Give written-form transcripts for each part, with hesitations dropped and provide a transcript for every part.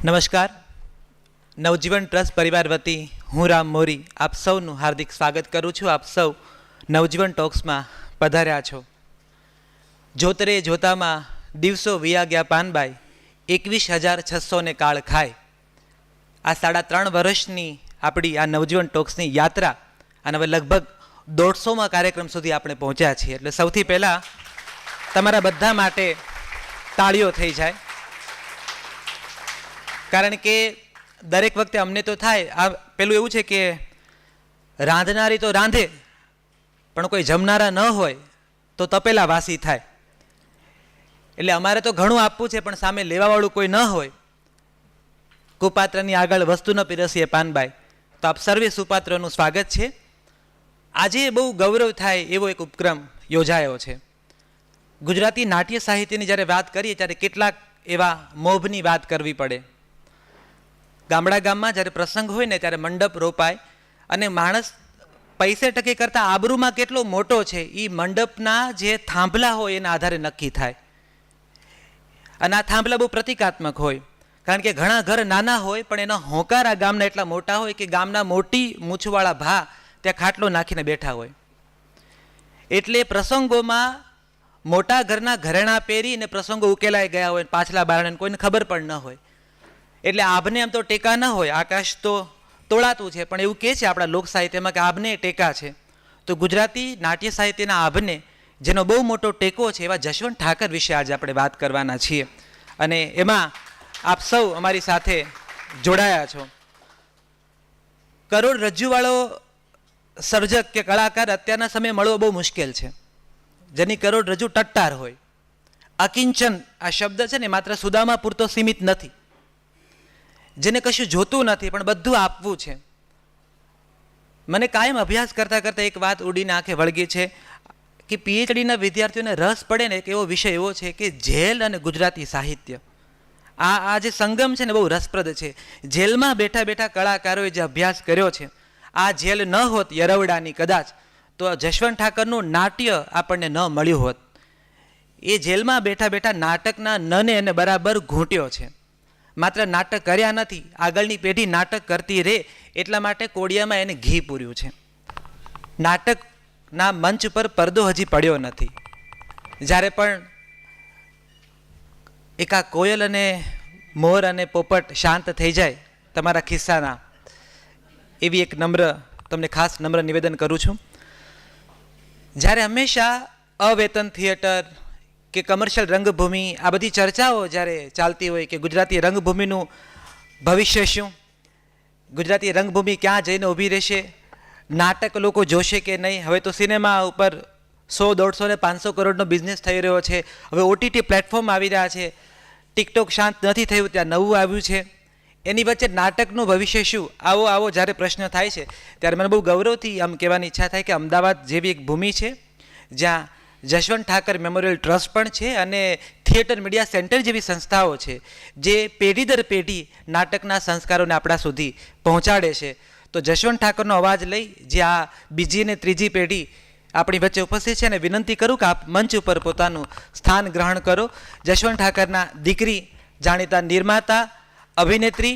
નમસ્કાર. નવજીવન ટ્રસ્ટ પરિવાર વતી હું રામ મોરી આપ સૌનું હાર્દિક સ્વાગત કરું છું. આપ સૌ નવજીવન ટોક્સમાં પધાર્યા છો. જોતરે જોતામાં દિવસો વિયા ગયા પાનબાઈ, 21,600 કાળ ખાય. આ 3.5 વર્ષની આપણી આ નવજીવન ટોક્સની યાત્રા અને હવે લગભગ 150માં કાર્યક્રમ સુધી આપણે પહોંચ્યા છીએ. એટલે સૌથી પહેલાં તમારા બધા માટે તાળીઓ થઈ જાય, કારણ કે દરેક વખતે અમને તો થાય આ પેલું એવું છે કે રાંધનારી તો રાંધે પણ કોઈ જમનારા ન હોય તો તપેલા વાસી થાય. એટલે અમારે તો ઘણું આપવું છે પણ સામે લેવાવાળું કોઈ ન હોય. કુપાત્રની આગળ વસ્તુ ન પીરસીએ પાનબાઈ, તો આપ સર્વે સુપાત્રનું સ્વાગત છે. આજે બહુ ગૌરવ થાય એવો એક ઉપક્રમ યોજાયો છે. ગુજરાતી નાટ્ય સાહિત્યની જ્યારે વાત કરીએ ત્યારે કેટલાક એવા મોભની વાત કરવી પડે. ગામડા ગામમાં જ્યારે પ્રસંગ હોય ને ત્યારે મંડપ રોપાય અને માણસ પૈસે ટકે કરતાં આબરૂમાં કેટલો મોટો છે એ મંડપના જે થાંભલા હોય એના આધારે નક્કી થાય. અને આ થાંભલા બહુ પ્રતિકાત્મક હોય, કારણ કે ઘણા ઘર નાના હોય પણ એના હોંકારા ગામના એટલા મોટા હોય કે ગામના મોટી મૂછવાળા ભા ત્યાં ખાટલો નાખીને બેઠા હોય. એટલે પ્રસંગોમાં મોટા ઘરના ઘરેણા પહેરી અને પ્રસંગો ઉકેલાઈ ગયા હોય, પાછલા બારણે કોઈને ખબર પણ ન હોય. એટલે આભને એમ તો ટેકા ન હોય, આકાશ તો તોળાતું છે, પણ એવું કહે છે આપણા લોક સાહિત્યમાં કે આભને ટેકા છે. તો ગુજરાતી નાટ્ય સાહિત્યના આભને જેનો બહુ મોટો ટેકો છે એવા જશવંત ઠાકર વિશે આજે આપણે વાત કરવાના છીએ. અને એમાં આપ સૌ અમારી સાથે જોડાયા છો. કરોડરજ્જુવાળો સર્જક કે કલાકાર અત્યારના સમયે મળવો બહુ મુશ્કેલ છે, જેની કરોડરજ્જુ ટટ્ટાર હોય. અકિંચન આ શબ્દ છે ને માત્ર સુદામા પૂરતો સીમિત નથી, જેને કશું જોતું નથી પણ બધું આપવું છે. મને કાયમ અભ્યાસ કરતાં કરતાં એક વાત ઉડીને આંખે વળગી છે કે પીએચડીના વિદ્યાર્થીઓને રસ પડે ને એક એવો વિષય એવો છે કે જેલ અને ગુજરાતી સાહિત્ય. આ જે સંગમ છે ને બહુ રસપ્રદ છે. જેલમાં બેઠા બેઠા કલાકારોએ જે અભ્યાસ કર્યો છે, આ જેલ ન હોત યરવડાની કદાચ તો જશવંત ઠાકરનું નાટ્ય આપણને ન મળ્યું હોત. એ જેલમાં બેઠા બેઠા નાટકના નને એને બરાબર ઘૂંટ્યો છે. માત્ર નાટક કર્યા નથી, આગળની પેઢી નાટક કરતી રહે એટલા માટે કોડિયામાં એને ઘી પૂર્યું છે. નાટકના મંચ પર પડદો હજી પડ્યો નથી. જ્યારે પણ એકા કોયલ અને મોર અને પોપટ શાંત થઈ જાય તમારા ખિસ્સાના, એવી એક તમને ખાસ નમ્ર નિવેદન કરું છું. જ્યારે હંમેશા અવેતન થિયેટર કે કમર્શિયલ રંગભૂમિ આ બધી ચર્ચાઓ જ્યારે ચાલતી હોય કે ગુજરાતી રંગભૂમિનું ભવિષ્ય શું, ગુજરાતી રંગભૂમિ ક્યાં જઈને ઊભી રહેશે, નાટક લોકો જોશે કે નહીં. હવે તો સિનેમા ઉપર 100, 150 ને 500 કરોડનો બિઝનેસ થઈ રહ્યો છે. હવે ઓટીટી પ્લેટફોર્મ આવી રહ્યા છે. ટિકટોક શાંત નથી થયું, ત્યાં નવું આવ્યું છે. એની વચ્ચે નાટકનું ભવિષ્ય શું, આવો જ્યારે પ્રશ્ન થાય છે ત્યારે મને બહુ ગૌરવથી આમ કહેવાની ઈચ્છા થાય કે અમદાવાદ જેવી એક ભૂમિ છે જ્યાં જશવંત ઠાકર મેમોરિયલ ટ્રસ્ટ પણ છે અને થિયેટર મીડિયા સેન્ટર જેવી સંસ્થાઓ છે જે પેઢી દર પેઢી નાટકના સંસ્કારોને આપણા સુધી પહોંચાડે છે. તો જશવંત ઠાકરનો અવાજ લઈ જે આ બીજી અને ત્રીજી પેઢી આપણી વચ્ચે ઉપસ્થિત છે અને વિનંતી કરું કે આપ મંચ ઉપર પોતાનું સ્થાન ગ્રહણ કરો. જશવંત ઠાકરના દીકરી, જાણીતા નિર્માતા, અભિનેત્રી,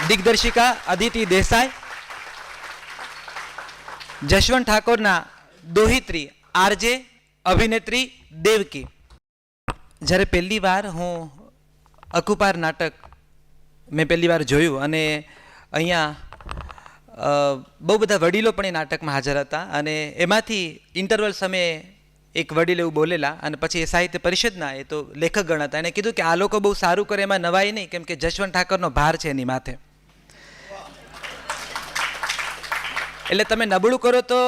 દિગ્દર્શિકા અદિતિ દેસાઈ, જશવંત ઠાકોરના દોહિત્રી આરજે અભિનેત્રી દેવકી. જ્યારે પહેલી વાર હું અકુપાર નાટક મેં પહેલી વાર જોયું અને અહીંયા બહુ બધા વડીલો પણ એ નાટકમાં હાજર હતા અને એમાંથી ઇન્ટરવલ સમયે એક વડીલ એવું બોલેલા અને પછી એ સાહિત્ય પરિષદના એ તો લેખકગણ હતા, એને કીધું કે આ લોકો બહુ સારું કરે એમાં નવાઈ નહીં, કેમ કે જશવંત ઠાકરનો ભાર છે એની માથે. એટલે તમે નબળું કરો તો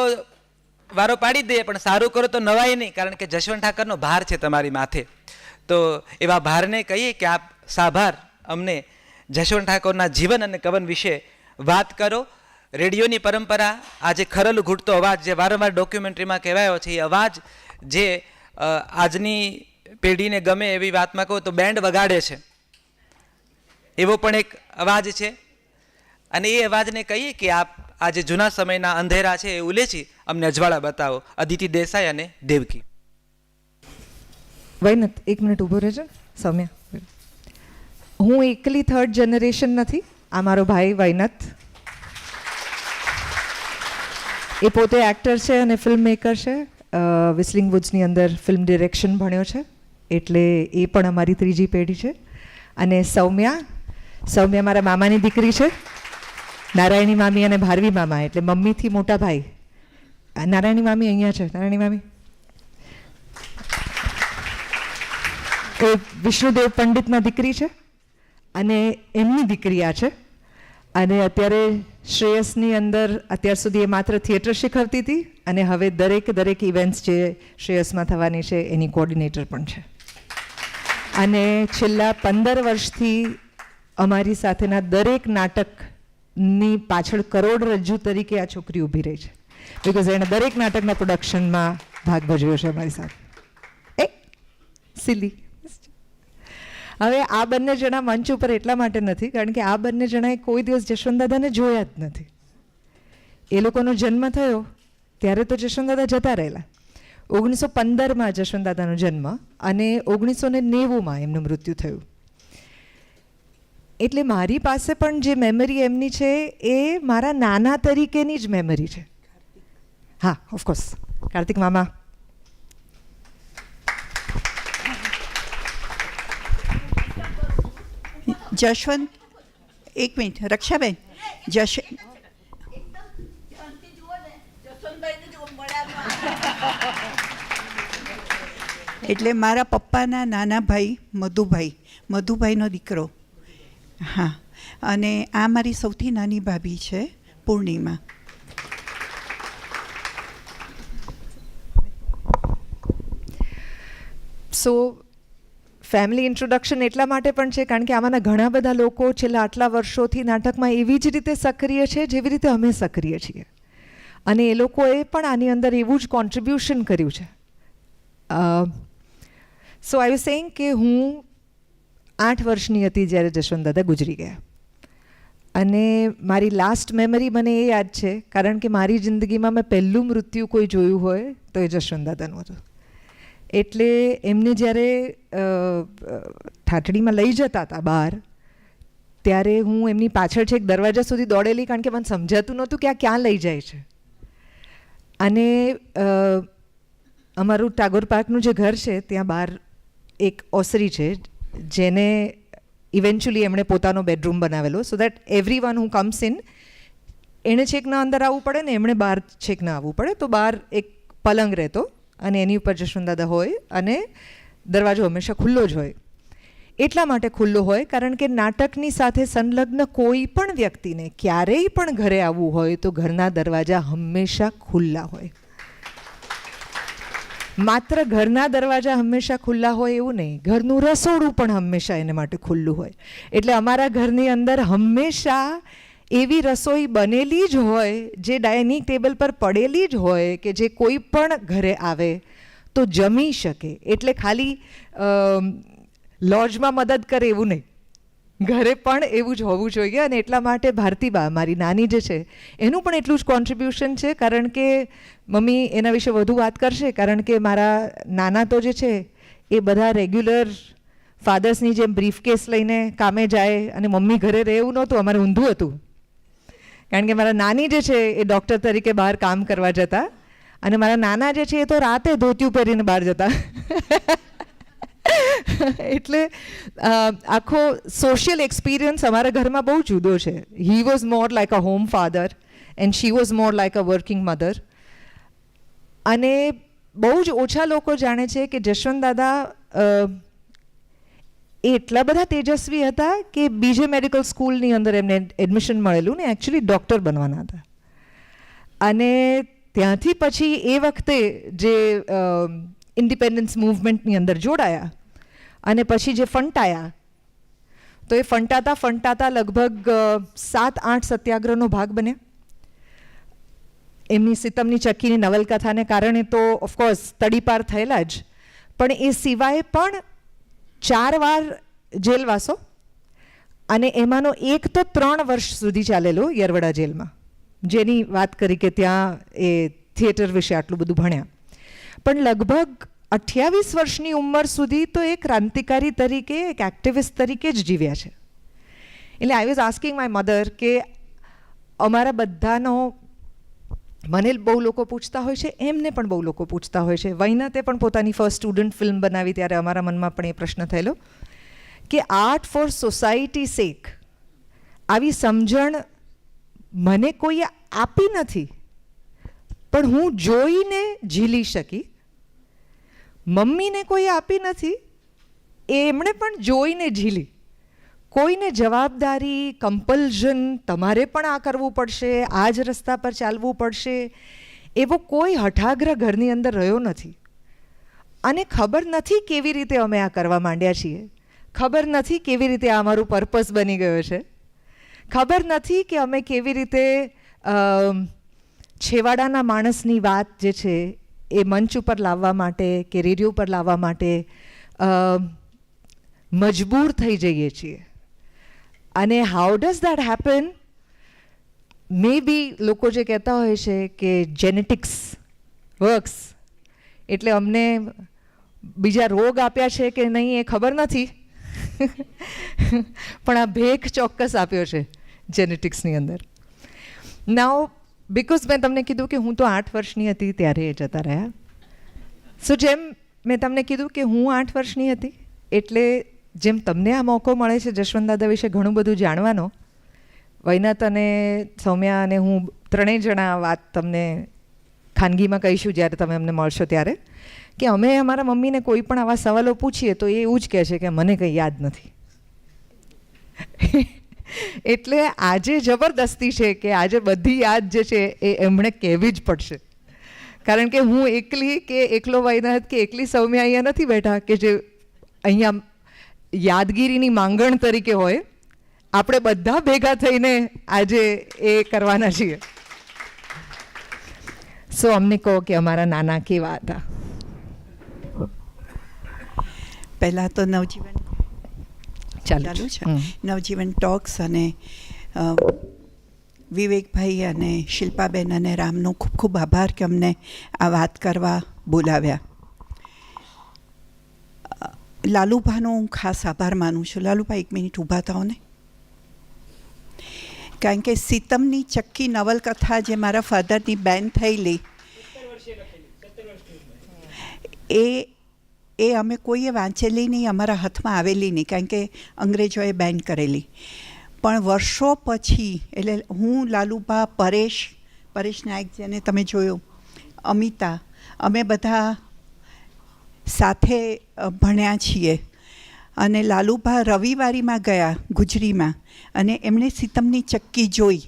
વારો પાડી દે પણ સારું કરો તો નવાય નહીં, કારણ કે જશવંત ઠાકરનો ભાર છે તમારી માથે. તો એવા ભારને કહીએ કે આપ સાભાર અમને જશવંત ઠાકોરના જીવન અને કવન વિશે વાત કરો. રેડિયોની પરંપરા, આજે ખરલ ઘૂંટતો અવાજ જે વારંવાર ડોક્યુમેન્ટરીમાં કહેવાયો છે, એ અવાજ જે આજની પેઢીને ગમે એવી વાતમાં કહું તો બેન્ડ વગાડે છે એવો પણ એક અવાજ છે. અને એ અવાજને કહીએ કે આપ આજે જૂના સમયના અંધેરા છે એ ઉલેચી અમને અજવાળા બતાવો. અદિતિ દેસાઈ અને દેવકી. વૈનત એક મિનિટ ઊભો રહેજો. સૌમ્યા, હું એકલી થર્ડ જનરેશન નથી. આ મારો ભાઈ વૈનત, એ પોતે એક્ટર છે અને ફિલ્મ મેકર છે. વિસ્લિંગ વુડ્સની અંદર ફિલ્મ ડિરેક્શન ભણ્યો છે, એટલે એ પણ અમારી ત્રીજી પેઢી છે. અને સૌમ્યા મારા મામાની દીકરી છે, નારાયણી મામી અને ભારવી મામા, એટલે મમ્મીથી મોટા ભાઈ. નારાયણી મામી અહીંયા છે. નારાયણી મામી એ વિષ્ણુદેવ પંડિતના દીકરી છે અને એમની દીકરી આ છે. અને અત્યારે શ્રેયસની અંદર અત્યાર સુધી એ માત્ર થિયેટર શીખવતી હતી અને હવે દરેક ઇવેન્ટ્સ જે શ્રેયસમાં થવાની છે એની કોર્ડિનેટર પણ છે. અને છેલ્લા 15 વર્ષથી અમારી સાથેના દરેક નાટકની પાછળ કરોડરજ્જુ તરીકે આ છોકરી ઊભી રહી છે, બિકોઝ એણે દરેક નાટકના પ્રોડક્શનમાં ભાગ ભજવ્યો છે અમારી સાથે. સિલી. હવે આ બંને જણા મંચ ઉપર એટલા માટે નથી કારણ કે આ બંને જણાએ કોઈ દિવસ જશવંતદાદાને જોયા જ નથી. એ લોકોનો જન્મ થયો ત્યારે તો જશવંતદાદા જતા રહેલા. 1915માં જશવંતદાદાનો જન્મ અને 1990માં એમનું મૃત્યુ થયું. એટલે મારી પાસે પણ જે મેમરી એમની છે એ મારા નાના તરીકેની જ મેમરી છે. હા, ઓફકોર્સ કાર્તિક મામા. જશવંત, એક મિનિટ રક્ષાબેન, એટલે મારા પપ્પાના નાના ભાઈ મધુભાઈનો દીકરો. હા, અને આ મારી સૌથી નાની ભાભી છે પૂર્ણિમા. સો ફેમિલી ઇન્ટ્રોડક્શન એટલા માટે પણ છે કારણ કે આમાંના ઘણા બધા લોકો છેલ્લા આટલા વર્ષોથી નાટકમાં એવી જ રીતે સક્રિય છે જેવી રીતે અમે સક્રિય છીએ. અને એ લોકોએ પણ આની અંદર એવું જ કોન્ટ્રીબ્યુશન કર્યું છે. સો આઈ વોઝ સેઇંગ કે હું 8 વર્ષની હતી જ્યારે જશવંતદાદા ગુજરી ગયા. અને મારી લાસ્ટ મેમરી મને એ યાદ છે કારણ કે મારી જિંદગીમાં મેં પહેલું મૃત્યુ કોઈ જોયું હોય તો એ જશવંતદાદાનું હતું. એટલે એમને જ્યારે ઠાઠડીમાં લઈ જતા હતા બહાર, ત્યારે હું એમની પાછળ છેક દરવાજા સુધી દોડેલી કારણ કે મને સમજાતું નહોતું કે આ ક્યાં લઈ જાય છે. અને અમારું ટાગોર પાર્કનું જે ઘર છે ત્યાં બહાર એક ઓસરી છે જેને ઇવેન્ચ્યુઅલી એમણે પોતાનો બેડરૂમ બનાવેલો, so that every one who comes in એણે છેક ના અંદર આવવું પડે ને એમણે બહાર છેક ના આવવું પડે. તો બહાર એક પલંગ રહેતો અને એની ઉપર જશવંતદાદા હોય અને દરવાજો હંમેશા ખુલ્લો જ હોય. એટલા માટે ખુલ્લો હોય કારણ કે નાટકની સાથે સંલગ્ન કોઈ પણ વ્યક્તિને ક્યારેય પણ ઘરે આવવું હોય તો ઘરના દરવાજા હંમેશા ખુલ્લા હોય. માત્ર ઘરના દરવાજા હંમેશા ખુલ્લા હોય એવું નહીં, ઘરનું રસોડું પણ હંમેશા એને માટે ખુલ્લું હોય. એટલે અમારા ઘરની અંદર હંમેશા એવી રસોઈ બનેલી જ હોય જે ડાઇનિંગ ટેબલ પર પડેલી જ હોય કે જે કોઈ પણ ઘરે આવે તો જમી શકે. એટલે ખાલી લોજમાં મદદ કરે એવું નહીં, ઘરે પણ એવું જ હોવું જોઈએ. અને એટલા માટે ભારતીબા મારી નાની જે છે એનું પણ એટલું જ કોન્ટ્રીબ્યુશન છે કારણ કે મમ્મી એના વિશે વધુ વાત કરશે કારણ કે મારા નાના તો જે છે એ બધા રેગ્યુલર ફાધર્સની જેમ બ્રીફકેસ લઈને કામે જાય અને મમ્મી ઘરે રહે એવું નહોતું, અમારે ઊંધું હતું. કારણ કે મારા નાની જે છે એ ડૉક્ટર તરીકે બહાર કામ કરવા જતા અને મારા નાના જે છે એ તો રાતે ધોતિયું પહેરીને બહાર જતા. એટલે આખો સોશિયલ એક્સપિરિયન્સ અમારા ઘરમાં બહુ જુદો છે. He was more like a home father and she was more like a working mother. અને બહુ જ ઓછા લોકો જાણે છે કે જશવંતદાદા એ એટલા બધા તેજસ્વી હતા કે બીજે મેડિકલ સ્કૂલની અંદર એમને એડમિશન મળેલું ને એકચ્યુઅલી ડૉક્ટર બનવાના હતા. અને ત્યાંથી પછી એ વખતે જે ઇન્ડિપેન્ડન્સ મૂવમેન્ટની અંદર જોડાયા અને પછી જે ફંટાયા તો એ ફંટાતા લગભગ 7-8 સત્યાગ્રહનો ભાગ બન્યા. એમની સિતમની ચક્કીની નવલકથાને કારણે તો ઓફકોર્સ તડીપાર થયેલા જ, પણ એ સિવાય પણ 4 વાર જેલવાસો અને એમાંનો એક તો 3 વર્ષ સુધી ચાલેલો યરવડા જેલમાં, જેની વાત કરી કે ત્યાં એ થિયેટર વિશે આટલું બધું ભણ્યા. પણ લગભગ 28 વર્ષની ઉંમર સુધી તો એક ક્રાંતિકારી તરીકે, એક એક્ટિવિસ્ટ તરીકે જ જીવ્યા છે. એટલે I was asking my mother કે અમારા બધાનો, મને બહુ લોકો પૂછતા હોય છે, એમને પણ બહુ લોકો પૂછતા હોય છે. વૈનાતે પણ પોતાની ફર્સ્ટ સ્ટુડન્ટ ફિલ્મ બનાવી ત્યારે અમારા મનમાં પણ એ પ્રશ્ન થયેલો કે આર્ટ ફોર સોસાયટી સેક આવી સમજણ મને કોઈએ આપી નથી, પણ હું જોઈને ઝીલી શકી. મમ્મીને કોઈ આપી નથી, એમણે પણ જોઈને ઝીલી. કોઈને જવાબદારી, કમ્પલ્ઝન, તમારે પણ આ કરવું પડશે, આ જ રસ્તા પર ચાલવું પડશે, એવો કોઈ હઠાગ્રહ ઘરની અંદર રહ્યો નથી. અને ખબર નથી કેવી રીતે અમે આ કરવા માંડ્યા છીએ, ખબર નથી કેવી રીતે આ અમારું પર્પસ બની ગયો છે, ખબર નથી કે અમે કેવી રીતે છેવાડાના માણસની વાત જે છે એ મંચ ઉપર લાવવા માટે કે રેડિયો પર લાવવા માટે મજબૂર થઈ જઈએ છીએ. અને હાઉ ડઝ દેટ હેપન? મે બી લોકો જે કહેતા હોય છે કે જેનેટિક્સ વર્ક્સ, એટલે અમને બીજા રોગ આપ્યા છે કે નહીં એ ખબર નથી, પણ આ ભેખ ચોક્કસ આપ્યો છે જેનેટિક્સની અંદર. નાઉ બિકોઝ મેં તમને કીધું કે હું તો 8 વર્ષની હતી ત્યારે એ જતા રહ્યા. સો જેમ મેં તમને કીધું કે હું 8 વર્ષની હતી, એટલે જેમ તમને આ મોકો મળે છે જશવંત દાદા વિશે ઘણું બધું જાણવાનો, વૈનાત અને સૌમ્યા અને હું ત્રણેય જણા વાત તમને ખાનગીમાં કહીશું જ્યારે તમે અમને મળશો ત્યારે, કે અમે અમારા મમ્મીને કોઈ પણ આવા સવાલો પૂછીએ તો એ એવું જ કહે છે કે મને કંઈ યાદ નથી. એટલે આજે જબરદસ્તી છે કે આજે બધી યાદ જે છે એ એમણે કહેવી જ પડશે, કારણ કે હું એકલી કે એકલો વૈનાથ કે એકલી સૌમ્યા અહીંયા નથી બેઠા કે જે અહીંયા યાદગીરીની માંગણ તરીકે હોય. આપણે બધા ભેગા થઈને આજે એ કરવાના છીએ. સો અમને કહો કે અમારા નાના કેવા હતા. પહેલાં તો નવજીવન ચાલુ છે, નવજીવન ટોક્સ અને વિવેકભાઈ અને શિલ્પાબેન અને રામનો ખૂબ ખૂબ આભાર કે અમને આ વાત કરવા બોલાવ્યા. લાલુભાનો હું ખાસ આભાર માનું છું. લાલુભાઈ 1 મિનિટ ઊભા થાઓ ને. કારણ કે સીતમની ચક્કી નવલકથા જે મારા ફાધરની બેન થયેલી એ અમે કોઈએ વાંચેલી નહીં, અમારા હાથમાં આવેલી નહીં, કારણ કે અંગ્રેજોએ બેન કરેલી. પણ વર્ષો પછી, એટલે હું, લાલુભા, પરેશ નાયક જેને તમે જોયો, અમિતા, અમે બધા સાથે ભણ્યા છીએ. અને લાલુભા રવિવારીમાં ગયા ગુજરીમાં, અને એમણે સીતમની ચક્કી જોઈ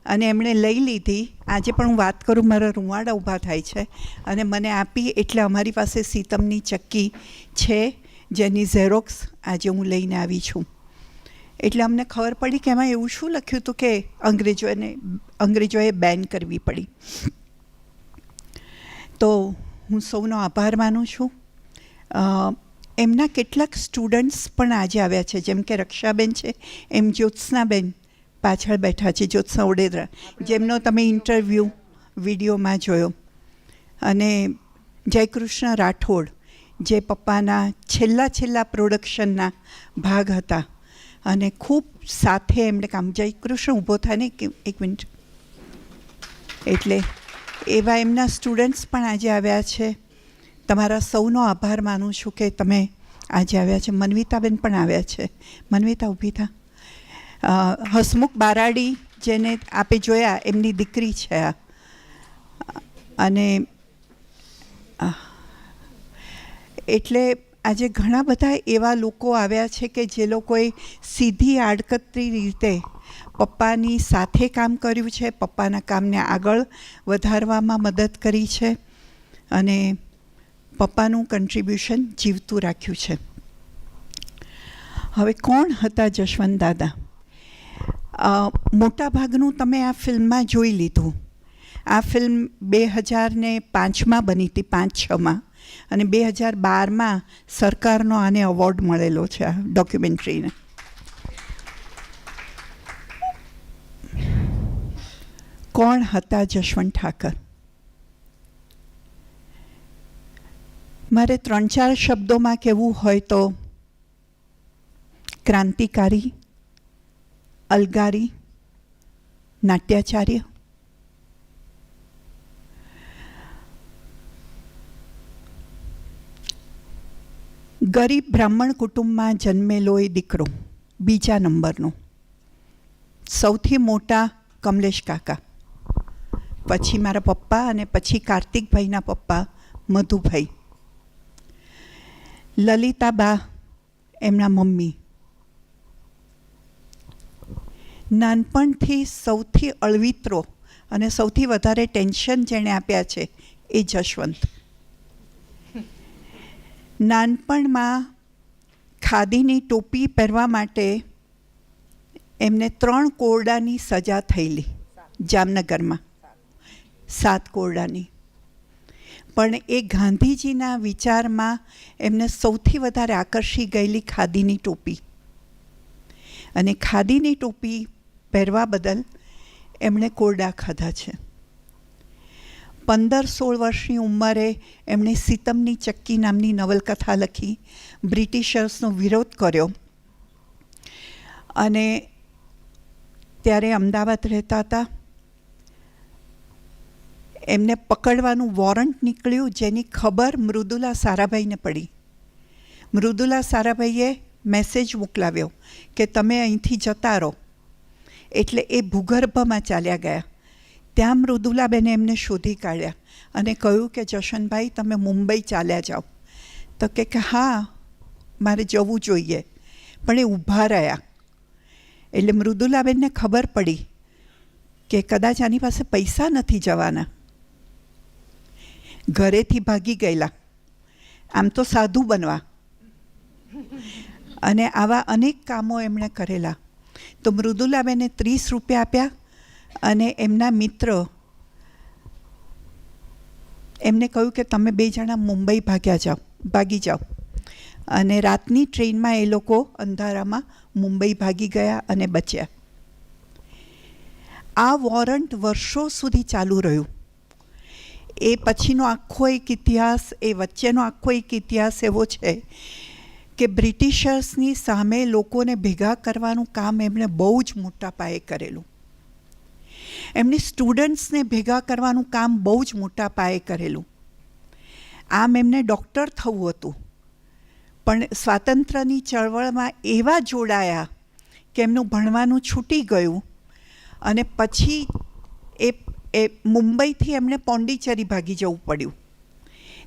અને એમણે લઈ લીધી. આજે પણ હું વાત કરું મારા રૂંવાડા ઊભા થાય છે, અને મને આપી. એટલે અમારી પાસે સીતમની ચક્કી છે જેની ઝેરોક્સ આજે હું લઈને આવી છું. એટલે અમને ખબર પડી કે એમાં એવું શું લખ્યું હતું કે અંગ્રેજોએ બેન કરવી પડી. તો હું સૌનો આભાર માનું છું. એમના કેટલાક સ્ટુડન્ટ્સ પણ આજે આવ્યા છે, જેમ કે રક્ષાબેન છે, એમ જ્યોત્સનાબેન પાછળ બેઠા છે, જ્યોત્સના ઓડેદરા, જેમનો તમે ઇન્ટરવ્યૂ વિડીયોમાં જોયો. અને જયકૃષ્ણ રાઠોડ, જે પપ્પાના છેલ્લા પ્રોડક્શનના ભાગ હતા અને ખૂબ સાથે એમણે કામ. જયકૃષ્ણ ઊભો થાય ને 1 મિનિટ. એટલે એવા એમના સ્ટુડન્ટ્સ પણ આજે આવ્યા છે. તમારા સૌનો આભાર માનું છું કે તમે આજે આવ્યા છે. મનવિતાબેન પણ આવ્યા છે. મનવિતા ઊભી થા. હસમુખ બારાડી, જેને આપે જોયા, એમની દીકરી છે આ. અને એટલે આજે ઘણા બધા એવા લોકો આવ્યા છે કે જે લોકોએ સીધી આડકતરી રીતે પપ્પાની સાથે કામ કર્યું છે, પપ્પાના કામને આગળ વધારવામાં મદદ કરી છે અને પપ્પાનું કન્ટ્રીબ્યુશન જીવતું રાખ્યું છે. હવે કોણ હતા જશવંત દાદા? મોટાભાગનું તમે આ ફિલ્મમાં જોઈ લીધું. આ ફિલ્મ 2005માં બની હતી, 5-6માં, અને 2012માં સરકારનો આને એવોર્ડ મળેલો છે આ ડોક્યુમેન્ટરીને. કોણ હતા જશવંત ઠાકર? મારે 3-4 શબ્દોમાં કહેવું હોય તો ક્રાંતિકારી, અલગારી, નાટ્યાચાર્ય, ગરીબ બ્રાહ્મણ કુટુંબમાં જન્મેલો એ દીકરો, બીજા નંબરનો, સૌથી મોટા કમલેશ કાકા, પછી મારા પપ્પા અને પછી કાર્તિકભાઈના પપ્પા મધુભાઈ, લલિતાબા એમના મમ્મી. નાનપણથી સૌથી અળવિત્રો અને સૌથી વધારે ટેન્શન જેણે આપ્યા છે એ જશવંત. નાનપણમાં ખાદીની ટોપી પહેરવા માટે એમને 3 કોરડાની સજા થયેલી જામનગરમાં, 7 કોરડાની. પણ એ ગાંધીજીના વિચારમાં એમને સૌથી વધારે આકર્ષી ગયેલી ખાદીની ટોપી, અને ખાદીની ટોપી પહેરવા બદલ એમણે કોરડા ખાધા છે. 15-16 વર્ષની ઉંમરે એમણે સિતમની ચક્કી નામની નવલકથા લખી, બ્રિટિશર્સનો વિરોધ કર્યો, અને ત્યારે અમદાવાદ રહેતા હતા. એમને પકડવાનું વોરંટ નીકળ્યું, જેની ખબર મૃદુલા સારાભાઈને પડી. મૃદુલા સારાભાઈએ મેસેજ મોકલાવ્યો કે તમે અહીંથી જતા રહો. એટલે એ ભૂગર્ભમાં ચાલ્યા ગયા. ત્યાં મૃદુલાબેને એમને શોધી કાઢ્યા અને કહ્યું કે જશનભાઈ તમે મુંબઈ ચાલ્યા જાઓ. તો કે હા મારે જવું જોઈએ. પણ એ ઊભા રહ્યા. એટલે મૃદુલાબેનને ખબર પડી કે કદાચ આની પાસે પૈસા નથી જવાના. ઘરેથી ભાગી ગયેલા, આમ તો સાધુ બનવા, અને આવા અનેક કામો એમણે કરેલા. તો મૃદુલાબેને 30 રૂપિયા આપ્યા અને એમના મિત્ર એમને કહ્યું કે તમે 2 જણા મુંબઈ ભાગી જાઓ. અને રાતની ટ્રેનમાં એ લોકો અંધારામાં મુંબઈ ભાગી ગયા અને બચ્યા. આ વોરંટ વર્ષો સુધી ચાલુ રહ્યું. એ પછીનો આખો એક ઇતિહાસ, એ વચ્ચેનો આખો એક ઇતિહાસ એવો છે કે બ્રિટિશર્સની સામે લોકોને ભેગા કરવાનું કામ એમણે બહુ જ મોટા પાયે કરેલું. એમની સ્ટુડન્ટ્સને ભેગા કરવાનું કામ બહુ જ મોટા પાયે કરેલું. આમ એમને ડૉક્ટર થવું હતું, પણ સ્વાતંત્ર્યની ચળવળમાં એવા જોડાયા કે એમનું ભણવાનું છૂટી ગયું, અને પછી એ મુંબઈથી એમણે પોંડિચેરી ભાગી જવું પડ્યું.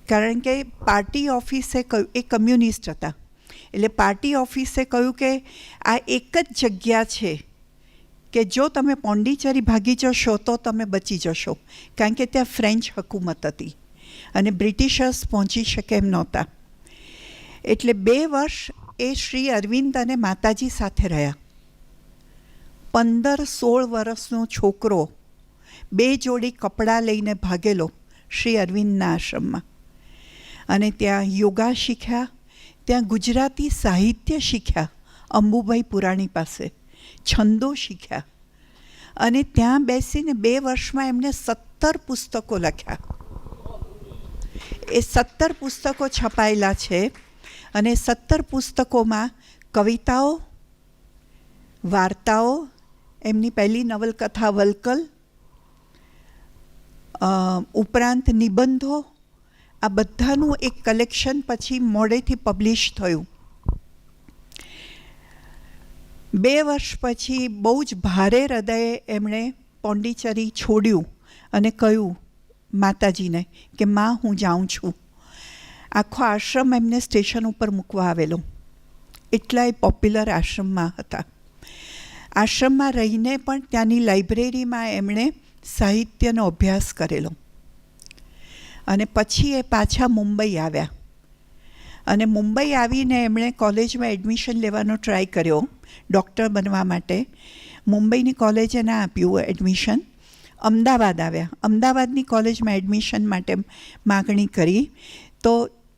કારણ કે પાર્ટી ઓફિસે કહ્યું, એ કમ્યુનિસ્ટ હતા, એટલે પાર્ટી ઓફિસે કહ્યું કે આ એક જ જગ્યા છે કે જો તમે પોંડિચેરી ભાગી જશો તો તમે બચી જશો. કારણ કે ત્યાં ફ્રેન્ચ હકુમત હતી અને બ્રિટિશર્સ પહોંચી શકે એમ નહોતા. એટલે 2 વર્ષ એ શ્રી અરવિંદ અને માતાજી સાથે રહ્યા. 15-16 વર્ષનો છોકરો 2 જોડી કપડાં લઈને ભાગેલો શ્રી અરવિંદના આશ્રમમાં, અને ત્યાં યોગા શીખ્યા, ત્યાં ગુજરાતી સાહિત્ય શીખ્યા અંબુભાઈ પુરાણી પાસે, છંદો શીખ્યા, અને ત્યાં બેસીને 2 વર્ષમાં એમણે 17 પુસ્તકો લખ્યા. એ 17 પુસ્તકો છપાયેલા છે, અને 17 પુસ્તકોમાં કવિતાઓ, વાર્તાઓ, એમની પહેલી નવલકથા વલકલ, ઉપરાંત નિબંધો, આ બધાનું એક કલેક્શન પછી મોડેથી પબ્લિશ થયું. 2 વર્ષ પછી બહુ જ ભારે હૃદયે એમણે પોંડિચેરી છોડ્યું અને કહ્યું માતાજીને કે માં હું જાઉં છું. આખો આશ્રમ એમને સ્ટેશન ઉપર મૂકવા આવેલો, એટલા એ પોપ્યુલર આશ્રમમાં હતા. આશ્રમમાં રહીને પણ ત્યાંની લાઇબ્રેરીમાં એમણે સાહિત્યનો અભ્યાસ કરેલો, અને પછી એ પાછા મુંબઈ આવ્યા. અને મુંબઈ આવીને એમણે કોલેજમાં એડમિશન લેવાનો ટ્રાય કર્યો ડૉક્ટર બનવા માટે. મુંબઈની કોલેજે ના આપ્યું એડમિશન. અમદાવાદ આવ્યા. અમદાવાદની કોલેજમાં એડમિશન માટે માગણી કરી તો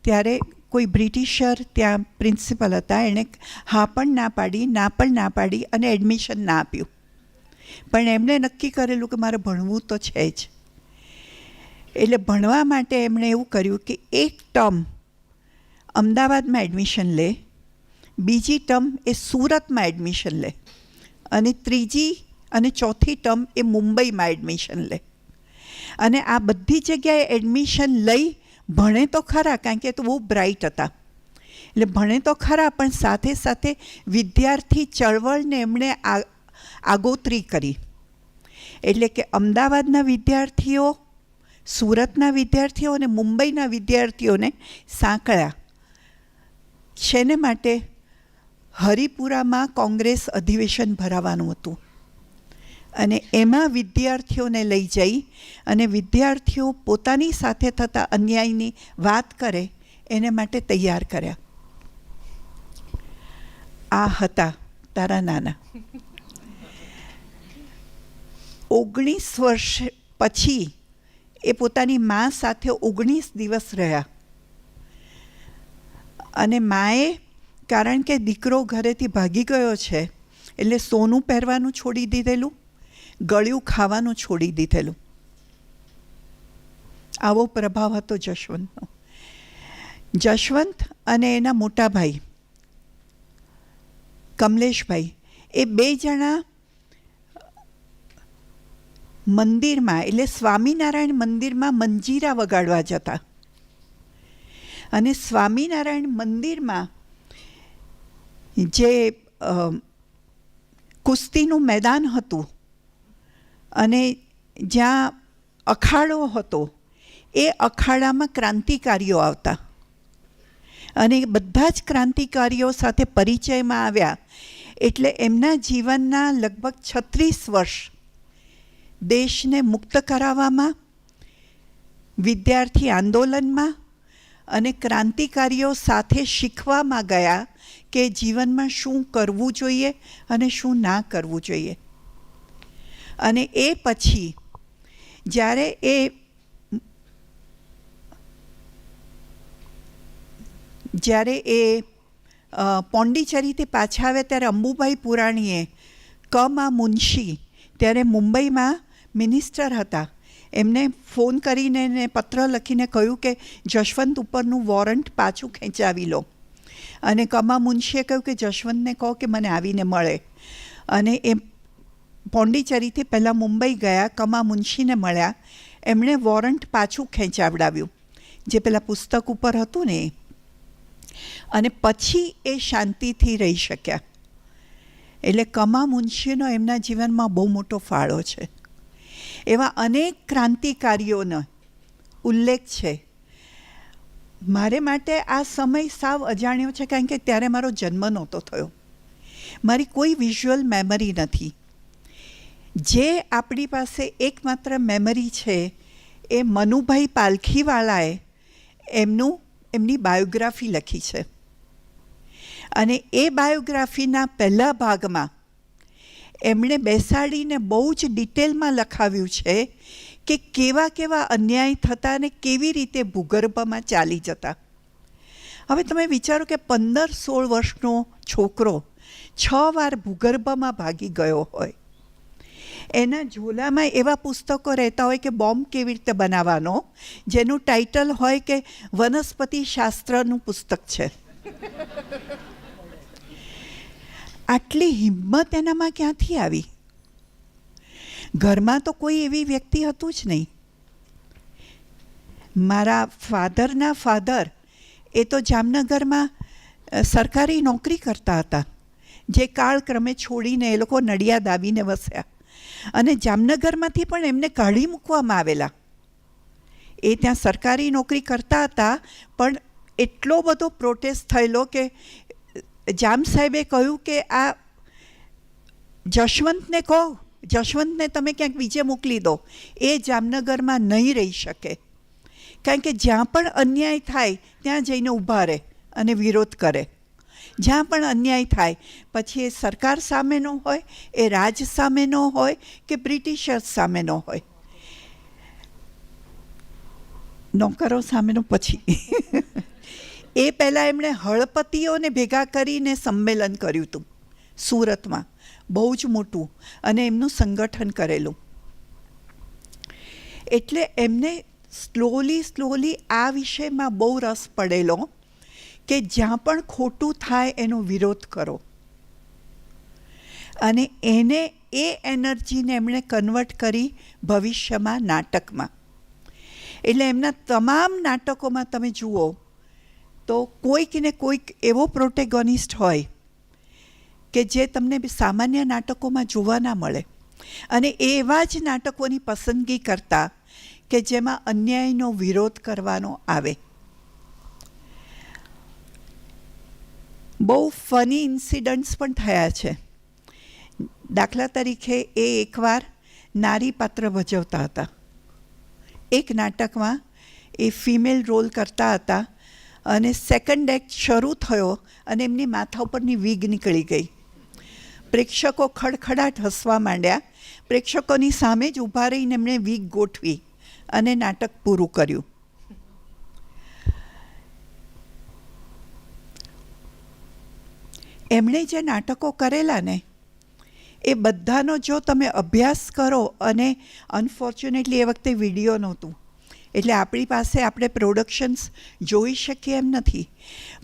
ત્યારે કોઈ બ્રિટિશર ત્યાં પ્રિન્સિપલ હતા, એણે હા પણ ના પાડી અને એડમિશન ના આપ્યું. પણ એમણે નક્કી કરેલું કે મારે ભણવું તો છે જ. એટલે ભણવા માટે એમણે એવું કર્યું કે 1 ટર્મ અમદાવાદમાં એડમિશન લે, બીજી ટર્મ એ સુરતમાં એડમિશન લે, અને ત્રીજી અને ચોથી ટર્મ એ મુંબઈમાં એડમિશન લે. અને આ બધી જગ્યાએ એડમિશન લઈ ભણે તો ખરા, કારણ કે તો બહુ બ્રાઇટ હતા, એટલે ભણે તો ખરા, પણ સાથે સાથે વિદ્યાર્થી ચળવળને એમણે આગોતરી કરી. એટલે કે અમદાવાદના વિદ્યાર્થીઓ, સુરતના વિદ્યાર્થીઓ અને મુંબઈના વિદ્યાર્થીઓને સાંકળ્યા. શેને માટે? હરિપુરામાં કોંગ્રેસ અધિવેશન ભરાવાનું હતું, અને એમાં વિદ્યાર્થીઓને લઈ જઈ અને વિદ્યાર્થીઓ પોતાની સાથે થતા અન્યાયની વાત કરે એને માટે તૈયાર કર્યા. આ હતા તારા નાના. 19 વર્ષ પછી એ પોતાની મા સાથે 19 દિવસ રહ્યા, અને માએ, કારણ કે દીકરો ઘરેથી ભાગી ગયો છે એટલે સોનું પહેરવાનું છોડી દીધેલું, ગળ્યું ખાવાનું છોડી દીધેલું. આવો પ્રભાવ હતો જશવંતનો. જશવંત અને એના મોટા ભાઈ કમલેશભાઈ, એ 2 જણા મંદિરમાં, એટલે સ્વામિનારાયણ મંદિરમાં મંજીરા વગાડવા જતા. અને સ્વામિનારાયણ મંદિરમાં જે કુસ્તીનું મેદાન હતું અને જ્યાં અખાડો હતો, એ અખાડામાં ક્રાંતિકારીઓ આવતા, અને બધા જ ક્રાંતિકારીઓ સાથે પરિચયમાં આવ્યા. એટલે એમના જીવનના લગભગ 36 વર્ષ દેશને મુક્ત કરાવવામાં, વિદ્યાર્થી આંદોલનમાં અને ક્રાંતિકારીઓ સાથે શીખવામાં ગયા કે જીવનમાં શું કરવું જોઈએ અને શું ના કરવું જોઈએ. અને એ પછી જ્યારે એ પોંડિચેરીથી પાછા આવ્યા ત્યારે અંબુભાઈ પુરાણીએ કમા મુનશી, ત્યારે મુંબઈમાં મિનિસ્ટર હતા, એમને ફોન કરીને ને પત્ર લખીને કહ્યું કે જશવંત ઉપરનું વોરંટ પાછું ખેંચાવી લો. અને કમા મુનશીએ કહ્યું કે જશવંતને કહો કે મને આવીને મળે. અને એ પોંડિચેરીથી પહેલાં મુંબઈ ગયા, કમા મુનશીને મળ્યા, એમણે વોરંટ પાછું ખેંચાવડાવ્યું જે પેલા પુસ્તક ઉપર હતું ને. અને પછી એ શાંતિથી રહી શક્યા. એટલે કમા મુનશીનો એમના જીવનમાં બહુ મોટો ફાળો છે. એવા અનેક ક્રાંતિકારીઓનો ઉલ્લેખ છે. મારે માટે આ સમય સાવ અજાણ્યો છે, કારણ કે ત્યારે મારો જન્મ નહોતો થયો. મારી કોઈ વિઝ્યુઅલ મેમરી નથી. જે આપણી પાસે એકમાત્ર મેમરી છે એ મનુભાઈ પાલખીવાળાએ એમની બાયોગ્રાફી લખી છે. અને એ બાયોગ્રાફીના પહેલા ભાગમાં એમણે બેસાડીને બહુ જ ડિટેલમાં લખાવ્યું છે કે કેવા કેવા અન્યાય થતા અને કેવી રીતે ભૂગર્ભમાં ચાલી જતા. હવે તમે વિચારો કે 15-16 વર્ષનો છોકરો 6 વાર ભૂગર્ભમાં ભાગી ગયો હોય. એના ઝોલામાં એવા પુસ્તકો રહેતા હોય કે બોમ્બ કેવી રીતે બનાવવાનો, જેનું ટાઇટલ હોય કે વનસ્પતિ શાસ્ત્રનું પુસ્તક છે. આટલી હિંમત એનામાં ક્યાંથી આવી? ઘરમાં તો કોઈ એવી વ્યક્તિ હતું જ નહીં. મારા ફાધરના ફાધર એ તો જામનગરમાં સરકારી નોકરી કરતા હતા, જે કાળક્રમે છોડીને એ લોકો નડિયાદ આવીને વસ્યા. અને જામનગરમાંથી પણ એમને કાઢી મૂકવામાં આવેલા. એ ત્યાં સરકારી નોકરી કરતા હતા, પણ એટલો બધો પ્રોટેસ્ટ થયેલો કે જામ સાહેબે કહ્યું કે આ જશવંતને કહો, જશવંતને તમે ક્યાંક બીજે મોકલી દો, એ જામનગરમાં નહીં રહી શકે. કારણ કે જ્યાં પણ અન્યાય થાય ત્યાં જઈને ઊભા રહે અને વિરોધ કરે. જ્યાં પણ અન્યાય થાય, પછી એ સરકાર સામેનો હોય, એ રાજ સામેનો હોય કે બ્રિટિશર્સ સામેનો હોય, નોકરો સામેનો પછી. એ પહેલાં એમણે હળપતિઓને ભેગા કરીને સંમેલન કર્યું હતું સુરતમાં, બહુ જ મોટું, અને એમનું સંગઠન કરેલું. એટલે એમને સ્લોલી આ વિષયમાં બહુ રસ પડેલો કે જ્યાં પણ ખોટું થાય એનો વિરોધ કરો. અને એને એ એનર્જીને એમણે કન્વર્ટ કરી ભવિષ્યમાં નાટકમાં. એટલે એમના તમામ નાટકોમાં તમે જુઓ તો કોઈક ને કોઈક એવો પ્રોટેગોનિસ્ટ હોય કે જે તમને સામાન્ય નાટકોમાં જોવા ના મળે, અને એવા જ નાટકોની પસંદગી કરતા કે જેમાં અન્યાયનો વિરોધ કરવાનો આવે. બહુ ફની ઇન્સિડન્ટ્સ પણ થયા છે. દાખલા તરીકે એ એકવાર નારી પાત્ર ભજવતા હતા. એક નાટકમાં એ ફિમેલ રોલ કરતા હતા અને સેકન્ડ એક્ટ શરૂ થયો અને એમની માથા ઉપરની વીગ નીકળી ગઈ. પ્રેક્ષકો ખડખડાટ હસવા માંડ્યા. પ્રેક્ષકોની સામે જ ઊભા રહીને એમણે વીગ ગોઠવી અને નાટક પૂરું કર્યું. એમણે જે નાટકો કરેલા ને એ બધાનો જો તમે અભ્યાસ કરો, અને અનફોર્ચ્યુનેટલી એ વખતે વિડીયો નહોતું એટલે આપણી પાસે આપણે પ્રોડક્શન્સ જોઈ શકીએ એમ નથી,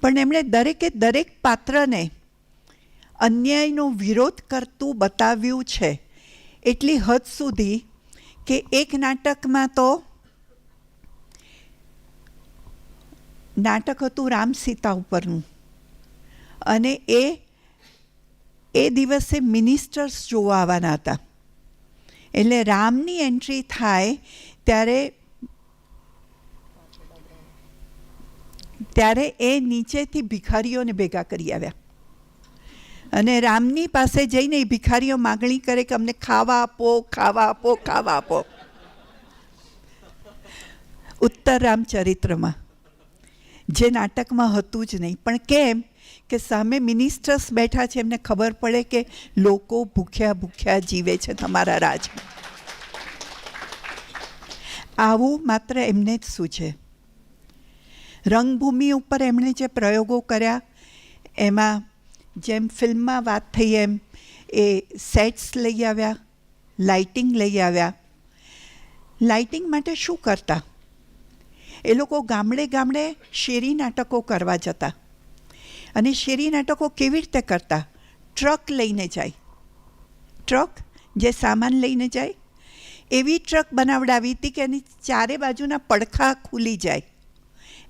પણ એમણે દરેકે દરેક પાત્રને અન્યાયનો વિરોધ કરતું બતાવ્યું છે. એટલી હદ સુધી કે એક નાટકમાં તો નાટક હતું રામ સીતા ઉપરનું, અને એ દિવસે મિનિસ્ટર્સ જોવા આવવાના હતા. એટલે રામની એન્ટ્રી થાય ત્યારે એ નીચેથી ભિખારીઓને ભેગા કરી આવ્યા, અને રામની પાસે જઈને એ ભિખારીઓ માગણી કરે કે અમને ખાવા આપો, ખાવા આપો, ખાવા આપો. ઉત્તર રામચરિત્રમાં, જે નાટકમાં હતું જ નહીં. પણ કેમ કે સામે મિનિસ્ટર્સ બેઠા છે, એમને ખબર પડે કે લોકો ભૂખ્યા ભૂખ્યા જીવે છે તમારા રાજમાં. આવું માત્ર એમને જ સૂઝે. રંગભૂમિ ઉપર એમણે જે પ્રયોગો કર્યા એમાં જેમ ફિલ્મમાં વાત થઈ એમ એ સેટ્સ લઈ આવ્યા, લાઇટિંગ લઈ આવ્યા. લાઇટિંગ માટે શું કરતા? એ લોકો ગામડે ગામડે શેરી નાટકો કરવા જતા. અને શેરી નાટકો કેવી રીતે કરતા? ટ્રક લઈને જાય, ટ્રક જે સામાન લઈને જાય એવી ટ્રક બનાવડાવી હતી કે એની ચારે બાજુના પડખા ખુલી જાય,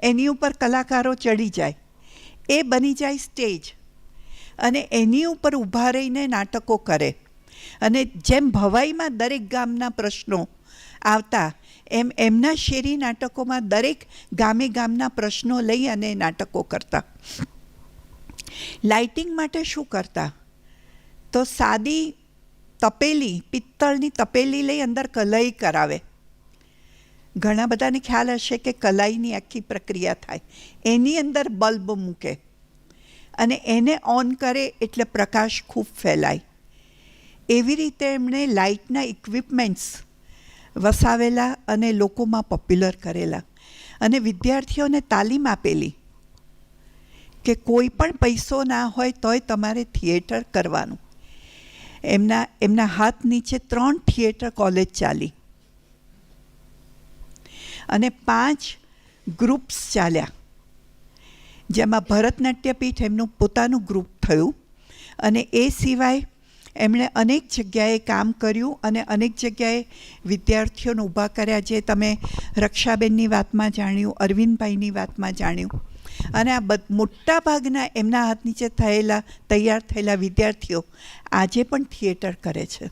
એની ઉપર કલાકારો ચડી જાય, એ બની જાય સ્ટેજ, અને એની ઉપર ઊભા રહીને નાટકો કરે. અને જેમ ભવાઈમાં દરેક ગામના પ્રશ્નો આવતા એમ એમના શેરી નાટકોમાં દરેક ગામે ગામના પ્રશ્નો લઈ અને નાટકો કરતા. લાઇટિંગ માટે શું કરતા? તો સાદી તપેલી, પિત્તળની તપેલી લઈ અંદર કલાઈ કરાવે. ઘણા બધાને ખ્યાલ હશે કે કલાઈની આખી પ્રક્રિયા થાય. એની અંદર બલ્બ મૂકે અને એને ઓન કરે એટલે પ્રકાશ ખૂબ ફેલાય. એવી રીતે એમણે લાઇટના ઇક્વિપમેન્ટ્સ વસાવેલા અને લોકોમાં પોપ્યુલર કરેલા, અને વિદ્યાર્થીઓને તાલીમ આપેલી કે કોઈ પણ પૈસો ના હોય તોય તમારે થિયેટર કરવાનું. એમના હાથ નીચે 3 થિયેટર કોલેજ ચાલી અને 5 ગ્રુપ્સ ચાલ્યા, જેમાં ભરતનાટ્યપીઠ એમનું પોતાનું ગ્રુપ થયું. અને એ સિવાય એમણે અનેક જગ્યાએ કામ કર્યું અને અનેક જગ્યાએ વિદ્યાર્થીઓને ઊભા કર્યા, જે તમે રક્ષાબેનની વાતમાં જાણ્યું, અરવિંદભાઈની વાતમાં જાણ્યું. અને આ મોટા ભાગના એમના હાથ નીચે તૈયાર થયેલા વિદ્યાર્થીઓ આજે પણ થિયેટર કરે છે.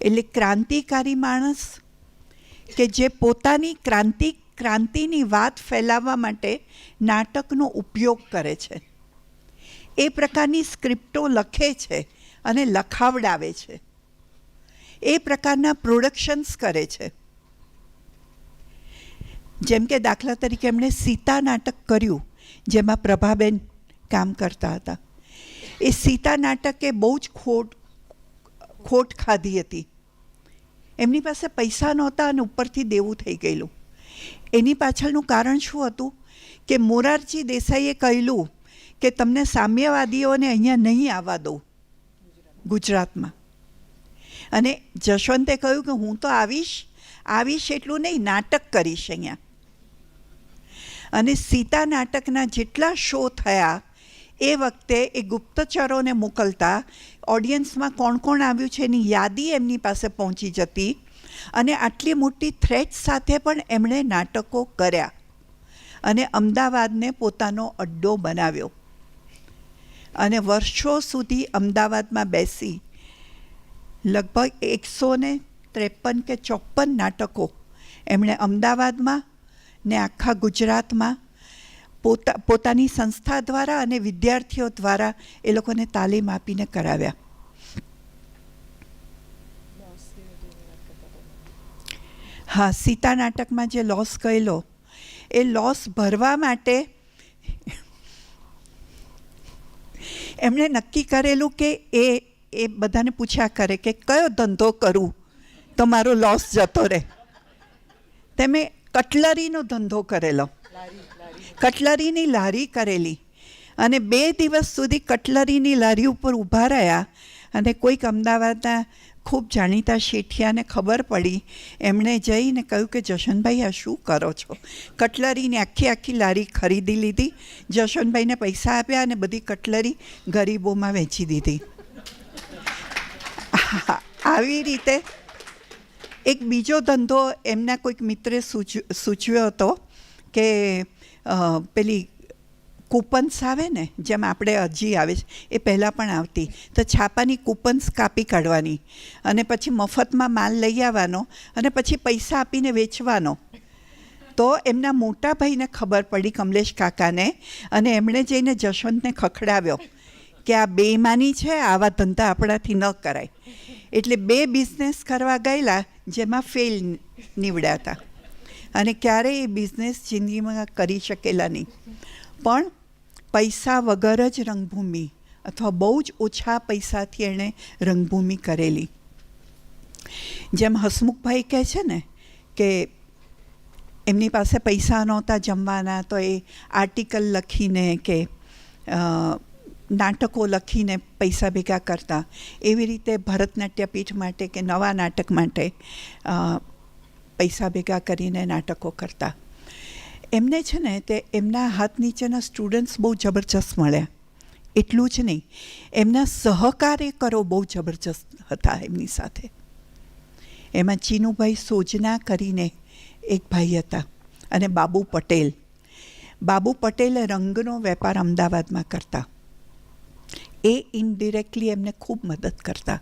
એટલે ક્રાંતિકારી માણસ કે જે પોતાની ક્રાંતિની વાત ફેલાવવા માટે નાટકનો ઉપયોગ કરે છે, એ પ્રકારની સ્ક્રિપ્ટો લખે છે અને લખાવડાવે છે, એ પ્રકારના પ્રોડક્શન્સ કરે છે. જેમ કે દાખલા તરીકે એમણે સીતા નાટક કર્યું, જેમાં પ્રભાબેન કામ કરતા હતા. એ સીતા નાટકે બહુ જ ખોટ ખાધી હતી. એમની પાસે પૈસા નહોતા અને ઉપરથી દેવું થઈ ગયેલું. એની પાછળનું કારણ શું હતું કે મોરારજી દેસાઈએ કહેલું કે તમને સામ્યવાદીઓને અહીંયા નહીં આવવા દઉં ગુજરાતમાં. અને જશવંતે કહ્યું કે હું તો આવીશ એટલું નહીં, નાટક કરીશ અહીંયા. અને સીતા નાટકના જેટલા શો થયા એ વખતે એ ગુપ્તચરોને મોકલતા, ઓડિયન્સમાં કોણ કોણ આવ્યું છે એની યાદી એમની પાસે પહોંચી જતી, અને આટલી મોટી થ્રેટ સાથે પણ એમણે નાટકો કર્યા અને અમદાવાદને પોતાનો અડ્ડો બનાવ્યો. અને વર્ષો સુધી અમદાવાદમાં બેસી લગભગ 153 કે 54 નાટકો એમણે અમદાવાદમાં ને આખા ગુજરાતમાં પોતાની સંસ્થા દ્વારા અને વિદ્યાર્થીઓ દ્વારા એ લોકોને તાલીમ આપીને કરાવ્યા. હા, સીતા નાટકમાં જે લોસ ગયેલો એ લોસ ભરવા માટે એમણે નક્કી કરેલું કે એ બધાને પૂછ્યા કરે કે કયો ધંધો કરું તો મારો લોસ જતો રહે. તેમે કટલરીનો ધંધો કરેલો, કટલરીની લારી કરેલી, અને 2 દિવસ સુધી કટલરીની લારી ઉપર ઊભા રહ્યા. અને કોઈક અમદાવાદના ખૂબ જાણીતા શેઠિયાને ખબર પડી. એમણે જઈને કહ્યું કે જશનભાઈ આ શું કરો છો? કટલરીની આખી લારી ખરીદી લીધી, જશનભાઈને પૈસા આપ્યા અને બધી કટલરી ગરીબોમાં વેચી દીધી. આવી રીતે એક બીજો ધંધો એમના કોઈક મિત્રે સૂચવ્યો હતો કે પેલી કૂપન્સ આવે ને, જેમ આપણે અરજી આવે છે એ પહેલાં પણ આવતી, તો છાપાની કૂપન્સ કાપી કાઢવાની અને પછી મફતમાં માલ લઈ આવવાનો અને પછી પૈસા આપીને વેચવાનો. તો એમના મોટા ભાઈને ખબર પડી, કમલેશ કાકાને, અને એમણે જઈને જશવંતને ખખડાવ્યો કે આ બેઈમાની છે, આવા ધંધા આપણાથી ન કરાય. એટલે 2 બિઝનેસ કરવા ગયેલા જેમાં ફેલ નીવડ્યા હતા અને ક્યારેય એ બિઝનેસ જિંદગીમાં કરી શકેલા નહીં. પણ પૈસા વગર જ રંગભૂમિ, અથવા બહુ જ ઓછા પૈસાથી એણે રંગભૂમિ કરેલી. જેમ હસમુખભાઈ કહે છે ને કે એમની પાસે પૈસા નહોતા જમવાના, તો એ આર્ટિકલ લખીને કે નાટકો લખીને પૈસા ભેગા કરતા. એવી રીતે ભરતનાટ્ય પીઠ માટે કે નવા નાટક માટે પૈસા ભેગા કરીને નાટકો કરતા. એમને છે ને તે એમના હાથ નીચેના સ્ટુડન્ટ્સ બહુ જબરજસ્ત મળ્યા. એટલું જ નહીં, એમના સહકાર્યકરો બહુ જબરજસ્ત હતા એમની સાથે. એમાં ચીનુભાઈ સોજના કરીને એક ભાઈ હતા, અને બાબુ પટેલ. બાબુ પટેલે રંગનો વેપાર અમદાવાદમાં કરતા. એ ઇનડિરેક્ટલી એમને ખૂબ મદદ કરતા.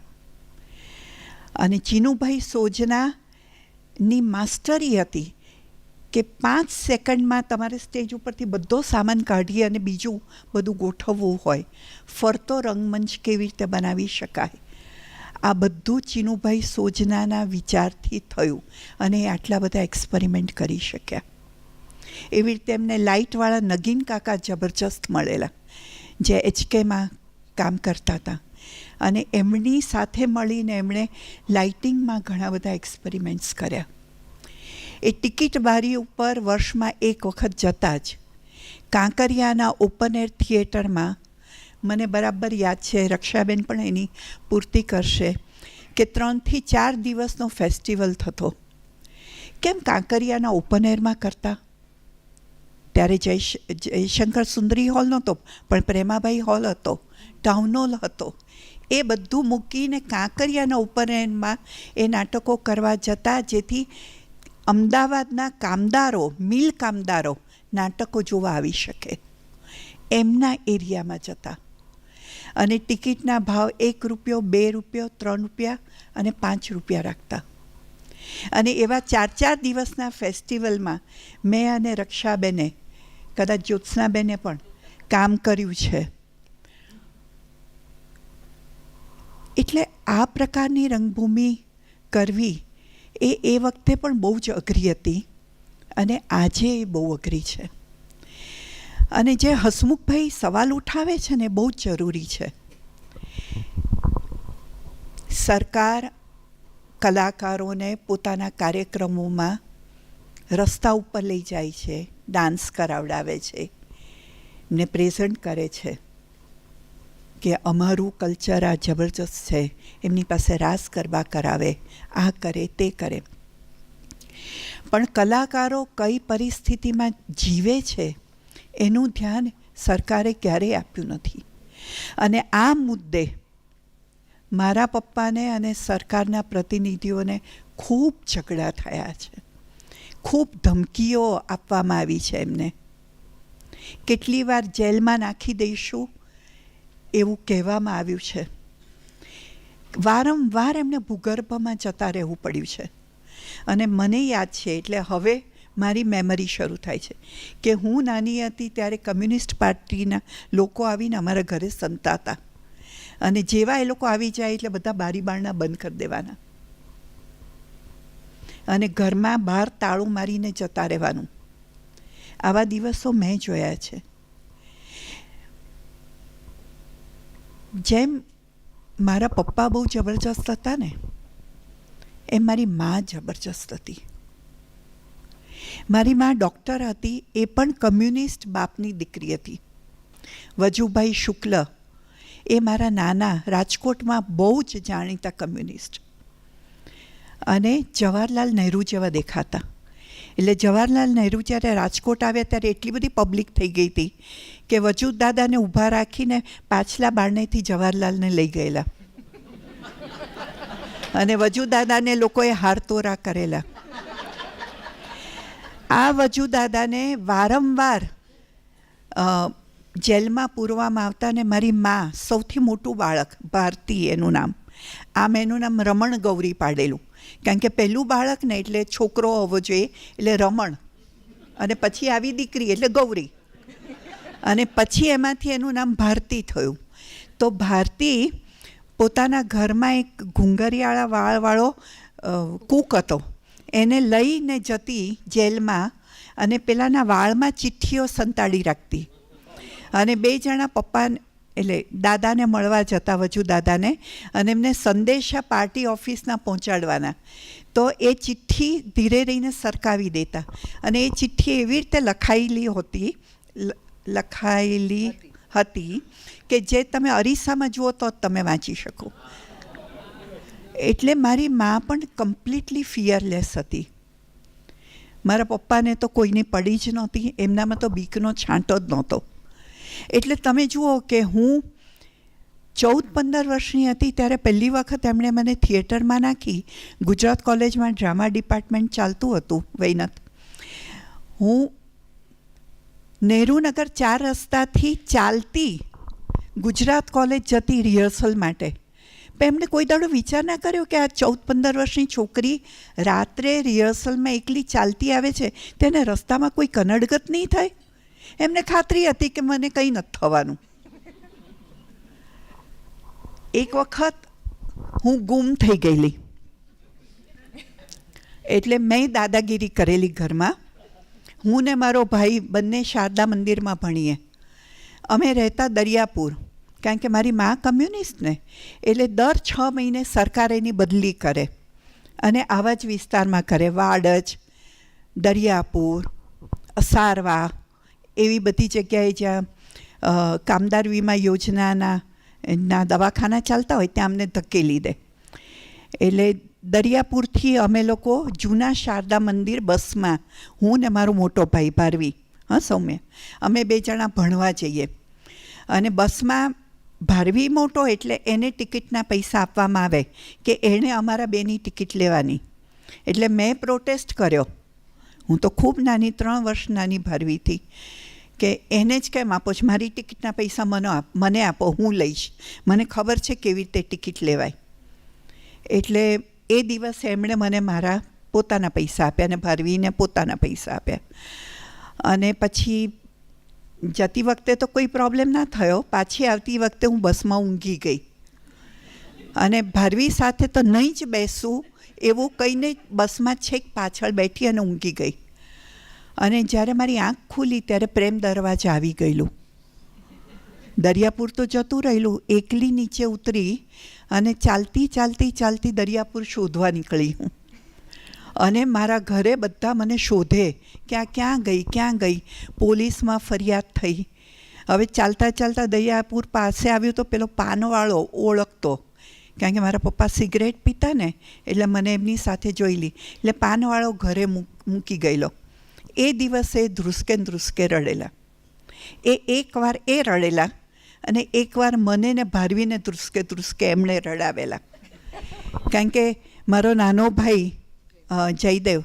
અને ચીનુભાઈ સોજનાની માસ્ટરી હતી કે 5 સેકન્ડમાં તમારે સ્ટેજ ઉપરથી બધો સામાન કાઢી અને બીજું બધું ગોઠવવું હોય, ફરતો રંગમંચ કેવી રીતે બનાવી શકાય, આ બધું ચીનુભાઈ સોજનાના વિચારથી થયું અને એ આટલા બધા એક્સપેરિમેન્ટ કરી શક્યા. એવી રીતે એમને લાઇટવાળા નગીન કાકા જબરજસ્ત મળેલા, જે HKમાં કામ કરતા હતા, અને એમની સાથે મળીને એમણે લાઇટિંગમાં ઘણા બધા એક્સપેરિમેન્ટ્સ કર્યા. એ ટિકિટ બારી ઉપર વર્ષમાં 1 વખત જતા જ કાંકરિયાના ઓપન એર થિયેટરમાં, મને બરાબર યાદ છે, રક્ષાબેન પણ એની પૂર્તિ કરશે, કે 3 થી 4 દિવસનો ફેસ્ટિવલ થતો. કેમ કાંકરિયાના ઓપન એરમાં કરતા? ત્યારે જયશંકર સુંદરી હોલ નહોતો, પણ પ્રેમાભાઈ હોલ હતો, ટાઉન હોલ હતો. એ બધું મૂકીને કાંકરિયાના ઓપન એરમાં એ નાટકો કરવા જતા, જેથી અમદાવાદના કામદારો, મિલ કામદારો નાટકો જોવા આવી શકે. એમના એરિયામાં જતા અને ટિકિટના ભાવ 1 રૂપિયો, 2 રૂપિયો, 3 રૂપિયા અને 5 રૂપિયા રાખતા. અને એવા 4 દિવસના ફેસ્ટિવલમાં મેં અને રક્ષાબેને, કદાચ જ્યોત્સનાબેને પણ કામ કર્યું છે. એટલે આ પ્રકારની રંગભૂમિ કરવી એ વખતે પણ બહુ જ અઘરી હતી અને આજે એ બહુ અઘરી છે. અને જે હસમુખભાઈ સવાલ ઉઠાવે છે ને, બહુ જ જરૂરી છે. સરકાર કલાકારોને પોતાના કાર્યક્રમોમાં રસ્તા ઉપર લઈ જાય છે, ડાન્સ કરાવડાવે છે, ને પ્રેઝન્ટ કરે છે કે અમારું કલ્ચર આ જબરજસ્ત છે. એમની પાસે રાસ ગરબા કરાવે, આ કરે તે કરે. પણ કલાકારો કઈ પરિસ્થિતિમાં જીવે છે એનું ધ્યાન સરકારે ક્યારેય આપ્યું નથી. અને આ મુદ્દે મારા પપ્પાને અને સરકારના પ્રતિનિધિઓને ખૂબ ઝઘડા થયા છે, ખૂબ ધમકીઓ આપવામાં આવી છે એમને. કેટલી વાર જેલમાં નાખી દઈશું એવું કહેવામાં આવ્યું છે. વારંવાર એમને ભૂગર્ભમાં જતા રહેવું પડ્યું છે. અને મને યાદ છે, એટલે હવે મારી મેમરી શરૂ થાય છે કે હું નાની હતી ત્યારે કમ્યુનિસ્ટ પાર્ટીના લોકો આવીને અમારા ઘરે સંતાતા, અને જેવા એ લોકો આવી જાય એટલે બધા બારી બારણા બંધ કરી દેવાના અને ઘરમાં બહાર તાળું મારીને જતા રહેવાનું. આવા દિવસો મેં જોયા છે. જેમ મારા પપ્પા બહુ જબરજસ્ત હતા ને, એમ મારી મા જબરજસ્ત હતી. મારી મા ડૉક્ટર હતી, એ પણ કમ્યુનિસ્ટ બાપની દીકરી હતી. વજુભાઈ શુક્લ એ મારા નાના રાજકોટમાં બહુ જ જાણીતા કમ્યુનિસ્ટ, અને જવાહરલાલ નહેરુ જેવા દેખાતા. એટલે જવાહરલાલ નહેરુ જ્યારે રાજકોટ આવ્યા ત્યારે એટલી બધી પબ્લિક થઈ ગઈ હતી કે વજૂદ દાદાને ઊભા રાખીને પાછલા બારણેથી જવાહરલાલને લઈ ગયેલા, અને વજૂદ દાદાને લોકોએ હારતોરા કરેલા. આ વજૂદ દાદાને વારંવાર જેલમાં પૂરવામાં આવતા, અને મારી મા સૌથી મોટું બાળક ભારતી એનું નામ, આમ એનું નામ રમણ ગૌરી પાડેલું, કારણ કે પહેલું બાળક ને એટલે છોકરો હોવો જોઈએ એટલે રમણ, અને પછી આવી દીકરી એટલે ગૌરી, અને પછી એમાંથી એનું નામ ભારતી થયું. તો ભારતી પોતાના ઘરમાં એક ઘૂંઘરિયાળા વાળવાળો કૂક હતો, એને લઈને જતી જેલમાં, અને પેલાના વાળમાં ચિઠ્ઠીઓ સંતાડી રાખતી, અને બે જણા પપ્પા એટલે દાદાને મળવા જતા, વજુ દાદાને, અને એમને સંદેશા પાર્ટી ઓફિસના પહોંચાડવાના. તો એ ચિઠ્ઠી ધીરે રહીને સરકાવી દેતા, અને એ ચિઠ્ઠી એવી રીતે લખાયેલી હતી કે જે તમે અરીસામાં જુઓ તો જ તમે વાંચી શકો. એટલે મારી મા પણ કમ્પ્લીટલી ફિયરલેસ હતી. મારા પપ્પાને તો કોઈની પડી જ નહોતી, એમનામાં તો બીકનો છાંટો જ નહોતો. એટલે તમે જુઓ કે હું 14-15 વર્ષની હતી ત્યારે પહેલી વખત એમણે મને થિયેટરમાં નાખી. ગુજરાત કોલેજમાં ડ્રામા ડિપાર્ટમેન્ટ ચાલતું હતું વૈનત. હું નહેરુનગર 4 રસ્તાથી ચાલતી ગુજરાત કોલેજ જતી રિહર્સલ માટે. પણ એમને કોઈ દાડો વિચાર ના કર્યો કે આ 14-15 વર્ષની છોકરી રાત્રે રિહર્સલમાં એકલી ચાલતી આવે છે, તેને રસ્તામાં કોઈ કનડગત નહીં થાય. એમને ખાતરી હતી કે મને કંઈ નથી થવાનું. એક વખત હું ગુમ થઈ ગયેલી, એટલે મેં દાદાગીરી કરેલી ઘરમાં. હું ને મારો ભાઈ બંને શારદા મંદિરમાં ભણીએ. અમે રહેતા દરિયાપુર, કારણ કે મારી મા કમ્યુનિસ્ટ ને, એટલે દર 6 મહિને સરકાર એની બદલી કરે, અને આવા જ વિસ્તારમાં કરે. વાડજ, દરિયાપુર, અસારવા, એવી બધી જગ્યાએ જ્યાં કામદાર વીમા યોજનાના દવાખાના ચાલતા હોય ત્યાં અમને ધકેલી દે. એટલે દરિયાપુરથી અમે લોકો જૂના શારદા મંદિર બસમાં, હું ને મારો મોટો ભાઈ ભારવી, સૌમ્ય, અમે 2 જણા ભણવા જઈએ. અને બસમાં ભારવી મોટો એટલે એને ટિકિટના પૈસા આપવામાં આવે કે એણે અમારા બેની ટિકિટ લેવાની. એટલે મેં પ્રોટેસ્ટ કર્યો. હું તો ખૂબ નાની, 3 વર્ષ નાની ભારવીથી, કે એને જ કેમ આપો છો, મારી ટિકિટના પૈસા મને આપો, હું લઈશ, મને ખબર છે કેવી રીતે ટિકિટ લેવાય. એટલે એ દિવસે એમણે મને મારા પોતાના પૈસા આપ્યા, અને ભારવીને પોતાના પૈસા આપ્યા. અને પછી જતી વખતે તો કોઈ પ્રોબ્લેમ ના થયો. પાછી આવતી વખતે હું બસમાં ઊંઘી ગઈ, અને ભારવી સાથે તો નહીં જ બેસું એવું કહીને બસમાં છેક પાછળ બેઠી અને ઊંઘી ગઈ. અને જ્યારે મારી આંખ ખુલી ત્યારે પ્રેમ દરવાજા આવી ગયેલું. દરિયાપુર તો જતું રહેલું. એકલી નીચે ઉતરી અને ચાલતી ચાલતી ચાલતી દરિયાપુર શોધવા નીકળી હું. અને મારા ઘરે બધા મને શોધે કે આ ક્યાં ગઈ. પોલીસમાં ફરિયાદ થઈ. હવે ચાલતા ચાલતા દરિયાપુર પાસે આવ્યું તો પેલો પાનવાળો ઓળખતો કારણ કે મારા પપ્પા સિગરેટ પીતા ને, એટલે મને એમની સાથે જોઈ લી, એટલે પાનવાળો ઘરે મૂકી ગયેલો. એ દિવસે ધ્રુસકે ને ધ્રુસકે રડેલા. એકવાર એ રડેલા અને એકવાર મને ને ભારવીને ધ્રુસકે ધ્રુસકે એમણે રડાવેલા. કારણ કે મારો નાનો ભાઈ જયદેવ,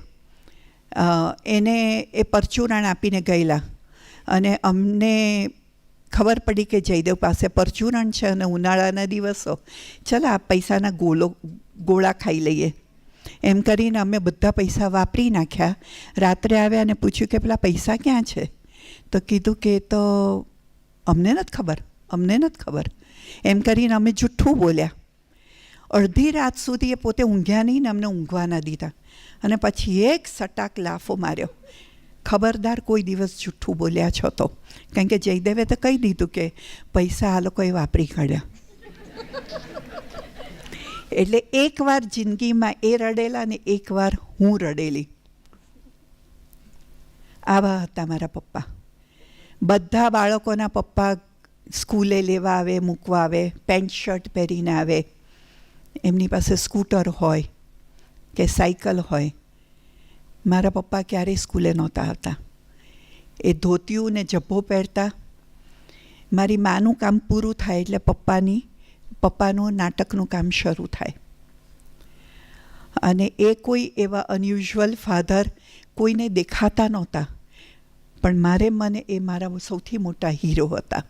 એને એ પરચુરણ આપીને ગયેલા અને અમને ખબર પડી કે જયદેવ પાસે પરચુરણ છે અને ઉનાળાના દિવસો, ચાલો આ પૈસાના ગોળા ખાઈ લઈએ એમ કરીને અમે બધા પૈસા વાપરી નાખ્યા. રાત્રે આવ્યા અને પૂછ્યું કે પેલા પૈસા ક્યાં છે? તો કીધું કે તો અમને નથી ખબર એમ કરીને અમે જૂઠું બોલ્યા. અડધી રાત સુધી એ પોતે ઊંઘ્યા નહીં ને અમને ઊંઘવા ના દીધા. અને પછી એક સટાક લાફો માર્યો, ખબરદાર કોઈ દિવસ જૂઠું બોલ્યા છો તો. કારણ કે જયદેવે તો કહી દીધું કે પૈસા આ લોકોએ વાપરી કાઢ્યા. એટલે એકવાર જિંદગીમાં એ રડેલા ને એકવાર હું રડેલી. આવા હતા મારા પપ્પા. બધા બાળકોના પપ્પા સ્કૂલે લેવા આવે, મૂકવા આવે, પેન્ટ શર્ટ પહેરીને આવે, એમની પાસે સ્કૂટર હોય કે સાયકલ હોય. મારા પપ્પા ક્યારેય સ્કૂલે નહોતા આવતા. એ ધોતિયું ને જબ્બો પહેરતા. મારી માનું કામ પૂરું થાય એટલે પપ્પાનું નાટકનું કામ શરૂ થાય. અને એ કોઈ એવા અનયુઝ્યુઅલ ફાધર કોઈને દેખાતા નહોતા, પણ મને એ મારા સૌથી મોટા હીરો હતા.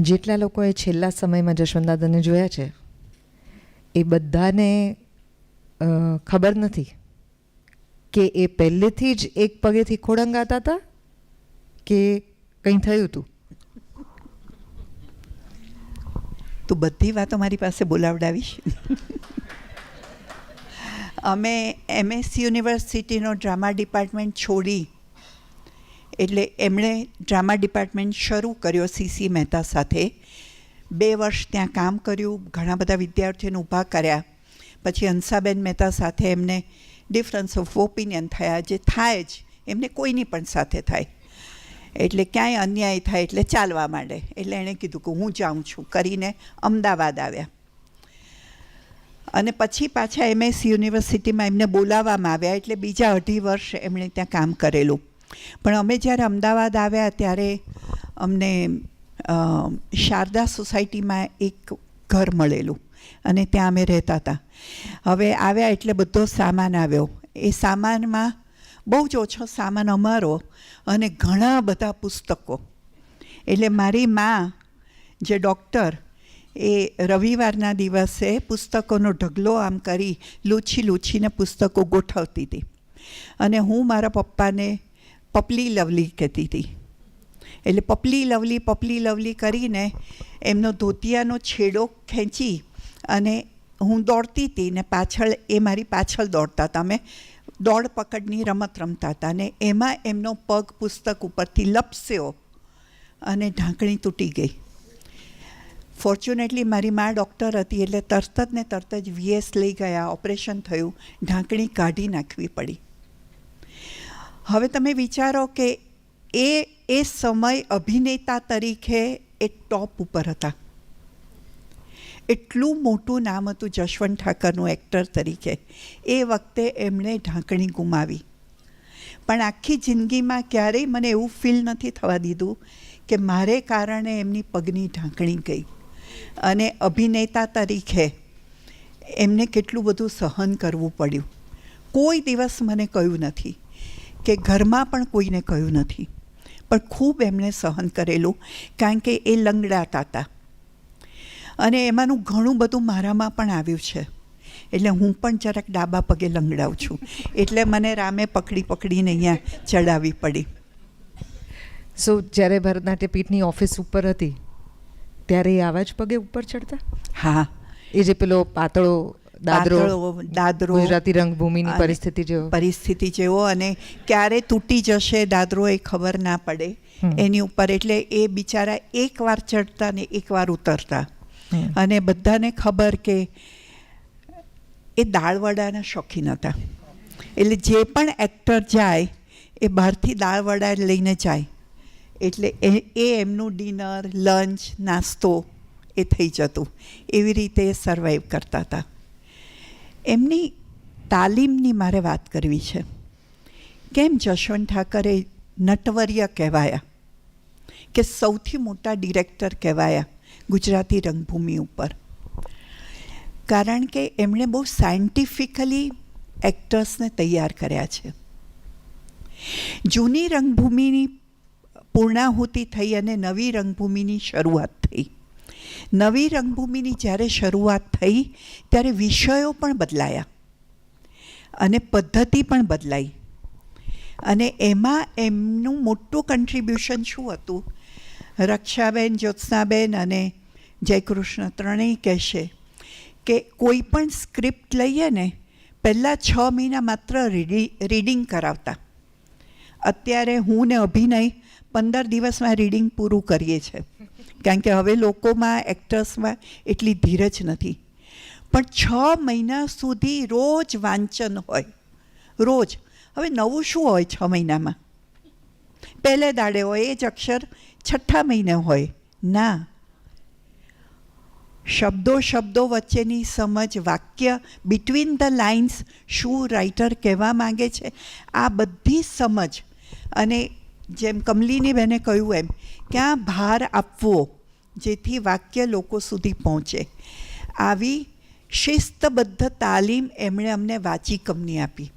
જેટલા લોકોએ છેલ્લા સમયમાં જશવંતદાદાને જોયા છે એ બધાને ખબર નથી કે એ પહેલેથી જ એક પગેથી ખોળંગાતા હતા કે કંઈ થયું હતું. તું બધી વાતો મારી પાસે બોલાવડાવીશ. અમે MS યુનિવર્સિટીનો ડ્રામા ડિપાર્ટમેન્ટ છોડી એટલે એમણે ડ્રામા ડિપાર્ટમેન્ટ શરૂ કર્યો CC મહેતા સાથે. 2 વર્ષ ત્યાં કામ કર્યું, ઘણા બધા વિદ્યાર્થીઓને ઊભા કર્યા. પછી હંસાબેન મહેતા સાથે એમને ડિફરન્સ ઓફ ઓપિનિયન થયા, જે થાય જ એમને કોઈની પણ સાથે થાય. એટલે ક્યાંય અન્યાય થાય એટલે ચાલવા માંડે. એટલે એણે કીધું કે હું જાઉં છું કરીને અમદાવાદ આવ્યા. અને પછી પાછા MS યુનિવર્સિટીમાં એમને બોલાવવામાં આવ્યા, એટલે બીજા 2.5 વર્ષ એમણે ત્યાં કામ કરેલું. પણ અમે જ્યારે અમદાવાદ આવ્યા ત્યારે અમને શારદા સોસાયટીમાં એક ઘર મળેલું અને ત્યાં અમે રહેતા હતા. હવે આવ્યા એટલે બધો સામાન આવ્યો. એ સામાનમાં બહુ જ ઓછો સામાન અમારો અને ઘણા બધા પુસ્તકો. એટલે મારી મા જે ડૉક્ટર, એ રવિવારના દિવસે પુસ્તકોનો ઢગલો આમ કરી લૂછીને પુસ્તકો ગોઠવતી હતી. અને હું મારા પપ્પાને પપલી લવલી કહેતી હતી. એટલે પપલી લવલી કરીને એમનો ધોતિયાનો છેડો ખેંચી અને હું દોડતી હતી ને પાછળ એ મારી પાછળ દોડતા હતા. અમે દોડ પકડની રમત રમતા હતા અને એમાં એમનો પગ પુસ્તક ઉપરથી લપસ્યો અને ઢાંકણી તૂટી ગઈ. ફોર્ચ્યુનેટલી મારી મા ડૉક્ટર હતી એટલે તરત જ VS લઈ ગયા, ઓપરેશન થયું, ઢાંકણી કાઢી નાખવી પડી. હવે તમે વિચારો કે એ સમય અભિનેતા તરીકે એ ટોપ ઉપર હતા. એટલું મોટું નામ હતું જશવંત ઠાકરનું એક્ટર તરીકે. એ વખતે એમણે ઢાંકણી ગુમાવી. પણ આખી જિંદગીમાં ક્યારેય મને એવું ફીલ નથી થવા દીધું કે મારે કારણે એમની પગની ઢાંકણી ગઈ. અને અભિનેતા તરીકે એમને કેટલું બધું સહન કરવું પડ્યું. કોઈ દિવસ મને કહ્યું નથી કે ઘરમાં પણ કોઈને કહ્યું નથી, પણ ખૂબ એમણે સહન કરેલું. કારણ કે એ લંગડાતા હતા અને એમાંનું ઘણું બધું મારામાં પણ આવ્યું છે. એટલે હું પણ જરાક ડાબા પગે લંગડાવું છું, એટલે મને રામે પકડીને અહીંયા ચડાવવી પડી. સો જ્યારે ભરતનાટ્ય પીઠની ઓફિસ ઉપર હતી ત્યારે એ આવા જ પગે ઉપર ચડતા? હા, એ જે પેલો પાતળો દાદરો ગુજરાતી રંગભૂમિની પરિસ્થિતિ જેવો, અને ક્યારે તૂટી જશે દાદરો એ ખબર ના પડે એની ઉપર. એટલે એ બિચારા એકવાર ચડતા ને એકવાર ઉતરતા. અને બધાને ખબર કે એ દાળવડાના શોખીન હતા. એટલે જે પણ એક્ટર જાય એ બહારથી દાળવડા લઈને જાય, એટલે એ એમનું ડિનર, લંચ, નાસ્તો એ થઈ જતું. એવી રીતે એ સર્વાઈવ કરતા હતા. એમની તાલીમની મારે વાત કરવી છે. કેમ જશવંત ઠાકરે નટવર્ય કહેવાયા, કે સૌથી મોટા ડિરેક્ટર કહેવાયા ગુજરાતી રંગભૂમિ ઉપર? કારણ કે એમણે બહુ સાયન્ટિફિકલી એક્ટર્સને તૈયાર કર્યા છે. જૂની રંગભૂમિની પૂર્ણાહુતિ થઈ અને નવી રંગભૂમિની શરૂઆત થઈ. નવી રંગભૂમિની જ્યારે શરૂઆત થઈ ત્યારે વિષયો પણ બદલાયા અને પદ્ધતિ પણ બદલાઈ. અને એમાં એમનું મોટું કન્ટ્રીબ્યુશન શું હતું? રક્ષાબેન, જ્યોત્સનાબેન અને જયકૃષ્ણ ત્રણેય કહેશે કે કોઈ પણ સ્ક્રિપ્ટ લઈએ ને પહેલાં 6 મહિના માત્ર રીડિંગ કરાવતા. અત્યારે હું ને અભિનય 15 દિવસમાં રીડિંગ પૂરું કરીએ છીએ, કારણ કે હવે લોકોમાં, એક્ટર્સમાં એટલી ધીરજ નથી. પણ 6 મહિના સુધી રોજ વાંચન હોય, રોજ. હવે નવું શું હોય 6 મહિનામાં? પહેલે દાડે હોય એ જ અક્ષર 6ઠ્ઠા મહિને હોય ના. શબ્દો વચ્ચેની સમજ, વાક્ય, બિટવીન ધ લાઇન્સ, શું રાઇટર કહેવા માગે છે, આ બધી સમજ. અને જેમ કમલીની બહેને કહ્યું એમ, ક્યાં ભાર આપવો જેથી વાક્ય લોકો સુધી પહોંચે, આવી શિસ્તબદ્ધ તાલીમ એમણે અમને વાચિકમની આપી.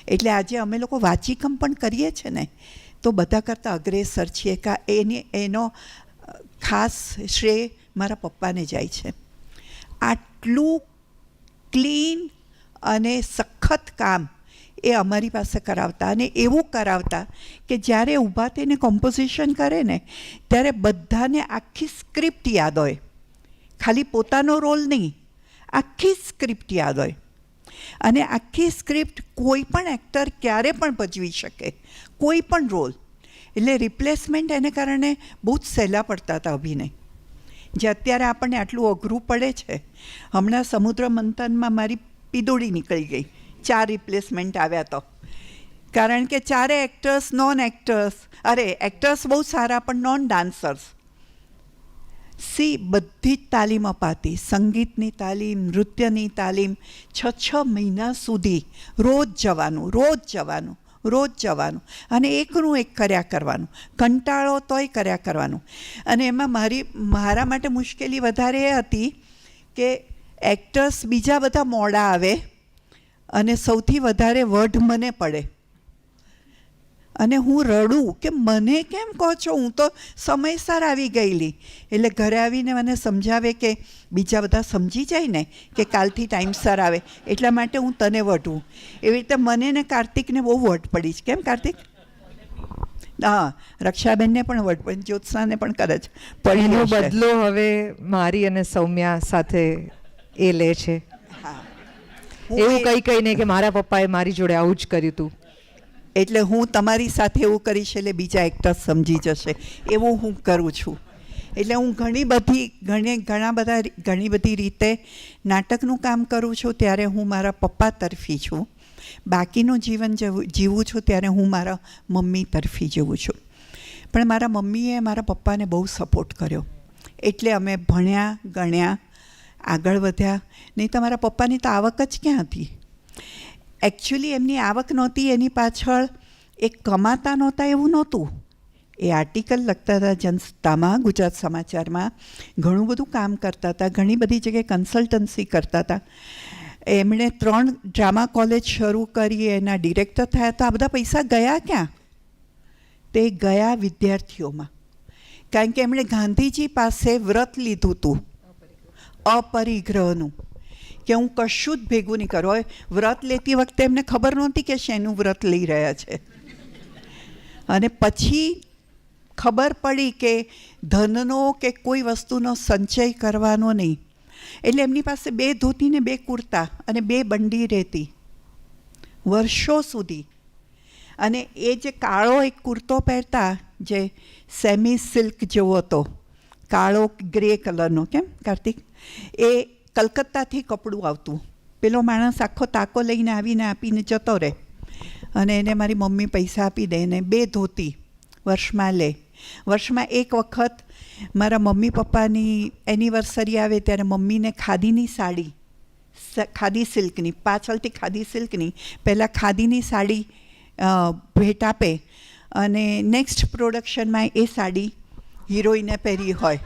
એટલે આજે અમે લોકો વાચિકમ પણ કરીએ છીએ ને તો બધા કરતાં અગ્રેસર છીએ. એનો ખાસ શ્રેય મારા પપ્પાને જાય છે. આટલું ક્લીન અને સખત કામ એ અમારી પાસે કરાવતા, અને એવું કરાવતા કે જ્યારે ઊભા થઈને કોમ્પોઝિશન કરે ને ત્યારે બધાને આખી સ્ક્રિપ્ટ યાદ હોય, ખાલી પોતાનો રોલ નહીં, આખી સ્ક્રિપ્ટ યાદ હોય. અને આખી સ્ક્રિપ્ટ કોઈ પણ એક્ટર ક્યારે પણ ભજવી શકે, કોઈ પણ રોલ. એટલે રિપ્લેસમેન્ટ એને કારણે બહુ જ સહેલા પડતા હતા અભિનય, જે અત્યારે આપણને આટલું અઘરું પડે છે. હમણાં સમુદ્ર મંથનમાં મારી પીદોડી નીકળી ગઈ, 4 રિપ્લેસમેન્ટ આવ્યા તો. કારણ કે 4 એક્ટર્સ નોન એક્ટર્સ, એક્ટર્સ બહુ સારા પણ નોન ડાન્સર્સ. બધી જ તાલીમ અપાતી, સંગીતની તાલીમ, નૃત્યની તાલીમ. 6 મહિના સુધી રોજ જવાનું. અને એકનું એક કર્યા કરવાનું, કંટાળો તોય કર્યા કરવાનું. અને એમાં મારા માટે મુશ્કેલી વધારે એ હતી કે એક્ટર્સ બીજા બધા મોડા આવે અને સૌથી વધારે વઢ મને પડે. અને હું રડું કે મને કેમ કહો છો, હું તો સમયસર આવી ગયેલી. એટલે ઘરે આવીને મને સમજાવે કે બીજા બધા સમજી જાય ને કે કાલથી ટાઈમસર આવે, એટલા માટે હું તને વઢું. એવી રીતે મને ને કાર્તિકને બહુ વઢ પડી છે. કેમ કાર્તિક? હા, રક્ષાબેનને પણ વઢ પડી, જ્યોત્સનાને પણ કદાચ પડી. એનો બદલો હવે મારી અને સૌમ્યા સાથે એ લે છે. એવું કહીને કે મારા પપ્પાએ મારી જોડે આવું જ કર્યું હતું, એટલે હું તમારી સાથે એવું કરીશ એટલે બીજા એક્ટર્સ સમજી જશે, એવું હું કરું છું. એટલે હું ઘણી બધી રીતે નાટકનું કામ કરું છું ત્યારે હું મારા પપ્પા તરફી છું. બાકીનું જીવન જીવું છું ત્યારે હું મારા મમ્મી તરફી જીવું છું. પણ મારા મમ્મીએ મારા પપ્પાને બહુ સપોર્ટ કર્યો, એટલે અમે ભણ્યા, ગણ્યા, આગળ વધ્યા. નહીં તો મારા પપ્પાની તો આવક જ ક્યાં હતી. એકચ્યુઅલી એમની આવક નહોતી, એની પાછળ એ કમાતા નહોતા એવું નહોતું. એ આર્ટિકલ લખતા હતા જનતામાં, ગુજરાત સમાચારમાં, ઘણું બધું કામ કરતા હતા, ઘણી બધી જગ્યાએ કન્સલ્ટન્સી કરતા હતા. એમણે 3 ડ્રામા કોલેજ શરૂ કરી, એના ડિરેક્ટર થયા. તો આ બધા પૈસા ગયા ક્યાં? તે ગયા વિદ્યાર્થીઓમાં. કારણ કે એમણે ગાંધીજી પાસે વ્રત લીધું હતું, અપરિગ્રહનું, કે હું કશું જ ભેગું નહીં કરું. હવે વ્રત લેતી વખતે એમને ખબર નહોતી કે શેનું વ્રત લઈ રહ્યા છે. અને પછી ખબર પડી કે ધનનો કે કોઈ વસ્તુનો સંચય કરવાનો નહીં. એટલે એમની પાસે 2 ધોતી ને 2 કુર્તા અને 2 બંડી રહેતી વર્ષો સુધી. અને એ જે કાળો એક કુર્તો પહેરતા જે સેમી સિલ્ક જેવો હતો, કાળો ગ્રે કલરનો, કેમ કાર્તિક, એ કલકત્તાથી કપડું આવતું. પેલો માણસ આખો તાકો લઈને આવીને આપીને જતો રહે અને એને મારી મમ્મી પૈસા આપી દે ને 2 ધોતી વર્ષમાં લે. વર્ષમાં એક વખત મારા મમ્મી પપ્પાની એનિવર્સરી આવે ત્યારે મમ્મીને ખાદીની સાડી, ખાદી સિલ્કની, પાછળથી ખાદી સિલ્કની, પહેલાં ખાદીની સાડી ભેટ આપે અને નેક્સ્ટ પ્રોડક્શનમાં એ સાડી હિરોઈને પહેરી હોય.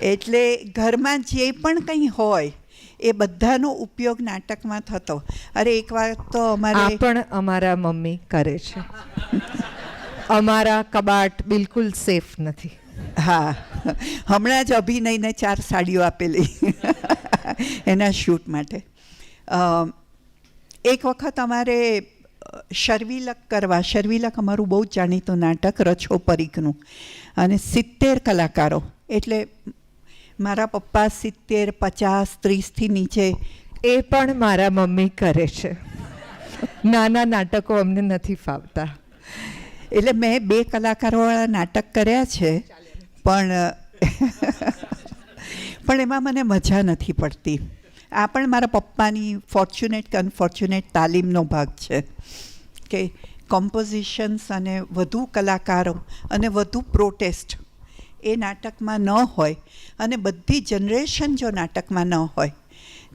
એટલે ઘરમાં જે પણ કંઈ હોય એ બધાનો ઉપયોગ નાટકમાં થતો. અરે એક વાર તો અમારે પણ અમારા મમ્મી કરે છે. અમારા કબાટ બિલકુલ સેફ નથી. હા, હમણાં જ અભિનયને 4 સાડીઓ આપેલી એના શૂટ માટે. એક વખત અમારે શર્વિલક કરવા, શર્વિલક અમારું બહુ જ જાણીતું નાટક, રછો પરીખનું, અને 70 કલાકારો, એટલે મારા પપ્પા 70, 50, 30થી નીચે. એ પણ મારા મમ્મી કરે છે. નાના નાટકો અમને નથી ફાવતા. એટલે મેં 2 કલાકારોવાળા નાટક કર્યા છે, પણ એમાં મને મજા નથી પડતી. આ પણ મારા પપ્પાની ફોર્ચ્યુનેટ કે અનફોર્ચ્યુનેટ તાલીમનો ભાગ છે કે કોમ્પોઝિશન્સ અને વધુ કલાકારો અને વધુ પ્રોટેસ્ટ એ નાટકમાં ન હોય અને બધી જનરેશન જો નાટકમાં ન હોય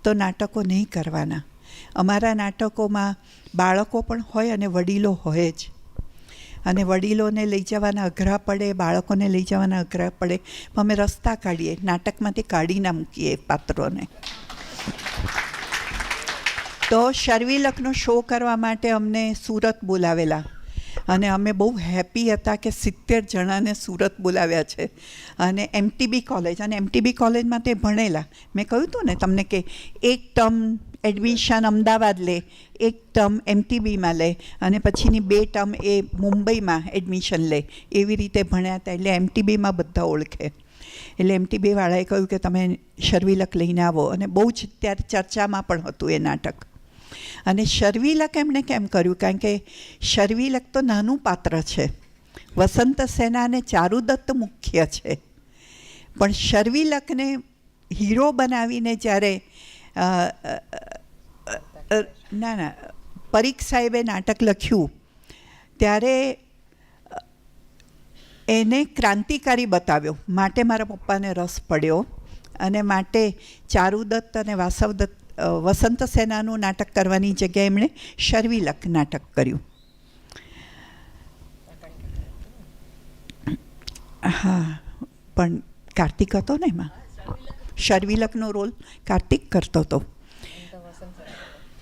તો નાટકો નહીં કરવાના. અમારા નાટકોમાં બાળકો પણ હોય અને વડીલો હોય જ, અને વડીલોને લઈ જવાના અઘરા પડે, બાળકોને લઈ જવાના અઘરા પડે, અમે રસ્તા કાઢીએ, નાટકમાંથી કાઢી ના મૂકીએ પાત્રોને. તો શર્વિલકનો શો કરવા માટે અમને સુરત બોલાવેલા અને અમે બહુ હેપી હતા કે 70 જણાને સુરત બોલાવ્યા છે. અને MTB કોલેજ, અને MTB કોલેજમાં તે ભણેલા, મેં કહ્યું હતું ને તમને કે એક ટર્મ એડમિશન અમદાવાદ લે, એક ટર્મ MTBમાં લે અને પછીની 2 ટર્મ એ મુંબઈમાં એડમિશન લે, એવી રીતે ભણ્યા હતા. એટલે MTBમાં બધા ઓળખે. એટલે MTBવાળાએ કહ્યું કે તમે શર્વિલક લઈને આવો, અને બહુ જ ત્યારે ચર્ચામાં પણ હતું એ નાટક. અને શર્વિલક એમણે કેમ કર્યું, કારણ કે શર્વિલક તો નાનું પાત્ર છે, વસંત સેના અને ચારુદત્ત મુખ્ય છે, પણ શર્વિલકને હીરો બનાવીને જ્યારે પરીખ સાહેબે નાટક લખ્યું ત્યારે એને ક્રાંતિકારી બતાવ્યો. માટે મારા પપ્પાને રસ પડ્યો અને માટે ચારુદત્ત અને વાસવદત્ત, વસંત સેનાનું નાટક કરવાની જગ્યાએ એમણે શર્વિલક નાટક કર્યું. હા, પણ કાર્તિક હતો ને એમાં, શર્વિલકનો રોલ કાર્તિક કરતો હતો.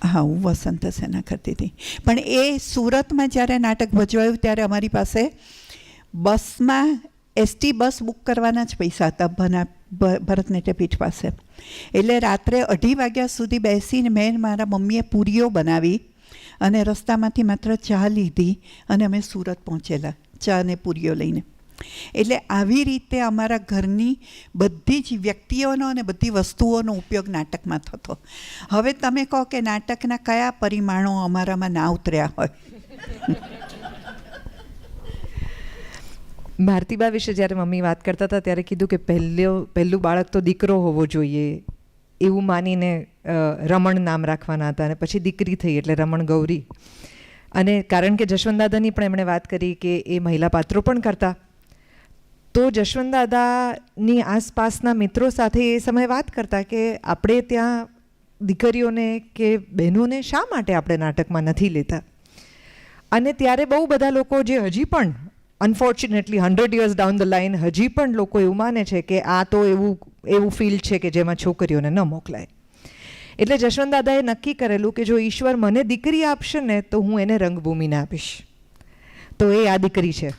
હા, હું વસંત સેના કરતી હતી. પણ એ સુરતમાં જ્યારે નાટક ભજવાયું ત્યારે અમારી પાસે બસમાં ST બસ બુક કરવાના જ પૈસા હતા ભરતનાટ્ય પીઠ પાસે. એટલે રાત્રે 2:30 વાગ્યા સુધી બેસીને મેં મારા મમ્મીએ પૂરીઓ બનાવી અને રસ્તામાંથી માત્ર ચા લીધી અને અમે સુરત પહોંચેલા ચા અને પૂરીઓ લઈને. એટલે આવી રીતે અમારા ઘરની બધી જ વ્યક્તિઓનો અને બધી વસ્તુઓનો ઉપયોગ નાટકમાં થતો. હવે તમે કહો કે નાટકના કયા પરિમાણો અમારામાં ના ઉતર્યા હોય. ભારતીબા વિશે જ્યારે મમ્મી વાત કરતા હતા ત્યારે કીધું કે પહેલું બાળક તો દીકરો હોવો જોઈએ એવું માનીને રમણ નામ રાખવાના હતા, અને પછી દીકરી થઈ એટલે રમણ ગૌરી. અને કારણ કે જશવંતદાદાની પણ એમણે વાત કરી કે એ મહિલા પાત્રો પણ કરતા, તો જશવંતદાદાની આસપાસના મિત્રો સાથે એ સમયે વાત કરતા કે આપણે ત્યાં દીકરીઓને કે બહેનોને શા માટે આપણે નાટકમાં નથી લેતા. અને ત્યારે બહુ બધા લોકો જે હજી પણ unfortunately 100 years down the line હજી પણ લોકો એવું માને છે કે આ તો એવું ફિલ્ડ છે કે જેમાં છોકરીઓને ન મોકલાય. એટલે જશવંતદાદાએ નક્કી કરેલું કે જો ઈશ્વર મને દીકરી આપશે ને તો હું એને રંગભૂમિને આપીશ. તો એ આ દીકરી છે.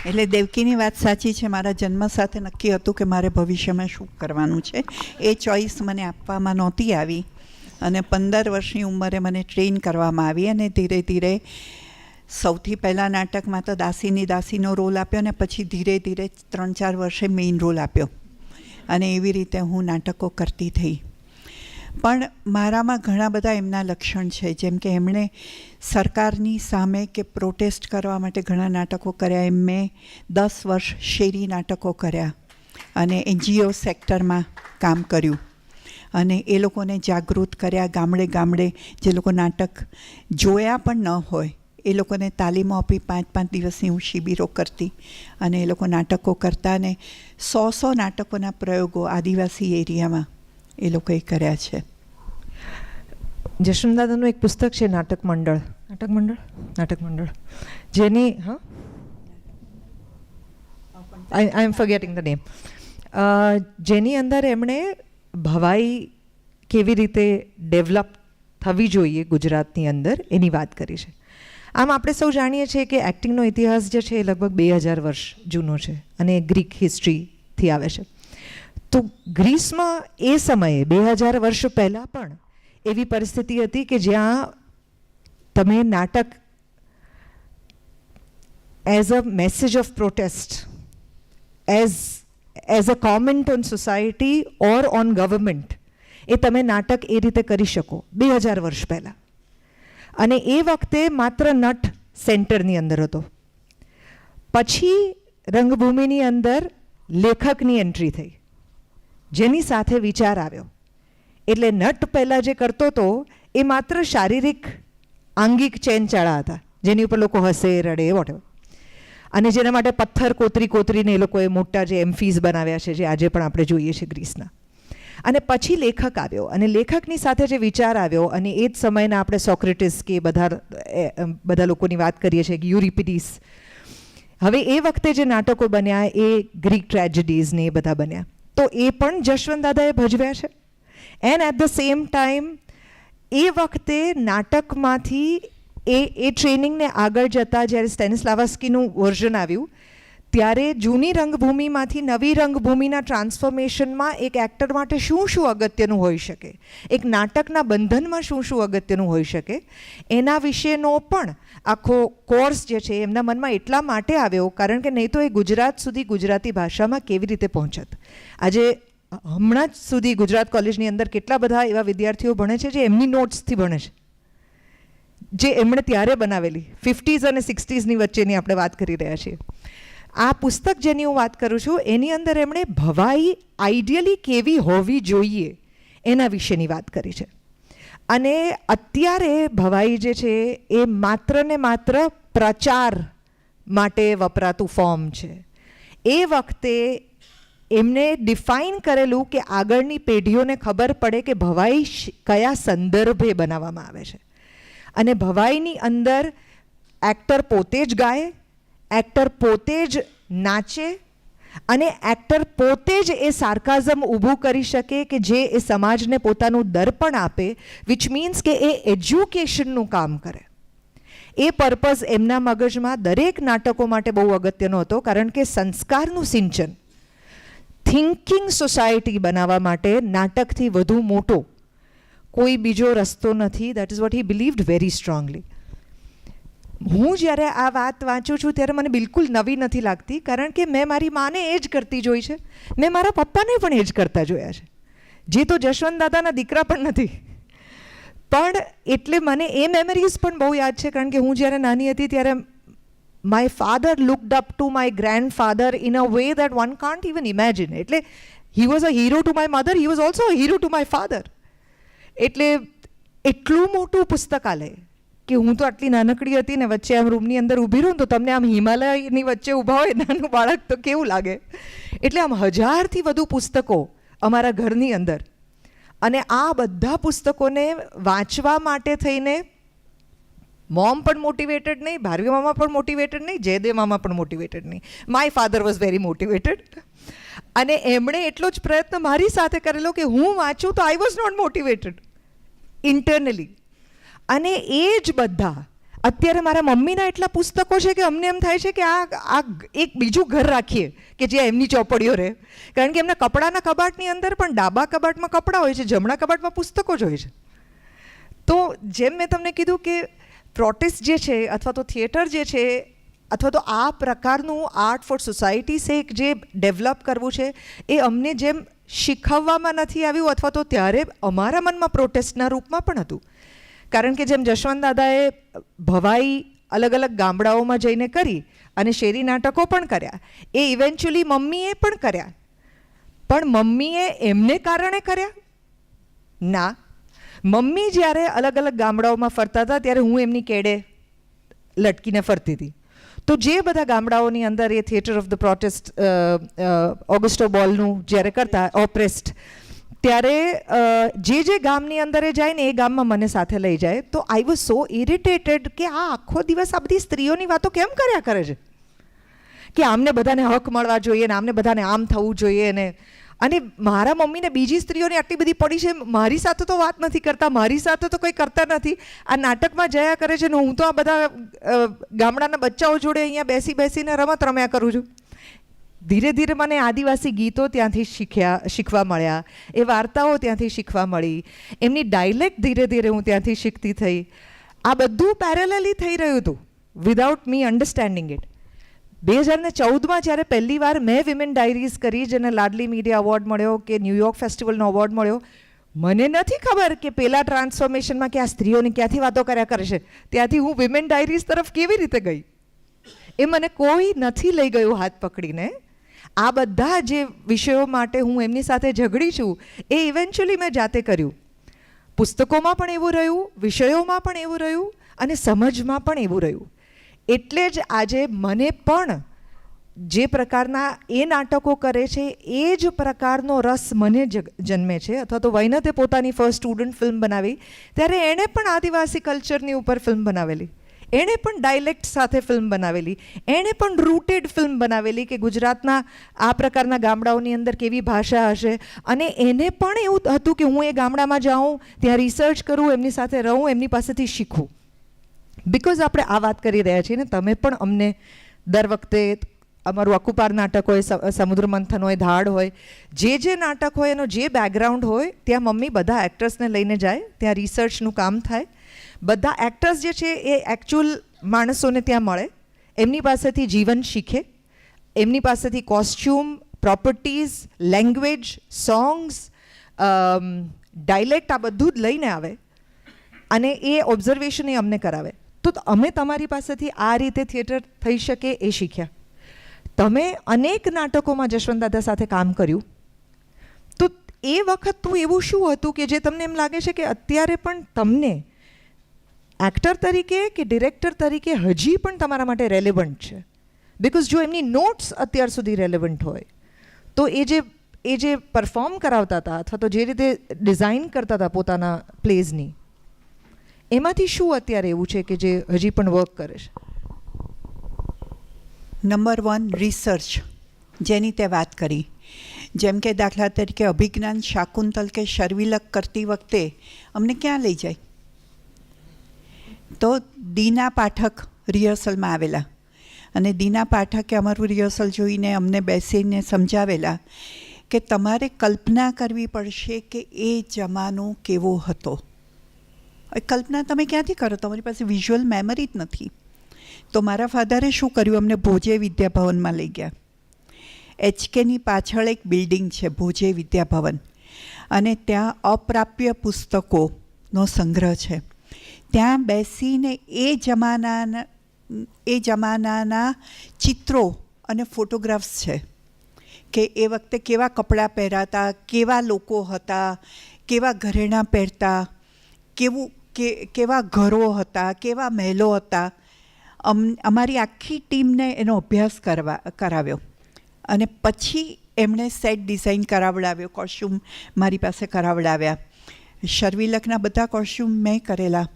એટલે દેવકીની વાત સાચી છે. મારા જન્મ સાથે નક્કી હતું કે મારે ભવિષ્યમાં શું કરવાનું છે. એ ચોઈસ મને આપવામાં નહોતી આવી અને 15 વર્ષની ઉંમરે મને ટ્રેન કરવામાં આવી અને ધીરે ધીરે સૌથી પહેલાં નાટકમાં તો દાસીનો રોલ આપ્યો અને પછી ધીરે ધીરે 3-4 વર્ષે મેઇન રોલ આપ્યો અને એવી રીતે હું નાટકો કરતી થઈ. પણ મારામાં ઘણા બધા એમના લક્ષણ છે, જેમ કે એમણે સરકારની સામે કે પ્રોટેસ્ટ કરવા માટે ઘણા નાટકો કર્યા. એમ મેં 10 વર્ષ શેરી નાટકો કર્યા અને NGO સેક્ટરમાં કામ કર્યું અને એ લોકોને જાગૃત કર્યા. ગામડે ગામડે જે લોકો નાટક જોયા પણ ન હોય એ લોકોને તાલીમો આપી 5-5 દિવસની હું શિબિરો કરતી અને એ લોકો નાટકો કરતા અને 100 નાટકોના પ્રયોગો આદિવાસી એરિયામાં એ લોકોએ કર્યા છે. જશવંતદાદાનું એક પુસ્તક છે નાટક મંડળ જેની આઈ એમ ફોરગેટિંગ ધ નેમ, જેની અંદર એમણે ભવાઈ કેવી રીતે ડેવલપ થવી જોઈએ ગુજરાતની અંદર એની વાત કરી છે. આમ આપણે સૌ જાણીએ છીએ કે એક્ટિંગનો ઇતિહાસ જે છે એ લગભગ 2000 વર્ષ જૂનો છે અને ગ્રીક હિસ્ટ્રીથી આવે છે. તો ગ્રીસમાં એ સમયે 2000 વર્ષ પહેલાં પણ એવી પરિસ્થિતિ હતી કે જ્યાં તમે નાટક as a message of protest, as a comment on society or on government, એ તમે નાટક એ રીતે કરી શકો 2000 વર્ષ પહેલાં. અને એ વખતે માત્ર નટ સેન્ટરની અંદર હતો. પછી રંગભૂમિની અંદર લેખકની એન્ટ્રી થઈ, જેની સાથે વિચાર આવ્યો. એટલે નટ પહેલાં જે કરતો હતો એ માત્ર શારીરિક આંગિક ચેનચાળા હતા, જેની ઉપર લોકો હસે રડે વોટેવર, અને જેના માટે પથ્થર કોતરીને એ લોકોએ મોટા જે એમ્ફીઝ બનાવ્યા છે, જે આજે પણ આપણે જોઈએ છીએ ગ્રીસના. અને પછી લેખક આવ્યો અને લેખકની સાથે જે વિચાર આવ્યો, અને એ જ સમયના આપણે સોક્રેટિસ કે બધા લોકોની વાત કરીએ છીએ, યુરિપિડીસ. હવે એ વખતે જે નાટકો બન્યા એ ગ્રીક ટ્રેજેડીઝ ને એ બધા બન્યા, તો એ પણ જશવંતદાદાએ ભજવ્યા છે. And at the same time એ વખતે નાટકમાંથી એ ટ્રેનિંગને આગળ જતાં જ્યારે સ્ટેનિસ્લાવસ્કીનું વર્ઝન આવ્યું ત્યારે જૂની રંગભૂમિમાંથી નવી રંગભૂમિના ટ્રાન્સફોર્મેશનમાં એક એક્ટર માટે શું શું અગત્યનું હોઈ શકે, એક નાટકના બંધનમાં શું શું અગત્યનું હોઈ શકે, એના વિશેનો પણ આખો કોર્સ જે છે એમના મનમાં એટલા માટે આવ્યો કારણ કે નહીં તો એ ગુજરાત સુધી ગુજરાતી ભાષામાં કેવી રીતે પહોંચત. આજે હમણાં જ સુધી ગુજરાત કોલેજની અંદર કેટલા બધા એવા વિદ્યાર્થીઓ ભણે છે જે એમની નોટ્સથી ભણે છે, જે એમણે ત્યારે બનાવેલી 50s અને 60sની વચ્ચેની આપણે વાત કરી રહ્યા છીએ. આ પુસ્તક જેની હું વાત કરું છું એની અંદર એમણે ભવાઈ આઈડિયલી કેવી હોવી જોઈએ એના વિશેની વાત કરી છે. અને અત્યારે ભવાઈ જે છે એ માત્ર ને માત્ર પ્રચાર માટે વપરાતું ફોર્મ છે. એ વખતે એમને ડિફાઇન કરેલું કે આગળની પેઢીઓને ખબર પડે કે ભવાઈ કયા સંદર્ભે બનાવવામાં આવે છે. અને ભવાઈની અંદર એક્ટર પોતે જ ગાય, એક્ટર પોતે જ નાચે અને એક્ટર પોતે જ એ સાર્કાઝમ ઊભું કરી શકે કે જે એ સમાજને પોતાનું દર્પણ આપે, વિચ મીન્સ કે એ એજ્યુકેશનનું કામ કરે. એ પર્પઝ એમના મગજમાં દરેક નાટકો માટે બહુ અગત્યનો હતો, કારણ કે સંસ્કારનું સિંચન, થિંકિંગ સોસાયટી બનાવવા માટે નાટકથી વધુ મોટો કોઈ બીજો રસ્તો નથી. That is what he believed very strongly. હું જ્યારે આ વાત વાંચું છું ત્યારે મને બિલકુલ નવી નથી લાગતી, કારણ કે મેં મારી માને એ જ કરતી જોઈ છે, મેં મારા પપ્પાને પણ એ જ કરતા જોયા છે, જે તો જશવંતદાદાના દીકરા પણ નથી. પણ એટલે મને એ મેમરીઝ પણ બહુ યાદ છે, કારણ કે હું જ્યારે નાની હતી ત્યારે my father looked up to my grandfather in a way that one can't even imagine. એટલે he was a hero to my mother, he was also a hero to my father. એટલે એટલું મોટું પુસ્તકાલય કે હું તો આટલી નાનકડી હતી ને વચ્ચે આમ રૂમની અંદર ઊભી રહું તો તમને આમ હિમાલયની વચ્ચે ઊભા હોય નાનું બાળક તો કેવું લાગે. એટલે આમ 1000થી વધુ પુસ્તકો અમારા ઘરની અંદર, અને આ બધા પુસ્તકોને વાંચવા માટે થઈને મોમ પણ મોટિવેટેડ નહીં, ભાર્ગવ મામા પણ મોટિવેટેડ નહીં, જયદેવ મામા પણ મોટિવેટેડ નહીં. My father was very motivated. અને એમણે એટલો જ પ્રયત્ન મારી સાથે કરેલો કે હું વાંચું તો I was not motivated internally. અને એ જ બધા અત્યારે મારા મમ્મીના એટલા પુસ્તકો છે કે અમને એમ થાય છે કે આ એક બીજું ઘર રાખીએ કે જ્યાં એમની ચોપડીઓ રહે. કારણ કે એમના કપડાના કબાટની અંદર પણ ડાબા કબાટમાં કપડાં હોય છે, જમણા કબાટમાં પુસ્તકો જ હોય છે. તો જેમ મેં તમને કીધું કે પ્રોટેસ્ટ જે છે અથવા તો થિયેટર જે છે અથવા તો આ પ્રકારનું આર્ટ ફોર સોસાયટી સેક જે ડેવલપ કરવું છે, એ અમને જેમ શીખવવામાં નથી આવ્યું, અથવા તો ત્યારે અમારા મનમાં પ્રોટેસ્ટના રૂપમાં પણ હતું. કારણ કે જેમ જશવંત દાદાએ ભવાઈ અલગ અલગ ગામડાઓમાં જઈને કરી અને શેરી નાટકો પણ કર્યા, એ ઇવેન્ચ્યુઅલી મમ્મીએ પણ કર્યા. પણ મમ્મીએ એમને કારણે કર્યા? ના. મમ્મી જ્યારે અલગ અલગ ગામડાઓમાં ફરતા હતા ત્યારે હું એમની કેડે લટકીને ફરતી હતી. તો જે બધા ગામડાઓની અંદર એ theatre of the protest Augusto બોલનું જ્યારે કરતા ઓપ્રેસ્ટ, ત્યારે જે ગામની અંદર એ જાય ને એ ગામમાં મને સાથે લઈ જાય. તો આઈ વોઝ સો ઇરિટેટેડ કે આ આખો દિવસ આ બધી સ્ત્રીઓની વાતો કેમ કર્યા કરે છે, કે આમને બધાને હક મળવા જોઈએ ને આમને બધાને આમ થવું જોઈએ ને. અને મારા મમ્મીને બીજી સ્ત્રીઓને આટલી બધી પડી છે, મારી સાથે તો વાત નથી કરતા, મારી સાથે તો કંઈ કરતા નથી, આ નાટકમાં જયા કરે છે ને હું તો આ બધા ગામડાના બચ્ચાઓ જોડે અહીંયા બેસીને રમત રમ્યા કરું છું. ધીરે ધીરે મને આદિવાસી ગીતો ત્યાંથી શીખવા મળ્યા, એ વાર્તાઓ ત્યાંથી શીખવા મળી, એમની ડાયલેક્ટ ધીરે ધીરે હું ત્યાંથી શીખતી થઈ. આ બધું પેરેલલી થઈ રહ્યું હતું વિધાઉટ મી અન્ડરસ્ટેન્ડિંગ ઇટ. 2014માં જ્યારે પહેલી વાર મેં વિમેન ડાયરીઝ કરી, જેને લાડલી મીડિયા એવોર્ડ મળ્યો કે ન્યૂયોર્ક ફેસ્ટિવલનો એવોર્ડ મળ્યો, મને નથી ખબર કે પેલા ટ્રાન્સફોર્મેશનમાં કે આ સ્ત્રીઓની ક્યાંથી વાતો કર્યા કરે છે, ત્યાંથી હું વિમેન ડાયરીઝ તરફ કેવી રીતે ગઈ. એ મને કોઈ નથી લઈ ગયું હાથ પકડીને. આ બધા જે વિષયો માટે હું એમની સાથે ઝઘડી છું એ ઇવેન્ચ્યુઅલી મેં જાતે કર્યું. પુસ્તકોમાં પણ એવું રહ્યું, વિષયોમાં પણ એવું રહ્યું અને સમજમાં પણ એવું રહ્યું. એટલે જ આજે મને પણ જે પ્રકારના એ નાટકો કરે છે એ જ પ્રકારનો રસ મને જન્મે છે. અથવા તો વૈનતે પોતાની ફર્સ્ટ સ્ટુડન્ટ ફિલ્મ બનાવી ત્યારે એણે પણ આદિવાસી કલ્ચરની ઉપર ફિલ્મ બનાવેલી, એણે પણ ડાયલેક્ટ સાથે ફિલ્મ બનાવેલી, એણે પણ રૂટેડ ફિલ્મ બનાવેલી કે ગુજરાતના આ પ્રકારના ગામડાઓની અંદર કેવી ભાષા હશે. અને એને પણ એવું હતું કે હું એ ગામડામાં જાઉં, ત્યાં રિસર્ચ કરું, એમની સાથે રહું, એમની પાસેથી શીખું. બિકોઝ આપણે આ વાત કરી રહ્યા છીએ ને, તમે પણ અમને દર વખતે અમારું અકુપાર નાટક હોય, સમુદ્ર મંથન હોય, ધાડ હોય, જે નાટક હોય એનો જે બેકગ્રાઉન્ડ હોય ત્યાં મમ્મી બધા એક્ટર્સને લઈને જાય, ત્યાં રિસર્ચનું કામ થાય. બધા એક્ટર્સ જે છે એ એકચ્યુઅલ માણસોને ત્યાં મળે, એમની પાસેથી જીવન શીખે, એમની પાસેથી costume, properties, language, songs, dialect આ બધું જ લઈને આવે અને એ ઓબ્ઝર્વેશન એ અમને કરાવે. તો અમે તમારી પાસેથી આ રીતે થિયેટર થઈ શકે એ શીખ્યા. તમે અનેક નાટકોમાં જશવંત દાદા સાથે કામ કર્યું, તો એ વખતનું એવું શું હતું કે જે તમને એમ લાગે છે કે અત્યારે પણ તમને એક્ટર તરીકે કે ડિરેક્ટર તરીકે હજી પણ તમારા માટે રેલેવન્ટ છે? બિકોઝ જો એમની નોટ્સ અત્યાર સુધી રેલેવન્ટ હોય તો એ જે પરફોર્મ કરાવતા હતા અથવા તો જે રીતે ડિઝાઇન કરતા હતા પોતાના પ્લેઝની, એમાંથી શું અત્યારે એવું છે કે જે હજી પણ વર્ક કરે છે? નંબર 1, રિસર્ચ, જેની તે વાત કરી. જેમ કે દાખલા તરીકે અભિજ્ઞાન શાકુંતલ કે શર્વિલક કરતી વખતે અમને ક્યાં લઈ જાય? તો દીના પાઠક રિહર્સલમાં આવેલા અને દીના પાઠકે અમારું રિહર્સલ જોઈને અમને બેસીને સમજાવેલા કે તમારે કલ્પના કરવી પડશે કે એ જમાનો કેવો હતો. કલ્પના તમે ક્યાંથી કરો? તમારી પાસે વિઝ્યુઅલ મેમરી જ નથી. તો મારા ફાધરે શું કર્યું, અમને ભોજે વિદ્યાભવનમાં લઈ ગયા. HKની પાછળ એક બિલ્ડિંગ છે ભોજે વિદ્યાભવન, અને ત્યાં અપ્રાપ્ય પુસ્તકોનો સંગ્રહ છે. ત્યાં બેસીને એ જમાનાના ચિત્રો અને ફોટોગ્રાફ્સ છે કે એ વખતે કેવા કપડાં પહેરાતા, કેવા લોકો હતા, કેવા ઘરેણાં પહેરતા, કેવા ઘરો હતા, કેવા મહેલો હતા. અમારી આખી ટીમને એનો અભ્યાસ કરાવ્યો અને પછી એમણે સેટ ડિઝાઇન કરાવડાવ્યો, કોસ્ચ્યુમ મારી પાસે કરાવડાવ્યા. શર્વિલકના બધા કોસ્ચ્યુમ મેં કરેલા,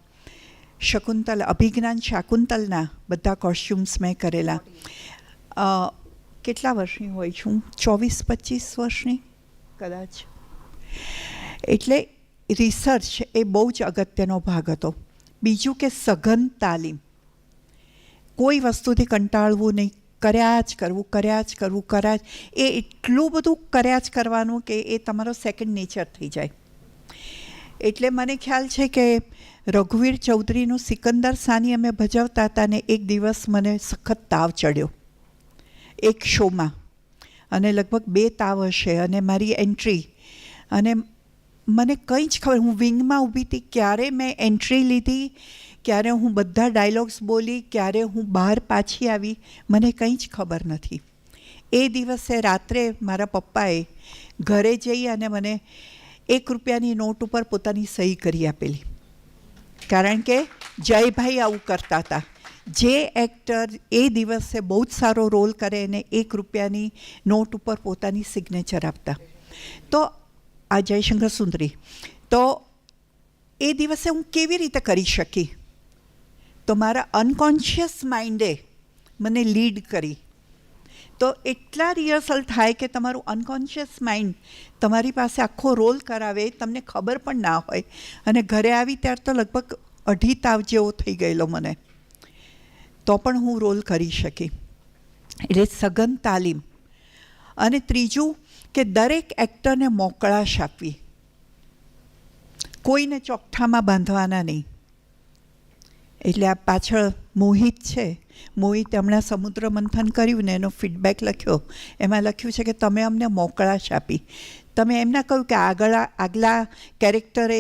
અભિજ્ઞાન શાકુંતલના બધા કોસ્ચ્યુમ્સ મેં કરેલા. કેટલા વર્ષની હોય છું? 24-25 વર્ષની કદાચ. એટલે રિસર્ચ એ બહુ જ અગત્યનો ભાગ હતો. બીજું કે સઘન તાલીમ, કોઈ વસ્તુથી કંટાળવું નહીં, કર્યા જ કરવું. એ એટલું બધું કર્યા જ કરવાનું કે એ તમારો સેકન્ડ નેચર થઈ જાય. એટલે મને ખ્યાલ છે કે રઘુવીર ચૌધરીનું સિકંદર સાની અમે ભજવતા હતા ને એક દિવસ મને સખત તાવ ચડ્યો એક શોમાં, અને લગભગ 2 તાવ હશે, અને મારી એન્ટ્રી, અને મને કંઈ જ ખબર, હું વિંગમાં ઊભી હતી, ક્યારે મેં એન્ટ્રી લીધી, ક્યારે હું બધા ડાયલોગ્સ બોલી, ક્યારે હું બહાર પાછી આવી, મને કંઈ જ ખબર નથી. એ દિવસે રાત્રે મારા પપ્પાએ ઘરે જઈ અને મને 1 રૂપિયાની નોટ ઉપર પોતાની સહી કરી આપેલી, કારણ કે જયભાઈ આવું કરતા હતા. જે એક્ટર એ દિવસે બહુ જ સારો રોલ કરે એને 1 રૂપિયાની નોટ ઉપર પોતાની સિગ્નેચર આપતા. તો આ જયશંકર સુંદરી, તો એ દિવસે હું કેવી રીતે કરી શકી? તો મારા અનકોન્શિયસ માઇન્ડે મને લીડ કરી. તો એટલા રિહર્સલ થાય કે તમારું અનકોન્શિયસ માઇન્ડ તમારી પાસે આખો રોલ કરાવે, તમને ખબર પણ ના હોય. અને ઘરે આવી ત્યારે તો લગભગ 2.5 તાવ જેવો થઈ ગયેલો મને, તો પણ હું રોલ કરી શકી. એટલે સઘન તાલીમ. અને ત્રીજું કે દરેક એક્ટરને મોકળાશ આપવી, કોઈને ચોકઠામાં બાંધવાના નહીં. એટલે આ પાછળ મોહિત છે, મોહિત હમણાં સમુદ્ર મંથન કર્યું ને એનો ફીડબેક લખ્યો, એમાં લખ્યું છે કે તમે અમને મોકળાશ આપી. તમે એમ ના કહ્યું કે આગલા કેરેક્ટરે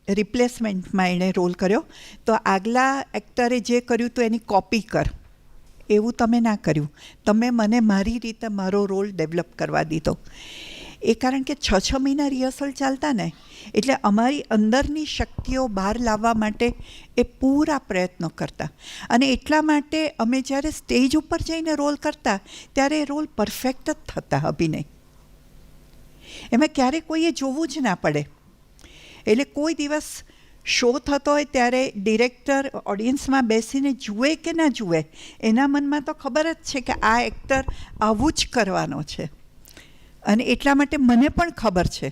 રિપ્લેસમેન્ટમાં એણે રોલ કર્યો, તો આગલા એક્ટરે જે કર્યું હતું એની કોપી કર, એવું તમે ના કર્યું. તમે મને મારી રીતે મારો રોલ ડેવલપ કરવા દીધો. એ કારણ કે 6 મહિના રિહર્સલ ચાલતા ને, એટલે અમારી અંદરની શક્તિઓ બહાર લાવવા માટે એ પૂરા પ્રયત્નો કરતા. અને એટલા માટે અમે જ્યારે સ્ટેજ ઉપર જઈને રોલ કરતા ત્યારે એ રોલ પરફેક્ટ જ થતા, અભિનય. એમાં ક્યારેય કોઈએ જોવું જ ના પડે. એટલે કોઈ દિવસ શો થતો હોય ત્યારે ડિરેક્ટર ઓડિયન્સમાં બેસીને જુએ કે ના જુએ, એના મનમાં તો ખબર જ છે કે આ એક્ટર આવું જ કરવાનો છે. અને એટલા માટે મને પણ ખબર છે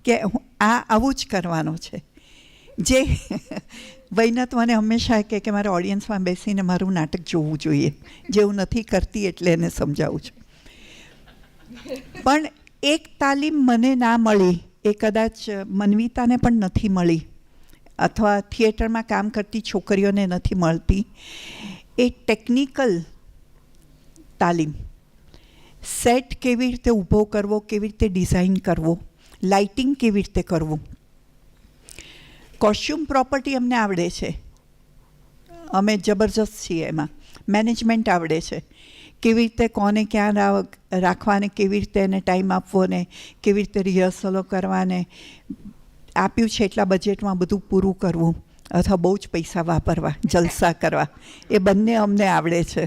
કે આ આવું જ કરવાનો છે. જે વૈનત મને હંમેશા કહે કે મારે ઓડિયન્સમાં બેસીને મારું નાટક જોવું જોઈએ, જેવું નથી કરતી એટલે એને સમજાવું છું. પણ એક તાલીમ મને ના મળી, એ કદાચ મન્વિતાને પણ નથી મળી, અથવા થિયેટરમાં કામ કરતી છોકરીઓને નથી મળતી, એ ટેકનિકલ તાલીમ. સેટ કેવી રીતે ઊભો કરવો, કેવી રીતે ડિઝાઇન કરવો, લાઇટિંગ કેવી રીતે કરવું. કોસ્ચ્યુમ પ્રોપર્ટી અમને આવડે છે, અમે જબરજસ્ત છીએ એમાં. મેનેજમેન્ટ આવડે છે, કેવી રીતે કોને ક્યાં રાખવાને, કેવી રીતે એને ટાઈમ આપવો ને કેવી રીતે રિહર્સલો કરવાને. આપ્યું છે એટલા બજેટમાં બધું પૂરું કરવું, અથવા બહુ જ પૈસા વાપરવા, જલસા કરવા, એ બંને અમને આવડે છે.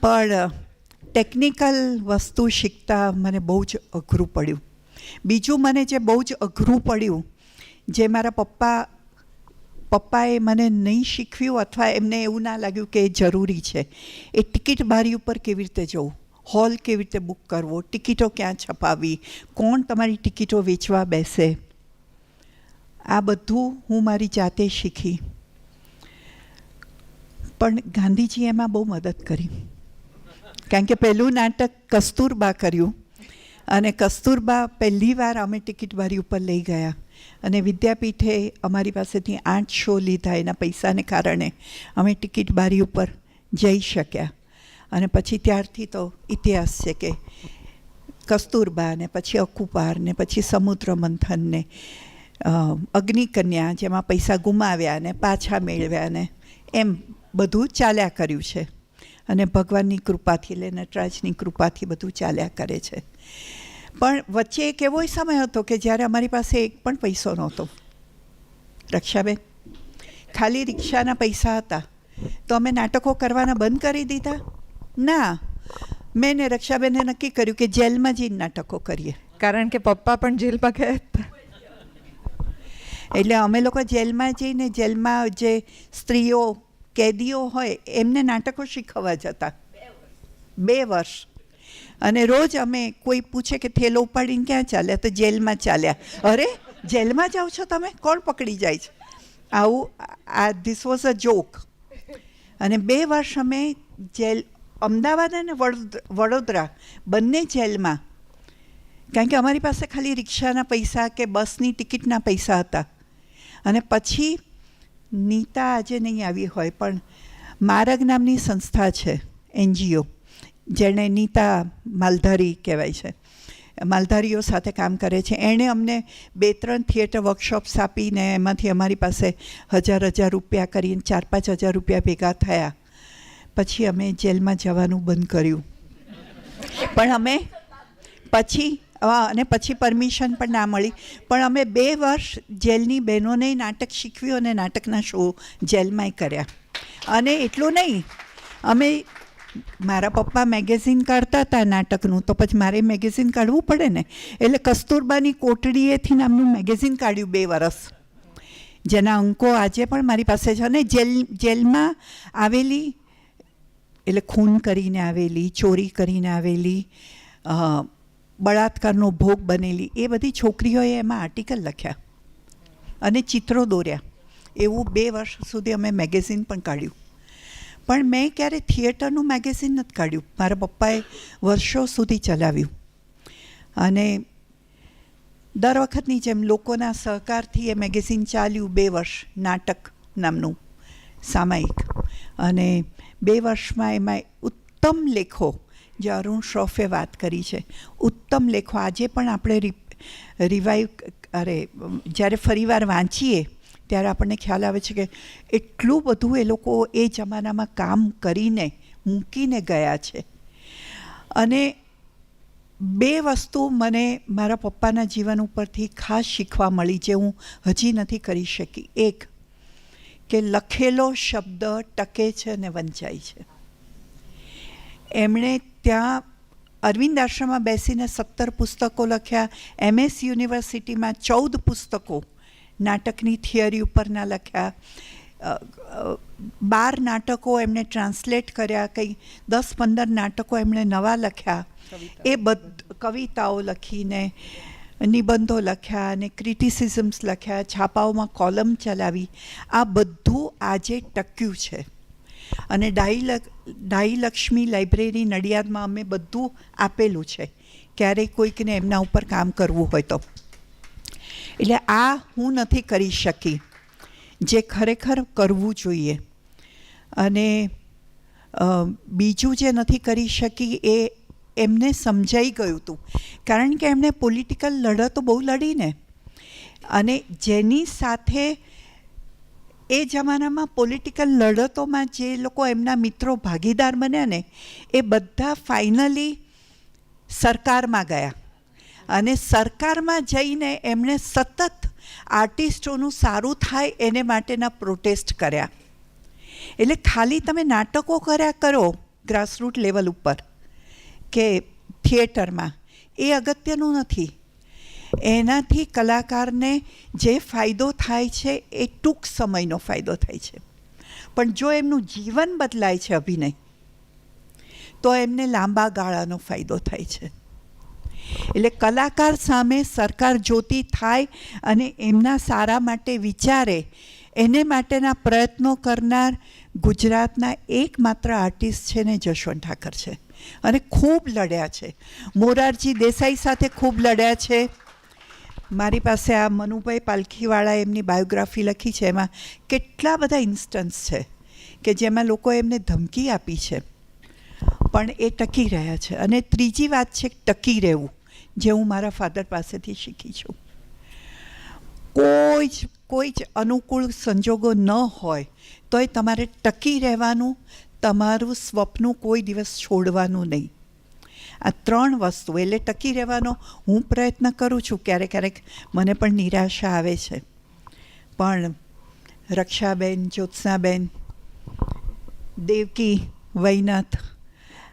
પણ ટેકનિકલ વસ્તુ શીખતા મને બહુ જ અઘરું પડ્યું. બીજું મને જે બહુ જ અઘરું પડ્યું, જે મારા પપ્પાએ મને નહીં શીખવ્યું, અથવા એમને એવું ના લાગ્યું કે એ જરૂરી છે, એ ટિકિટ બારી ઉપર કેવી રીતે જવું, હોલ કેવી રીતે બુક કરવો, ટિકિટો ક્યાં છપાવવી, કોણ તમારી ટિકિટો વેચવા બેસે, આ બધું હું મારી જાતે શીખી. પણ ગાંધીજીએ એમાં બહુ મદદ કરી, કારણ કે પહેલું નાટક કસ્તુરબા કર્યું, અને કસ્તુરબા પહેલી વાર અમે ટિકિટ બારી ઉપર લઈ ગયા, અને વિદ્યાપીઠે અમારી પાસેથી 8 શો લીધા. એના પૈસાને કારણે અમે ટિકિટ બારી ઉપર જઈ શક્યા. અને પછી ત્યારથી તો ઇતિહાસ છે કે કસ્તુરબા ને પછી અકુપાર ને પછી સમુદ્ર મંથન ને અગ્નિકન્યા, જેમાં પૈસા ગુમાવ્યા ને પાછા મેળવ્યા ને એમ બધું ચાલ્યા કર્યું છે. અને ભગવાનની કૃપાથી, એટલે નટરાજની કૃપાથી બધું ચાલ્યા કરે છે. પણ વચ્ચે એક એવો સમય હતો કે જ્યારે અમારી પાસે એક પણ પૈસો નહોતો. રક્ષાબેન, ખાલી રિક્ષાના પૈસા હતા, તો અમે નાટકો કરવાના બંધ કરી દીધા? ના, મેં ને રક્ષાબેને નક્કી કર્યું કે જેલમાં જઈને નાટકો કરીએ. કારણ કે પપ્પા પણ જેલમાં ગયા હતા. એટલે અમે લોકો જેલમાં જઈને, જેલમાં જે સ્ત્રીઓ કેદીઓ હોય એમને નાટકો શીખવવા જતા 2 વર્ષ. અને રોજ અમે, કોઈ પૂછે કે થેલો ઉપાડીને ક્યાં ચાલ્યા, તો જેલમાં ચાલ્યા. અરે જેલમાં જાઓ છો તમે, કોણ પકડી જાય છે? આવું ધીસ વોઝ અ જોક. અને 2 વર્ષ અમે જેલ, અમદાવાદ અને વડોદરા બંને જેલમાં, કારણ કે અમારી પાસે ખાલી રિક્ષાના પૈસા કે બસની ટિકિટના પૈસા હતા. અને પછી નીતા આજે નહીં આવી હોય, પણ મારગ નામની સંસ્થા છે, NGO, જેણે નીતા માલધારી કહેવાય છે, માલધારીઓ સાથે કામ કરે છે, એણે અમને 2-3 થિયેટર વર્કશોપ્સ આપીને એમાંથી અમારી પાસે 1000 રૂપિયા કરીને 4-5 હજાર રૂપિયા ભેગા થયા. પછી અમે જેલમાં જવાનું બંધ કર્યું. પણ અમે પછી પરમિશન પણ ના મળી, પણ અમે 2 વર્ષ જેલની બહેનોને નાટક શીખવ્યું અને નાટકના શો જેલમાંય કર્યા. અને એટલું નહીં, મારા પપ્પા મેગેઝિન કાઢતા હતા નાટકનું, તો પછી મારે મેગેઝિન કાઢવું પડે ને, એટલે કસ્તુરબાની કોટડીએથી નામનું મેગેઝિન કાઢ્યું 2 વર્ષ, જેના અંકો આજે પણ મારી પાસે છે. અને જેલમાં આવેલી, એટલે ખૂન કરીને આવેલી, ચોરી કરીને આવેલી, બળાત્કારનો ભોગ બનેલી, એ બધી છોકરીઓએ એમાં આર્ટિકલ લખ્યા અને ચિત્રો દોર્યા. એવું 2 વર્ષ સુધી અમે મેગેઝિન પણ કાઢ્યું. પણ મેં ક્યારે થિયેટરનું મેગેઝિન નથી કાઢ્યું. મારા પપ્પાએ વર્ષો સુધી ચલાવ્યું. અને દર વખતની જેમ લોકોના સહકારથી એ મેગેઝિન ચાલ્યું 2 વર્ષ, નાટક નામનું સામાયિક. અને 2 વર્ષમાં એમાં ઉત્તમ લેખો, જે અરુણ શ્રોફે વાત કરી છે, ઉત્તમ લેખો આજે પણ આપણે જ્યારે ફરીવાર વાંચીએ ત્યારે આપણને ખ્યાલ આવે છે કે એટલું બધું એ લોકો એ જમાનામાં કામ કરીને મૂકીને ગયા છે. અને 2 વસ્તુ મને મારા પપ્પાના જીવન ઉપરથી ખાસ શીખવા મળી, જે હું હજી નથી કરી શકી. એક, કે લખેલો શબ્દ ટકે છે અને વંચાય છે. એમણે ત્યાં અરવિંદ આશ્રમમાં બેસીને 17 પુસ્તકો લખ્યા. MS યુનિવર્સિટીમાં 14 પુસ્તકો નાટકની થિયરી ઉપરના લખ્યા. 12 નાટકો એમણે ટ્રાન્સલેટ કર્યા, કંઈ 10-15 નાટકો એમણે નવા લખ્યા. એ કવિતાઓ લખીને, નિબંધો લખ્યા અને ક્રિટિસિઝમ્સ લખ્યા, છાપાઓમાં કોલમ ચલાવી. આ બધું આજે ટક્યું છે. અને ડાહી લક્ષ્મી લાઇબ્રેરી નડિયાદમાં અમે બધું આપેલું છે, ક્યારેય કોઈકને એમના ઉપર કામ કરવું હોય તો. એટલે આ હું નથી કરી શકી, જે ખરેખર કરવું જોઈએ. અને બીજું જે નથી કરી શકી એ એમને સમજાઈ ગયું હતું, કારણ કે એમણે પોલિટિકલ લડતો બહુ લડીને, અને જેની સાથે એ જમાનામાં પોલિટિકલ લડતોમાં જે લોકો એમના મિત્રો ભાગીદાર બન્યા ને, એ બધા ફાઇનલી સરકારમાં ગયા. અને સરકારમાં જઈને એમણે સતત આર્ટિસ્ટોનું સારું થાય એને માટેના પ્રોટેસ્ટ કર્યા. એટલે ખાલી તમે નાટકો કર્યા કરો ગ્રાસરૂટ લેવલ ઉપર કે થિયેટરમાં, એ અગત્યનું નથી. એનાથી કલાકારને જે ફાયદો થાય છે એ ટૂંક સમયનો ફાયદો થાય છે, પણ જો એમનું જીવન બદલાય છે અભિનય, તો એમને લાંબા ગાળાનો ફાયદો થાય છે. એટલે કલાકાર સામે સરકાર જોતી થાય અને એમના સારા માટે વિચારે, એને માટેના પ્રયત્નો કરનાર ગુજરાતના એકમાત્ર આર્ટિસ્ટ છે ને જશવંત ઠાકર છે. અને ખૂબ લડ્યા છે. મોરારજી દેસાઈ સાથે ખૂબ લડ્યા છે. મારી પાસે આ મનુભાઈ પાલખીવાળા એમની બાયોગ્રાફી લખી છે, એમાં કેટલા બધા ઇન્સ્ટન્સ છે કે જેમાં લોકોએ એમને ધમકી આપી છે, પણ એ ટકી રહ્યા છે. અને ત્રીજી વાત છે ટકી રહેવું, જે હું મારા ફાધર પાસેથી શીખી છું. કોઈ જ અનુકૂળ સંજોગો ન હોય તોય તમારે ટકી રહેવાનું, તમારું સ્વપ્ન કોઈ દિવસ છોડવાનું નહીં. આ 3 વસ્તુ, એટલે ટકી રહેવાનો હું પ્રયત્ન કરું છું. ક્યારેક મને પણ નિરાશા આવે છે, પણ રક્ષાબેન, જ્યોત્સનાબેન, દેવકી, વૈનાથ,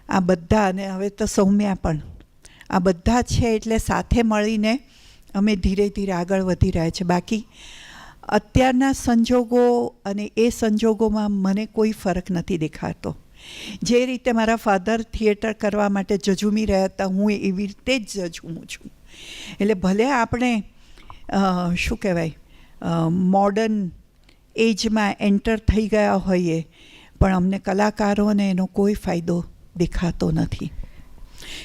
આ બધા, અને હવે તો સૌમ્યા પણ, આ બધા છે એટલે સાથે મળીને અમે ધીરે ધીરે આગળ વધી રહ્યા છે. બાકી અત્યારના સંજોગો અને એ સંજોગોમાં મને કોઈ ફરક નથી દેખાતો. જે રીતે મારા ફાધર થિયેટર કરવા માટે ઝઝૂમી રહ્યા હતા, હું એવી રીતે જ ઝઝૂમું છું. એટલે ભલે આપણે શું કહેવાય, મોડર્ન એજમાં એન્ટર થઈ ગયા હોઈએ, પણ અમને કલાકારોને એનો કોઈ ફાયદો દેખાતો નથી.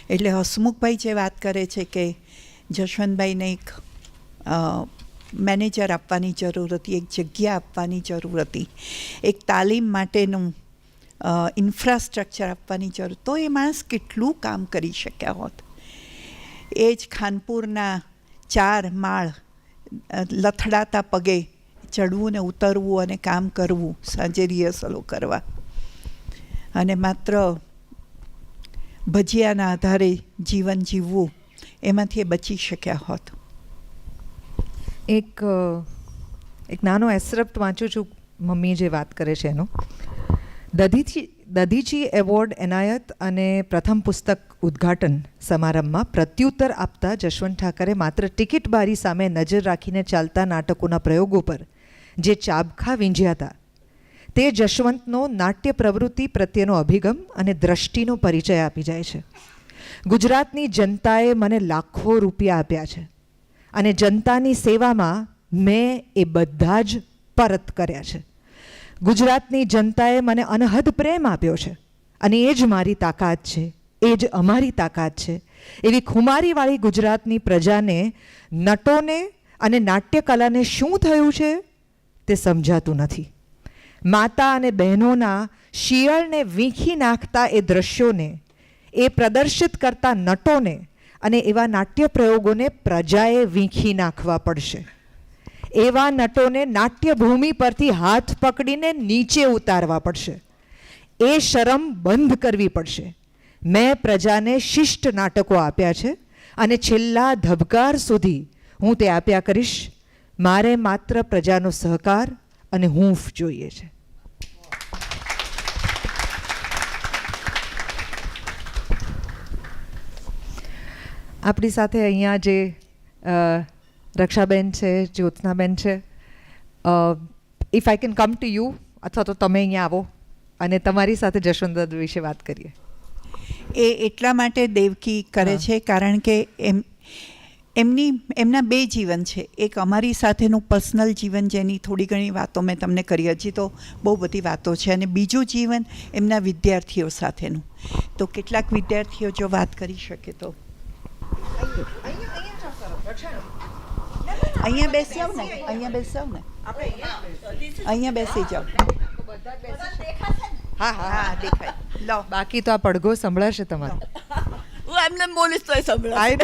એટલે હસમુખભાઈ જે વાત કરે છે કે જશવંતભાઈને એક મેનેજર આપવાની જરૂર હતી, એક જગ્યા આપવાની જરૂર હતી, એક તાલીમ માટેનું ઇન્ફ્રાસ્ટ્રક્ચર આપવાની જરૂર, તો એ માણસ કેટલું કામ કરી શક્યા હોત. એ જ ખાનપુરના 4 માળ લથડાતા પગે ચડવું ને ઉતરવું અને કામ કરવું, સાંજે રિહર્સલો કરવા, અને માત્ર ભજીયાના આધારે જીવન જીવવું, એમાંથી એ બચી શક્યા હોત. એક નાનો એક્સરપ્ટ વાંચું છું, મમ્મી જે વાત કરે છે એનો. દધીચી એવોર્ડ એનાયત અને પ્રથમ પુસ્તક ઉદ્ઘાટન સમારંભમાં પ્રત્યુત્તર આપતા જશવંત ઠાકરે માત્ર ટિકિટ બારી સામે નજર રાખીને ચાલતા નાટકોના પ્રયોગો પર જે ચાબખા વીંઝ્યા હતા, તે જશવંતનો નાટ્ય પ્રવૃત્તિ પ્રત્યેનો અભિગમ અને દ્રષ્ટિનો પરિચય આપી જાય છે. ગુજરાતની જનતાએ મને લાખો રૂપિયા આપ્યા છે અને જનતાની સેવામાં મેં એ બધા જ પરત કર્યા છે. ગુજરાતની જનતાએ મને અનહદ પ્રેમ આપ્યો છે અને એ જ મારી તાકાત છે, એ જ અમારી તાકાત છે. એવી ખુમારીવાળી ગુજરાતની પ્રજાને, નટોને અને નાટ્યકલાને શું થયું છે તે સમજાતું નથી. માતા અને બહેનોના શિયળને વીંખી નાખતા એ દ્રશ્યોને, એ પ્રદર્શિત કરતા નટોને અને એવા નાટ્ય પ્રયોગોને પ્રજાએ વીંખી નાખવા પડશે. એવા નટોને નાટ્યભૂમિ પરથી હાથ પકડીને નીચે ઉતારવા પડશે. એ શરમ બંધ કરવી પડશે. મેં પ્રજાને શિષ્ટ નાટકો આપ્યા છે અને છેલ્લા ધબકાર સુધી હું તે આપ્યા કરીશ. મારે માત્ર પ્રજાનો સહકાર અને હૂંફ જોઈએ છે. આપણી સાથે અહીંયા જે રક્ષાબેન છે, જ્યોત્સનાબેન છે, if I can come to you, અથવા તો તમે અહીંયા આવો અને તમારી સાથે જશવંત વિશે વાત કરીએ. એ એટલા માટે દેવકી કરે છે કારણ કે એમના 2 જીવન છે. એક અમારી સાથેનું પર્સનલ જીવન, જેની થોડી ઘણી વાતો મેં તમને કરી, હજી તો બહુ બધી વાતો છે, અને બીજું જીવન એમના વિદ્યાર્થીઓ સાથેનું. તો કેટલાક વિદ્યાર્થીઓ જો વાત કરી શકે તો અહીંયા બેસી આવ ને, અહીંયા બેસી આવ ને, અહીંયા બેસી જાઓ. હા હા હા, દેખાય. લો, બાકી તો આ પડઘો સંભળાશે તમારો. હું એમને બોલીશ તોય સંભળાય.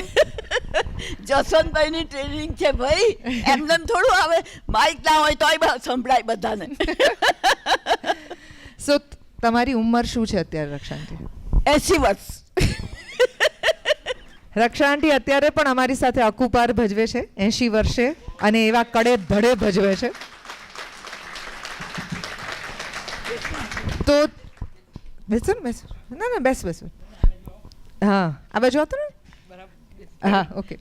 જસવંતભાઈની ટ્રેનિંગ છે ભાઈ, એમને થોડું આવે, માઇક ના હોય તોય સંભળાય બધાને. સો તમારી ઉંમર શું છે અત્યારે, રક્ષાંટી? 80 વર્ષ. રક્ષાંટી અત્યારે પણ અમારી સાથે અકુપાર ભજવે છે 80 વર્ષે, અને એવા કડે ધડે ભજવે છે. તો બેસો ને, બેસો. ના બેસ. હા, આ બાજુ હતો ને. હા, ઓકે.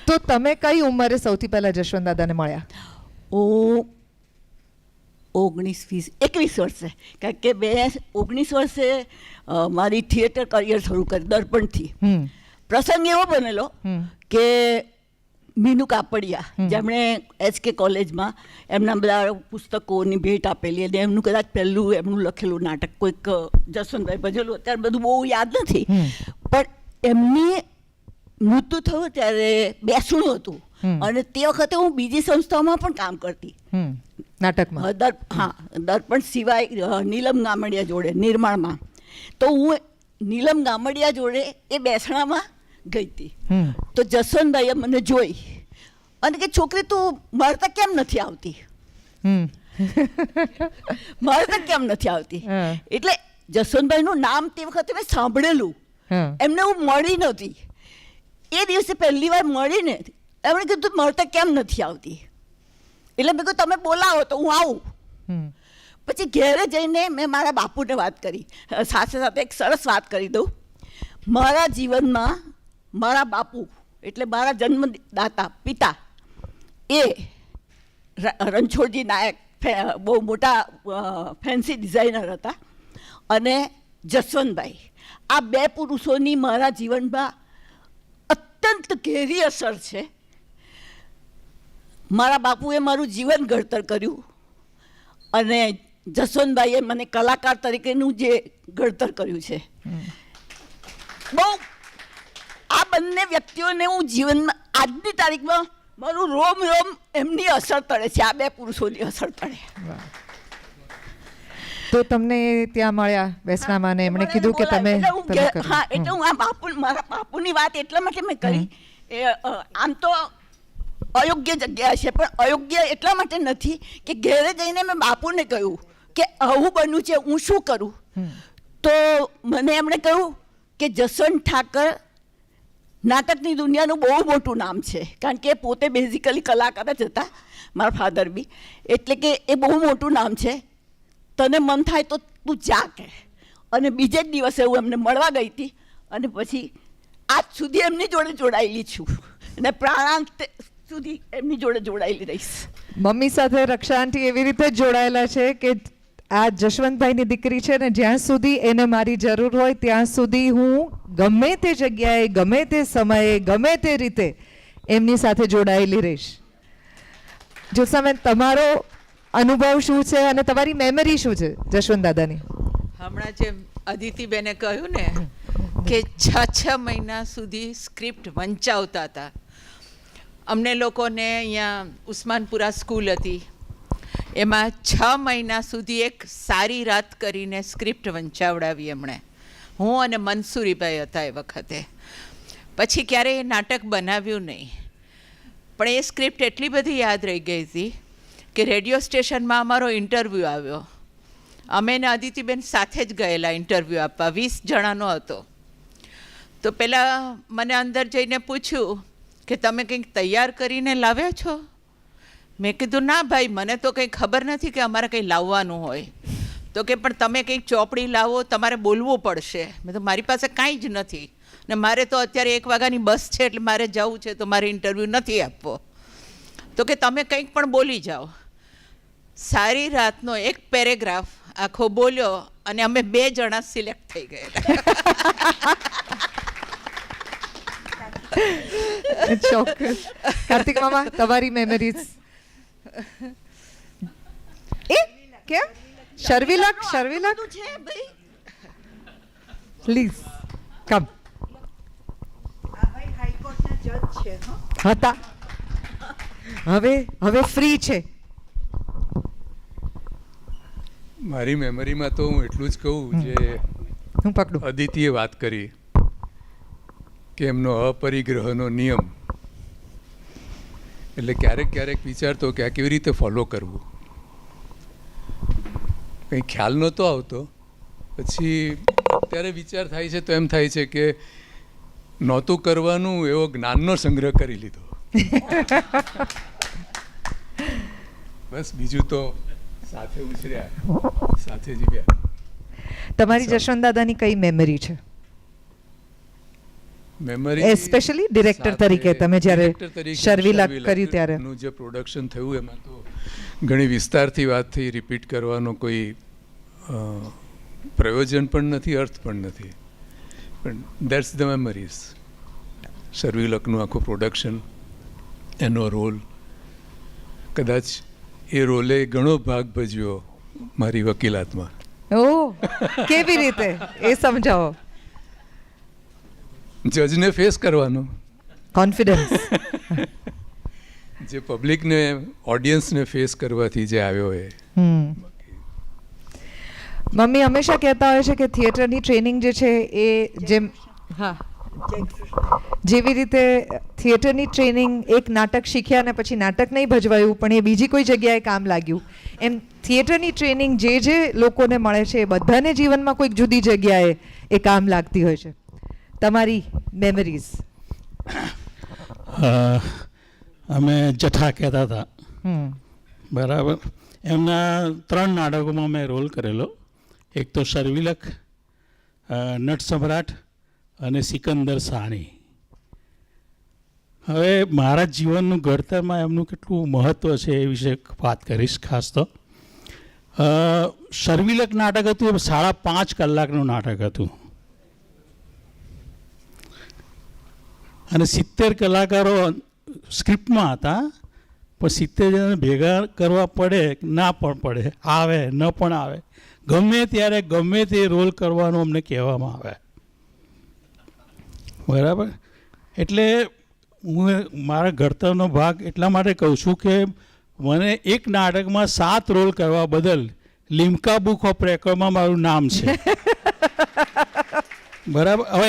તો તમે કઈ ઉંમરે સૌથી પહેલા જશવંત દાદાને મળ્યા? 21 વર્ષે, કારણ કે મેં 19 વર્ષે મારી થિયેટર કરિયર શરૂ કરી દર્પણથી. પ્રસંગ એવો બનેલો કે મીનુ કાપડિયા, જેમણે HK કોલેજમાં એમના બધા પુસ્તકોની ભેટ આપેલી, અને એમનું કદાચ પહેલું એમનું લખેલું નાટક કોઈક જસવંતભાઈ ભજેલું, અત્યારે બધું બહુ યાદ નથી, પણ એમની મૃત્યુ થયું ત્યારે બેસણું હતું, અને તે વખતે હું બીજી સંસ્થાઓમાં પણ કામ કરતી નાટકમાં. હા, દર્પણ સિવાય નીલમ ગામડિયા જોડે નિર્માણમાં. તો હું નીલમ ગામડિયા જોડે એ બેસણામાં ગઈ હતી. તો જસવંતભાઈએ મને જોઈ અને કે છોકરી તું મળતા કેમ નથી આવતી, મળતા કેમ નથી આવતી. એટલે જસવંતભાઈનું નામ તે વખતે મેં સાંભળેલું, એમને હું મળી નહોતી. એ દિવસે પહેલી વાર મળીને એમણે કીધું મળતા કેમ નથી આવતી. એટલે મેં કહ્યું તમે બોલાવો તો હું આવું. પછી ઘેરે જઈને મેં મારા બાપુને વાત કરી. સાથે સાથે એક સરસ વાત કરી દઉં. મારા જીવનમાં મારા બાપુ એટલે મારા જન્મદાતા પિતા એ રણછોડજી નાયક બહુ મોટા ફેન્સી ડિઝાઇનર હતા, અને જસવંતભાઈ, આ 2 પુરુષોની મારા જીવનમાં અત્યંત ઘેરી અસર છે. મારા બાપુએ મારું જીવન ઘડતર કર્યું, અને જસવંતભાઈએ મને કલાકાર તરીકેનું જે ઘડતર કર્યું છે. બહુ આ બંને વ્યક્તિઓને હું જીવનમાં આજની તારીખમાં મારું રોમ એમની અસર તળે છે, આ 2 પુરુષોની અસર તળે. તો તમને ત્યાં મળ્યા બેસનામાં ને એમણે કીધું કે તમે કરો. હા, એટલે હું આ મારા બાપુની વાત એટલા માટે મેં કરી. આમ તો અયોગ્ય જગ્યા છે, પણ અયોગ્ય એટલા માટે નથી કે ઘેરે જઈને મેં બાપુને કહ્યું કે આવું બન્યું છે, હું શું કરું. તો મને એમણે કહ્યું કે જસવંત ઠાકર નાટકની દુનિયાનું બહુ મોટું નામ છે, કારણ કે પોતે બેઝિકલી કલાકાર જ હતા, મારા ફાધર બી, એટલે કે એ બહુ મોટું નામ છે, તને મન થાય તો તું જા કે. અને બીજે જ દિવસે હું એમને મળવા ગઈ હતી અને પછી આજ સુધી એમની જોડે જોડાયેલી છું અને પ્રાણાંત સુધી એમની જોડે જોડાયેલી રહીશ. મમ્મી સાથે રક્ષા આંટી એવી રીતે જ જોડાયેલા છે કે આ જશવંતભાઈની દીકરી છે ને, જ્યાં સુધી એને મારી જરૂર હોય ત્યાં સુધી હું ગમે તે જગ્યાએ, ગમે તે સમયે, ગમે તે રીતે એમની સાથે જોડાયેલી રહીશ. જ્યોત્સનાબેન, તમારો અનુભવ શું છે અને તમારી મેમરી શું છે જશવંત દાદાની? હમણાં જે અદિતિબેને કહ્યું ને કે 6 મહિના સુધી સ્ક્રિપ્ટ વંચાવતા હતા. અમને લોકોને અહીંયા ઉસ્માનપુરા સ્કૂલ હતી, એમાં 6 મહિના સુધી એક સારી રાત કરીને સ્ક્રિપ્ટ વંચાવડાવી એમણે. હું અને મનસુરીભાઈ હતા એ વખતે. પછી ક્યારેય એ નાટક બનાવ્યું નહીં, પણ એ સ્ક્રિપ્ટ એટલી બધી યાદ રહી ગઈ હતી કે રેડિયો સ્ટેશનમાં અમારો ઇન્ટરવ્યૂ આવ્યો. અમે ને અદિતિબેન સાથે જ ગયેલા ઇન્ટરવ્યૂ આપવા, 20 જણાનો હતો. તો પહેલાં મને અંદર જઈને પૂછ્યું કે તમે કંઈક તૈયાર કરીને લાવ્યા છો? મેં કીધું ના ભાઈ, મને તો કંઈ ખબર નથી કે અમારે કંઈ લાવવાનું હોય. તો કે પણ તમે કંઈક ચોપડી લાવો, તમારે બોલવું પડશે. મેં તો મારી પાસે કાંઈ જ નથી ને મારે તો અત્યારે 1 વાગ્યાની બસ છે એટલે મારે જવું છે, તો મારે ઇન્ટરવ્યૂ નથી આપવો. તો કે તમે કંઈક પણ બોલી જાઓ. સારી રાતનો એક પેરેગ્રાફ આખો બોલ્યો અને અમે 2 જણા સિલેક્ટ થઈ ગયેલા. ચોક્કસ. કાર્તિક મામા, તમારી મેમરીઝ? એ કેમ શર્વિલક છે ભાઈ, પ્લીઝ કમ. આ ભાઈ હાઈકોર્ટના જજ છે. હતા, હવે ફ્રી છે. મારી મેમરીમાં તો હું એટલું જ કહું જે હું પકડું. અદિતિએ વાત કરી કે એમનો અપરિગ્રહનો નિયમ, એટલે ક્યારેક વિચારતો કે આ કેવી રીતે ફોલો કરવું. કંઈ ખ્યાલ નહોતો આવતો. પછી અત્યારે વિચાર થાય છે તો એમ થાય છે કે નહોતું કરવાનું એવો જ્ઞાનનો સંગ્રહ કરી લીધો. બસ, બીજું તો સાથે ઉછર્યા, સાથે જીવ્યા. તમારી જશવંત દાદાની કઈ મેમરી છે? મેમરી એસ્પેશિયલી ડિરેક્ટર તરીકે તમે જ્યારે શર્વિલક કર્યું ત્યારે નું જે પ્રોડક્શન થયું એમાં તો ઘણી વિસ્તારથી વાત થઈ, રિપીટ કરવાનો કોઈ પ્રયોજન પણ નથી, અર્થ પણ નથી. પણ દેટ્સ ધ મેમરીઝ. શર્વિલકનું આખું પ્રોડક્શન, એનો રોલ, કદાચ એ રોલે ઘણો ભાગ ભજવ્યો મારી વકીલાતમાં. ઓહ, કેવી રીતે એ સમજાવો. જજને ફેસ કરવાનો, કોન્ફિડન્સ. જે પબ્લિકને, ઓડિયન્સને ફેસ કરવાથી જે આવ્યો એ. મમ્મી હંમેશા કહેતા હોય છે કે થિયેટરની ટ્રેનિંગ જે છે એ જેમ, હા, જેવી રીતે થિયેટરની ટ્રેનિંગ એક નાટક શીખ્યા અને પછી નાટક નહીં ભજવાયું પણ એ બીજી કોઈ જગ્યાએ કામ લાગ્યું, એમ થિયેટરની ટ્રેનિંગ જે લોકોને મળે છે એ બધાને જીવનમાં કોઈક જુદી જગ્યાએ એ કામ લાગતી હોય છે. તમારી મેમરીઝ? અમે જઠા કહેતા હતા, બરાબર. એમના 3 નાટકોમાં મેં રોલ કરેલો. એક તો શર્વિલક, નટ સમ્રાટ અને સિકંદર સાની. હવે મારા જીવનનું ઘડતરમાં એમનું કેટલું મહત્ત્વ છે એ વિશે વાત કરીશ ખાસ તો. શર્વિલક નાટક હતું એ 5.5 કલાકનું નાટક હતું અને 70 કલાકારો સ્ક્રિપ્ટમાં હતા, પણ 70 જણાને ભેગા કરવા પડે ના પણ પડે, આવે ન પણ આવે, ગમે ત્યારે ગમે તે રોલ કરવાનો અમને કહેવામાં આવે, બરાબર. એટલે હું મારા ઘડતરનો ભાગ એટલા માટે કહું છું કે મને એક નાટકમાં 7 રોલ કરવા બદલ લિમ્કા બુક ઓફ રેકોર્ડમાં મારું નામ છે. બરાબર. હવે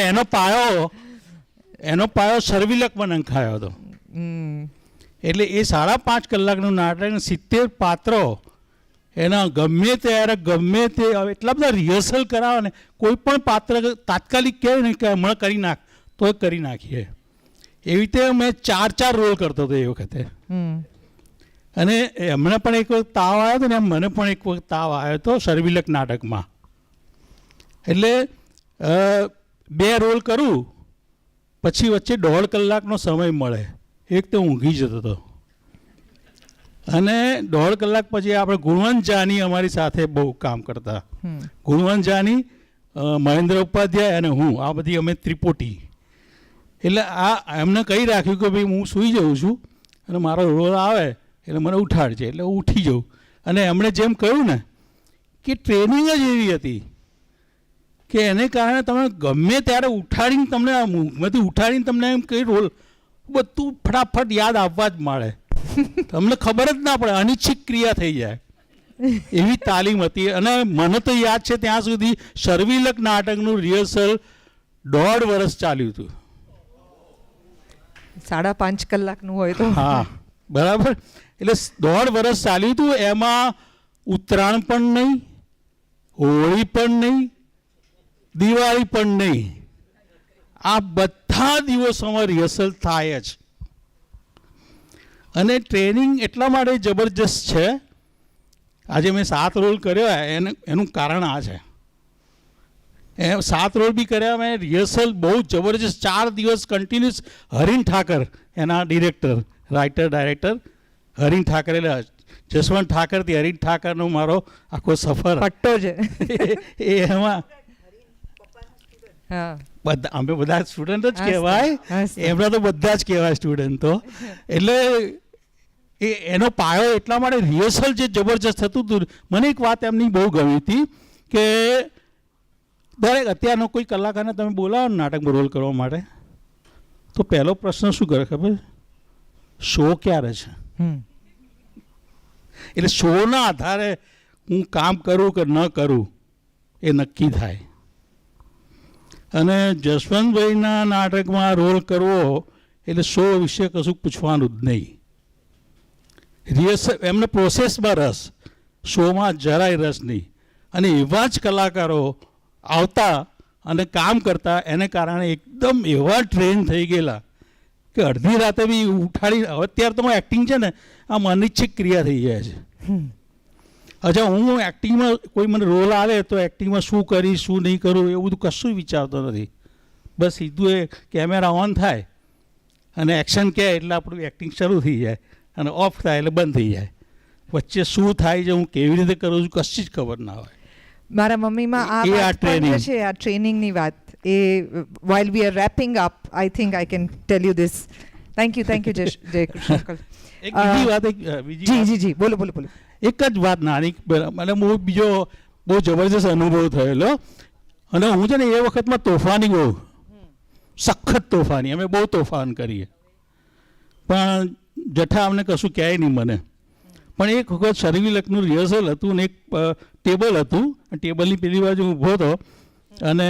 એનો પાયો સર્વિલકમાં નંખાયો હતો. એટલે એ 5.5 કલાકનું નાટક, 70 પાત્રો, એના ગમે ત્યારે ગમે તે એટલા બધા રિહર્સલ કરાવે ને, કોઈ પણ પાત્ર તાત્કાલિક કહે ને કે હમણાં કરી નાખ તો કરી નાખીએ. એવી રીતે મેં 4 રોલ કરતો હતો એ વખતે. અને એમને પણ એક વખત તાવ આવ્યો હતો ને, મને પણ એક વખત તાવ આવ્યો હતો સર્વિલક નાટકમાં. એટલે 2 રોલ કરું, પછી વચ્ચે 1.5 કલાકનો સમય મળે. એક તો ઊંઘી જતો હતો, અને 1.5 કલાક પછી આપણે ગુણવંત જાની અમારી સાથે બહુ કામ કરતા. ગુણવંત જાની, મહેન્દ્ર ઉપાધ્યાય અને હું, આ બધી અમે ત્રિપોટી. એટલે એમને કહી રાખ્યું કે ભાઈ હું સૂઈ જાઉં છું અને મારો રોલ આવે એટલે મને ઉઠાડજે. એટલે હું ઉઠી જાઉં. અને એમણે જેમ કહ્યું ને કે ટ્રેનિંગ જ એવી હતી કે એને કારણે તમે ગમે ત્યારે ઉઠાડીને તમને ઊંઘમાંથી ઉઠાડીને તમને એમ કઈ રોલ બધું ફટાફટ યાદ આવવા જ મળે. તમને ખબર જ ના પડે, અનિચ્છિક ક્રિયા થઈ જાય એવી તાલીમ હતી. અને મને તો યાદ છે ત્યાં સુધી સર્વિલક નાટકનું રિહર્સલ 1.5 વર્ષ ચાલ્યું હતું. 5.5 કલાકનું હોય તો. હા, બરાબર. એટલે 1.5 વર્ષ ચાલ્યું હતું. એમાં ઉત્તરાયણ પણ નહીં, હોળી પણ નહીં, દિવાળી પણ નહીં, આ બધા દિવસોમાં રિહર્સલ થાય જ. અને ટ્રેનિંગ એટલા માટે જબરજસ્ત છે. આજે મેં 7 રોલ કર્યા એનું કારણ આ છે. 7 રોલ બી કર્યા મેં. રિહર્સલ બહુ જબરજસ્ત 4 દિવસ કન્ટિન્યુઅસ. હરીન ઠાકર એના director, writer director Harin Thakar. એટલે જસવંત ઠાકરથી હરીન ઠાકરનો મારો આખો સફર પટ્ટો છે. એમાં અમે બધા સ્ટુડન્ટ જ કહેવાય, એમના તો બધા જ કહેવાય સ્ટુડન્ટ તો. એટલે એનો પાયો એટલા માટે રિહર્સલ જે જબરજસ્ત થતું હતું. મને એક વાત એમની બહુ ગમી હતી કે દરેક અત્યારનો કોઈ કલાકારને તમે બોલાવો નાટકમાં રોલ કરવા માટે તો પહેલો પ્રશ્ન શું કરે ખબર? શો ક્યારે છે? એટલે શોના આધારે હું કામ કરું કે ન કરું એ નક્કી થાય. અને જસવંતભાઈના નાટકમાં રોલ કરવો એટલે શો વિશે કશું પૂછવાનું જ નહીં. રિહર્સલ એમને પ્રોસેસમાં રસ, શોમાં જરાય રસ નહીં. અને એવા જ કલાકારો આવતા અને કામ કરતા, એને કારણે એકદમ એવા ટ્રેન થઈ ગયેલા કે અડધી રાતે બી ઉઠાડી. અત્યારે તો એક્ટિંગ છે ને આમ અનિચ્છિક ક્રિયા થઈ જાય છે. અચ્છા, હું એક્ટિંગમાં કોઈ મને રોલ આવે તો એક્ટિંગમાં શું કરીશ શું નહીં કરું એવું બધું કશું વિચારતો નથી. બસ સીધું એ કેમેરા ઓન થાય અને એક્શન કહે એટલે આપણું એક્ટિંગ શરૂ થઈ જાય અને ઓફ થાય એટલે બંધ થઈ જાય. વચ્ચે શું થાય છે, હું કેવી રીતે કરું છું, કશી જ ખબર ના હોય. મારા મમ્મીમાં આ વાત પણ છે, આ ટ્રેનિંગની વાત. એ while we are wrapping up, I think I can tell you this. Thank you જય કૃષ્ણ. એક બીજી વાત જી બોલો. એક જ વાત નાની, મને બીજો બહુ જબરજસ્ત અનુભવ થયેલો. અને હું છે ને એ વખતમાં તોફાની, બહુ સખત તોફાની. અમે બહુ તોફાન કરીએ, પણ જઠ્ઠા અમને કશું કહે નહીં મને. પણ એક વખત સર્વિલકનું રિહર્સલ હતું ને એક ટેબલ હતું. ટેબલની પેલી બાજુ ઊભો હતો અને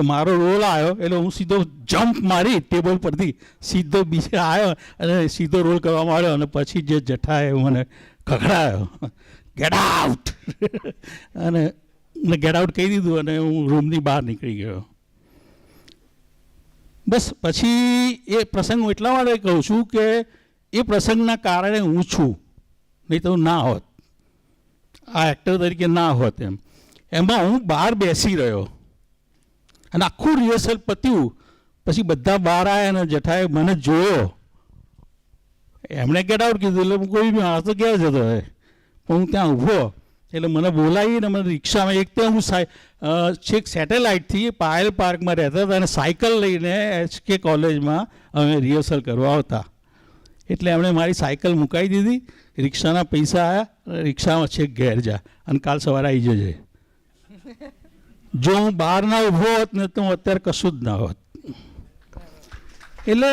મારો રોલ આવ્યો એટલે હું સીધો જમ્પ મારી ટેબલ પરથી સીધો બીજે આવ્યો અને સીધો રોલ કરવા માંડ્યો. અને પછી જે જઠ્ઠાએ મને ખખડાયો, ગેટ આઉટ. અને ગેટ આઉટ કહી દીધું અને હું રૂમની બહાર નીકળી ગયો. બસ પછી એ પ્રસંગ હું એટલા માટે કહું છું કે એ પ્રસંગના કારણે હું છું, નહીં તો ના હોત, આ એક્ટર તરીકે ના હોત. એમાં હું બહાર બેસી રહ્યો અને આખું રિહર્સલ પત્યું. પછી બધા બહાર આવ્યા અને જઠાએ મને જોયો. એમણે ગેટ આઉટ કીધું એટલે હું કોઈ આ તો ક્યાં જતો હોય, પણ હું ત્યાં ઊભો. એટલે મને બોલાવીને મને રિક્ષામાં, એક તો હું છેક સેટેલાઇટથી પાયલ પાર્કમાં રહેતા હતા અને સાયકલ લઈને HK કોલેજમાં અમે રિહર્સલ કરવા આવતા. એટલે એમણે મારી સાયકલ મુકાવી દીધી, રિક્ષાના પૈસા આવ્યા, રિક્ષામાં છેક ઘેર જા અને કાલ સવારે આવી જજે. જો હું બહાર ના ઊભો હોત ને તો હું અત્યારે કશું જ ના હોત. એટલે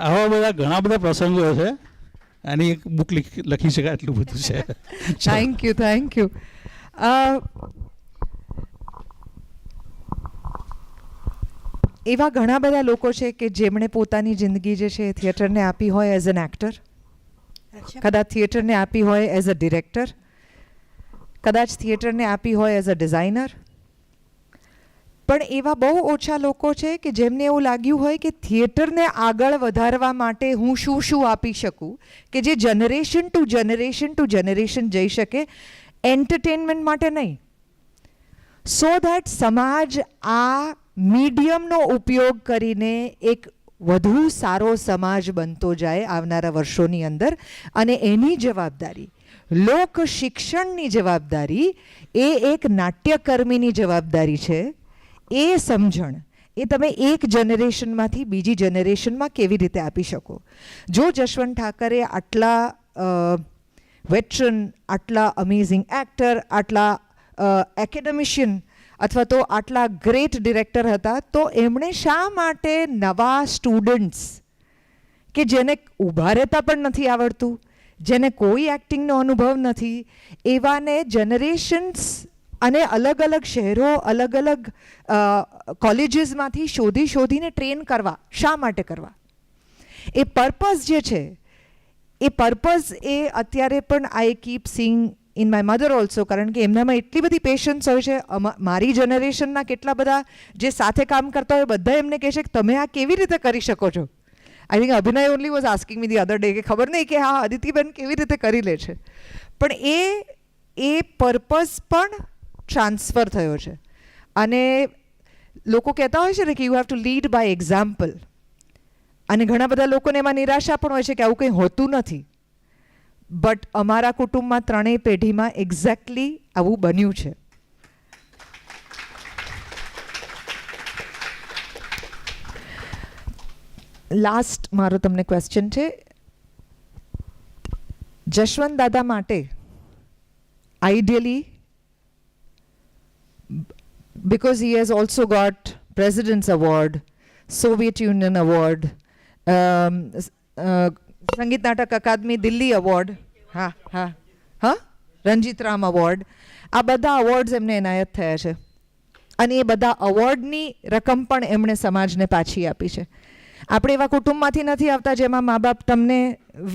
આવા બધા ઘણા બધા પ્રસંગો છે. આની એક બુક લખી શકાય એટલું બધું છે. Thank you. એવા ઘણા બધા લોકો છે કે જેમણે પોતાની જિંદગી જે છે એ થિયેટરને આપી હોય એઝ એન એક્ટર, કદાચ થિયેટરને આપી હોય એઝ અ ડિરેક્ટર, કદાચ થિયેટરને આપી હોય એઝ અ ડિઝાઇનર. પણ એવા બહુ ઓછા લોકો છે કે જેમને એવું લાગ્યું હોય કે થિયેટરને આગળ વધારવા માટે હું શું શું આપી શકું કે જે જનરેશન ટુ જનરેશન જઈ શકે, એન્ટરટેનમેન્ટ માટે નહીં, સો ધેટ સમાજ આ મીડિયમનો ઉપયોગ કરીને એક વધુ સારો સમાજ બનતો જાય આવનારા વર્ષોની અંદર. અને એની જવાબદારી, લોક શિક્ષણની જવાબદારી એ એક નાટ્યકર્મીની જવાબદારી છે. એ સમજણ એ તમે એક જનરેશનમાંથી બીજી જનરેશનમાં કેવી રીતે આપી શકો. જો જશવંત ઠાકરે આટલા વેટરન, આટલા અમેઝિંગ એક્ટર, આટલા એકેડેમિશિયન અથવા તો આટલા ગ્રેટ ડિરેક્ટર હતા, તો એમણે શા માટે નવા સ્ટુડન્ટ્સ કે જેને ઊભા રહેતા પણ નથી આવડતું, જેને કોઈ એક્ટિંગનો અનુભવ નથી, એવાને જનરેશન્સ અને અલગ અલગ શહેરો, અલગ અલગ કોલેજીસમાંથી શોધીને ટ્રેન કરવા, શા માટે કરવા? એ પર્પઝ જે છે, એ પર્પઝ એ અત્યારે પણ આઈ keep seeing in my mother also, કારણ કે એમનામાં એટલી બધી પેશન્સ હોય છે. મારી જનરેશનના કેટલા બધા જે સાથે કામ કરતા હોય બધા એમને કહે છે કે તમે આ કેવી રીતે કરી શકો છો. આઈ થિંક અભિનય only was asking me the other day કે ખબર નહીં કે હા અદિતિબેન કેવી રીતે કરી લે છે. પણ એ પર્પઝ પણ ટ્રાન્સફર થયો છે. અને લોકો કહેતા હોય છે ને કે you have to lead by example. અને ઘણા બધા લોકોને એમાં નિરાશા પણ હોય છે કે આવું કંઈ હોતું નથી. બટ અમારા કુટુંબમાં ત્રણેય પેઢીમાં એક્ઝેક્ટલી આવું બન્યું છે. લાસ્ટ મારો તમને ક્વેશ્ચન છે. જશવંત દાદા માટે ideally, because he has also got President's Award, Soviet Union Award, સંગીત નાટક અકાદમી દિલ્હી અવોર્ડ, રંજીત રામ અવોર્ડ, આ બધા અવોર્ડ્સ એમને એનાયત થયા છે. અને એ બધા અવોર્ડની રકમ પણ એમણે સમાજને પાછી આપી છે. આપણે એવા કુટુંબમાંથી નથી આવતા જેમાં મા બાપ તમને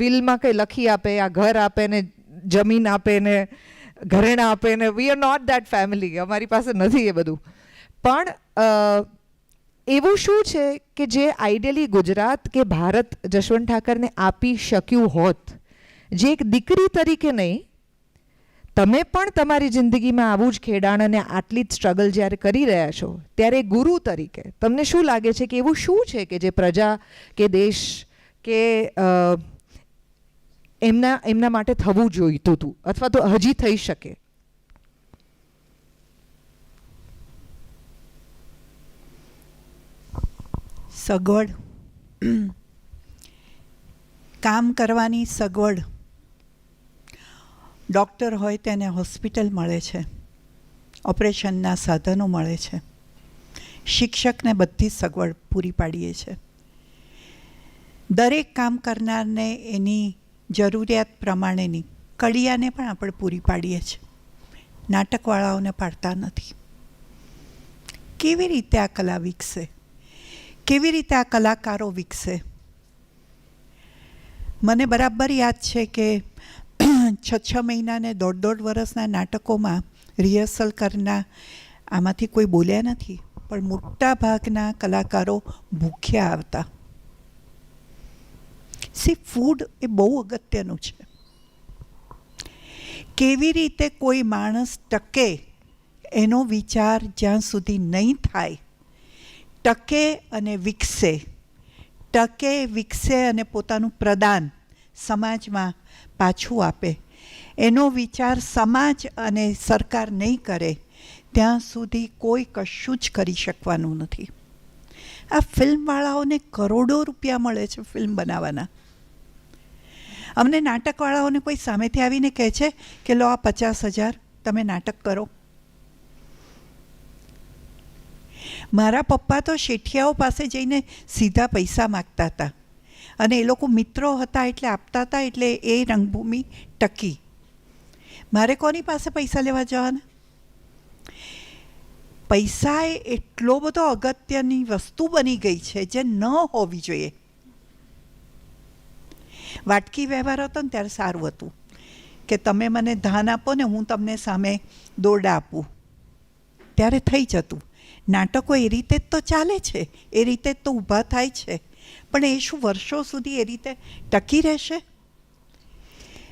વિલમાં કંઈ લખી આપે, આ ઘર આપે ને જમીન આપે ને ઘરેણાં આપે ને. We are not that family, અમારી પાસે નથી એ બધું. પણ એવું શું છે કે જે આઈડિયલી ગુજરાત કે ભારત જશવંત ઠાકરને આપી શક્યું હોત, જે એક દીકરી તરીકે નહીં, તમે પણ તમારી જિંદગીમાં આવું જ ખેડાણ અને આટલી જ સ્ટ્રગલ જ્યારે કરી રહ્યા છો, ત્યારે ગુરુ તરીકે તમને શું લાગે છે કે એવું શું છે કે જે પ્રજા કે દેશ કે એમના માટે થવું જોઈતું હતું અથવા તો હજી થઈ શકે? સગવડ, કામ કરવાની સગવડ. ડૉક્ટર હોય તેને હોસ્પિટલ મળે છે, ઓપરેશનના સાધનો મળે છે. શિક્ષકને બધી સગવડ પૂરી પાડીએ છીએ. દરેક કામ કરનારને એની જરૂરિયાત પ્રમાણેની કડિયાને પણ આપણે પૂરી પાડીએ છીએ. નાટકવાળાઓને પાડતા નથી. કેવી રીતે આ કલા વિકસે? કેવી રીતે આ કલાકારો વિકસે? મને બરાબર યાદ છે કે 6 મહિના ને 1.5 વર્ષના નાટકોમાં રિહર્સલ કરનાર આમાંથી કોઈ બોલ્યા નથી, પણ મોટા ભાગના કલાકારો ભૂખ્યા આવતા. ફૂડ એ બહુ અગત્યનું છે. કેવી રીતે કોઈ માણસ ટકે એનો વિચાર જ્યાં સુધી નહીં થાય, ટકે અને વિકસે, ટકે વિકસે અને પોતાનું પ્રદાન સમાજમાં પાછું આપે, એનો વિચાર સમાજ અને સરકાર નહીં કરે ત્યાં સુધી કોઈ કશું જ કરી શકવાનું નથી. આ ફિલ્મવાળાઓને કરોડો રૂપિયા મળે છે ફિલ્મ બનાવવાના. અમને નાટકવાળાઓને કોઈ સામેથી આવીને કહે છે કે લો આ 50,000 તમે નાટક કરો. મારા પપ્પા તો શેઠિયાઓ પાસે જઈને સીધા પૈસા માગતા હતા અને એ લોકો મિત્રો હતા એટલે આપતા હતા, એટલે એ રંગભૂમિ ટકી. મારે કોની પાસે પૈસા લેવા જવાના? પૈસા એ એટલો બધો અગત્યની વસ્તુ બની ગઈ છે જે ન હોવી જોઈએ. વાટકી વ્યવહાર હતો ને ત્યારે સારું હતું કે તમે મને ધાન આપો ને હું તમને સામે દોરડા આપું, ત્યારે થઈ જતું. નાટકો એ રીતે જ તો ચાલે છે, એ રીતે જ તો ઊભા થાય છે, પણ એ શું વર્ષો સુધી એ રીતે ટકી રહેશે?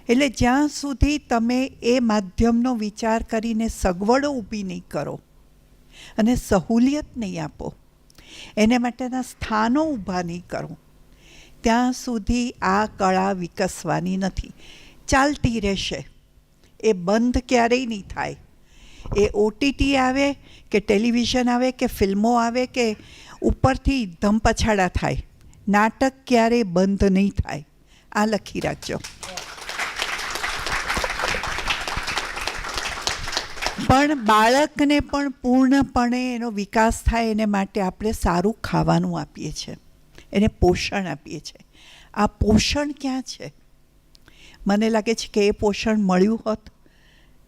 એટલે જ્યાં સુધી તમે એ માધ્યમનો વિચાર કરીને સગવડો ઊભી નહીં કરો અને સહુલિયત નહીં આપો, એને માટેના સ્થાનો ઊભા નહીં કરો, ત્યાં સુધી આ કળા વિકસવાની નથી, ચાલતી રહેશે. એ બંધ ક્યારેય નહીં થાય. એ ઓટીટી આવે કે ટેલિવિઝન આવે કે ફિલ્મો આવે કે ઉપરથી ધમપછાડા થાય, નાટક ક્યારેય બંધ નહીં થાય. આ લખી રાખજો. પણ બાળકને પણ પૂર્ણપણે એનો વિકાસ થાય એને માટે આપણે સારું ખાવાનું આપીએ છીએ, એને પોષણ આપીએ છીએ. આ પોષણ ક્યાં છે? મને લાગે છે કે એ પોષણ મળ્યું હોત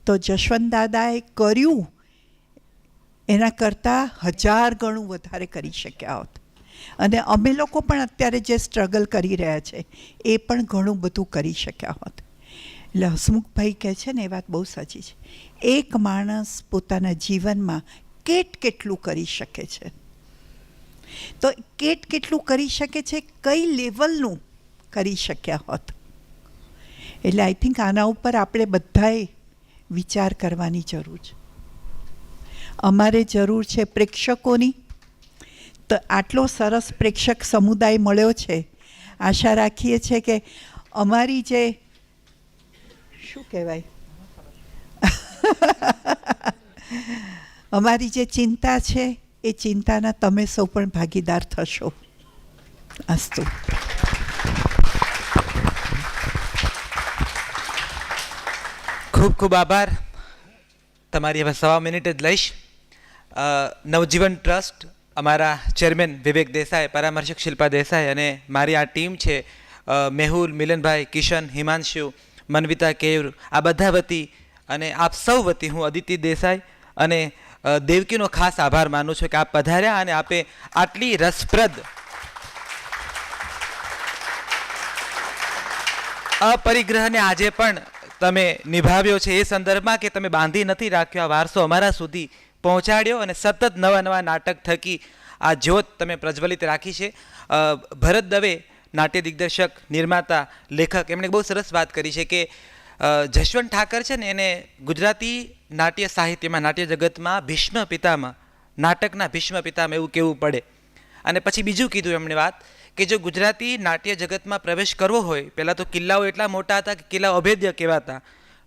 તો જશવંત દાદાએ કર્યું એના કરતાં 1000 ગણું વધારે કરી શક્યા હોત. અને અમે લોકો પણ અત્યારે જે સ્ટ્રગલ કરી રહ્યા છે એ પણ ઘણું બધું કરી શક્યા હોત. એટલે હસમુખભાઈ કહે છે ને એ વાત બહુ સાચી છે. એક માણસ પોતાના જીવનમાં કેટલું કરી શકે છે, તો કેટલું કરી શકે છે, કઈ લેવલનું કરી શક્યા હોત. એટલે આઈ થિંક આના ઉપર આપણે બધાએ વિચાર કરવાની જરૂર છે. અમારે જરૂર છે પ્રેક્ષકોની. તો આટલો સરસ પ્રેક્ષક સમુદાય મળ્યો છે. આશા રાખીએ છીએ કે અમારી જે શું કહેવાય અમારી જે ચિંતા છે એ ચિંતાના તમે સૌ પણ ભાગીદાર થશો. અસ્તુ. ખૂબ ખૂબ આભાર. તમારી હવે 1.25 મિનિટ જ લઈશ. નવજીવન ટ્રસ્ટ, અમારા ચેરમેન વિવેક દેસાઈ, પરામર્શક શિલ્પા દેસાઈ અને મારી આ ટીમ છે મેહુલ, મિલનભાઈ, કિશન, હિમાંશુ, મનવિતા કેયુર, આ બધા વતી અને આપ સૌ વતી હું અદિતિ દેસાઈ અને દેવકીનો ખાસ આભાર માનું છું કે આપ પધાર્યા અને આપે આટલી રસપ્રદ અપરિગ્રહને આજે પણ તમે નિભાવ્યો છે એ સંદર્ભમાં કે તમે બાંધી નથી રાખ્યો, આ વારસો અમારા સુધી પહોંચાડ્યો અને સતત નવા નવા નાટક થકી આ જ્યોત તમે પ્રજ્વલિત રાખી છે. ભરત દવે, નાટ્ય દિગ્દર્શક, નિર્માતા, લેખક, એમણે બહુ સરસ વાત કરી છે કે જશવંત ઠાકર છે ને એને ગુજરાતી નાટ્ય સાહિત્યમાં, નાટ્ય જગતમાં ભીષ્મ પિતામાં, નાટકના ભીષ્મ પિતામાં એવું કહેવું પડે. અને પછી બીજું કીધું એમણે વાત કે જો ગુજરાતી નાટ્ય જગતમાં પ્રવેશ કરવો હોય, પહેલાં તો કિલ્લાઓ એટલા મોટા હતા કે કિલ્લાઓ અભેદ્ય કહેવાતા,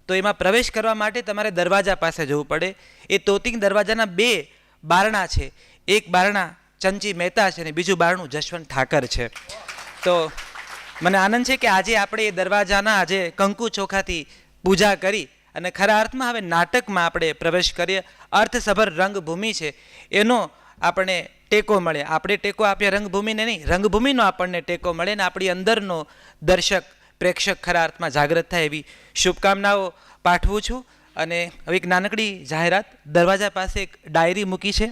તો એમાં પ્રવેશ કરવા માટે તમારે દરવાજા પાસે જવું પડે. એ તોતિંગ દરવાજાના 2 બારણા છે. એક બારણા ચંચી મહેતા છે અને બીજું બારણું જશવંત ઠાકર છે. તો મને આનંદ છે કે આજે આપણે એ દરવાજાના આજે કંકુ ચોખાથી પૂજા કરી અને ખરા અર્થમાં હવે નાટકમાં આપણે પ્રવેશ કરીએ. અર્થસભર રંગભૂમિ છે એનો આપણને ટેકો મળે. આપણે ટેકો આપીએ રંગભૂમિને નહીં, રંગભૂમિનો આપણને ટેકો મળે ને આપણી અંદરનો દર્શક, પ્રેક્ષક ખરા અર્થમાં જાગૃત થાય એવી શુભકામનાઓ પાઠવું છું. અને હવે એક નાનકડી જાહેરાત. દરવાજા પાસે એક ડાયરી મૂકી છે,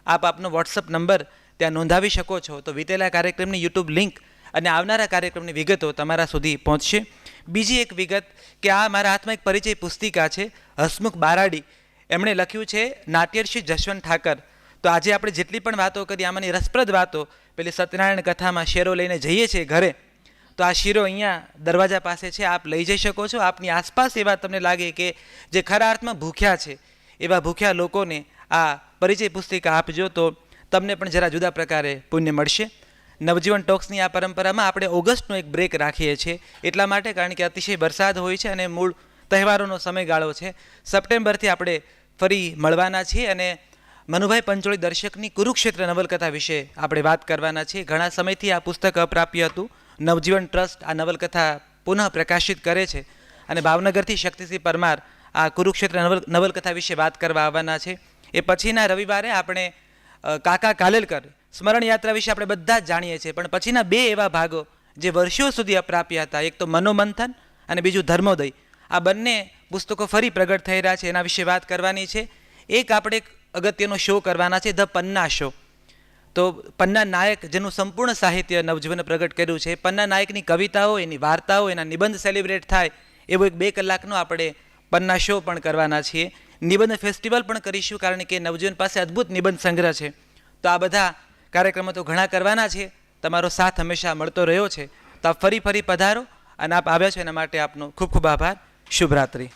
આપ આપનો વોટ્સઅપ નંબર ત્યાં નોંધાવી શકો છો તો વીતેલા કાર્યક્રમની યુટ્યુબ લિંક અને આવનારા કાર્યક્રમની વિગતો તમારા સુધી પહોંચશે. બીજી એક વિગત કે આ મારા હાથમાં એક પરિચય પુસ્તિકા છે, હસમુખ બારાડી, એમણે લખ્યું છે નાટ્યર્ષિ જશવંત ઠાકર. તો આજે આપણે જેટલી પણ વાતો કરી આમાંની રસપ્રદ વાતો, પેલી સત્યનારાયણ કથામાં શેરો લઈને જઈએ છીએ ઘરે, તો આ શીરો અહીંયા દરવાજા પાસે છે, આપ લઈ જઈ શકો છો. આપની આસપાસ એવા તમને લાગે કે જે ખરા અર્થમાં ભૂખ્યા છે, એવા ભૂખ્યા લોકોને આ પરિચય પુસ્તિકા આપજો તો તમને પણ જરા જુદા પ્રકારે પુણ્ય મળશે. નવજીવન ટોક્સની આ પરંપરામાં આપણે ઓગસ્ટનો એક બ્રેક રાખીએ છીએ એટલા માટે કારણ કે અતિશય વરસાદ હોય છે અને મૂળ તહેવારોનો સમયગાળો છે. સપ્ટેમ્બરથી આપણે ફરી મળવાના છીએ અને મનુભાઈ પંચોળી દર્શકની કુરુક્ષેત્ર નવલકથા વિશે આપણે વાત કરવાના છીએ. ઘણા સમયથી આ પુસ્તક અપ્રાપ્ય હતું. નવજીવન ટ્રસ્ટ આ નવલકથા પુનઃ પ્રકાશિત કરે છે અને ભાવનગરથી શક્તિસિંહ પરમાર આ કુરુક્ષેત્ર નવલકથા વિશે વાત કરવા આવવાના છે. એ પછીના રવિવારે આપણે કાકા કાલેલકર સ્મરણ યાત્રા વિશે આપણે બધા જ જાણીએ છીએ, પણ પછીના 2 એવા ભાગો જે વર્ષો સુધી અપ્રાપ્ય હતા, એક તો મનોમંથન અને બીજું ધર્મોદય, આ બંને પુસ્તકો ફરી પ્રગટ થઈ રહ્યા છે, એના વિશે વાત કરવાની છે. એક આપણે અગત્યનો શો કરવાના છે, ધ પન્ના શો. તો પન્ના નાયક જેનું સંપૂર્ણ સાહિત્ય નવજીવને પ્રગટ કર્યું છે, પન્ના નાયકની કવિતાઓ, એની વાર્તાઓ, એના નિબંધ સેલિબ્રેટ થાય એવો એક 2 કલાકનો આપણે પન્ના શો પણ કરવાના છીએ. નિબંધ ફેસ્ટિવલ પણ કરીશું, કારણ કે નવજીવન પાસે અદ્ભુત નિબંધ સંગ્રહ છે. તો આ બધા કાર્યક્રમો તો ઘણા કરવાના છે. તમારો સાથ હંમેશા મળતો રહ્યો છે, તો આપ ફરી પધારો, અને આપ આવ્યા છો એના માટે આપનો ખૂબ ખૂબ આભાર. શુભરાત્રિ.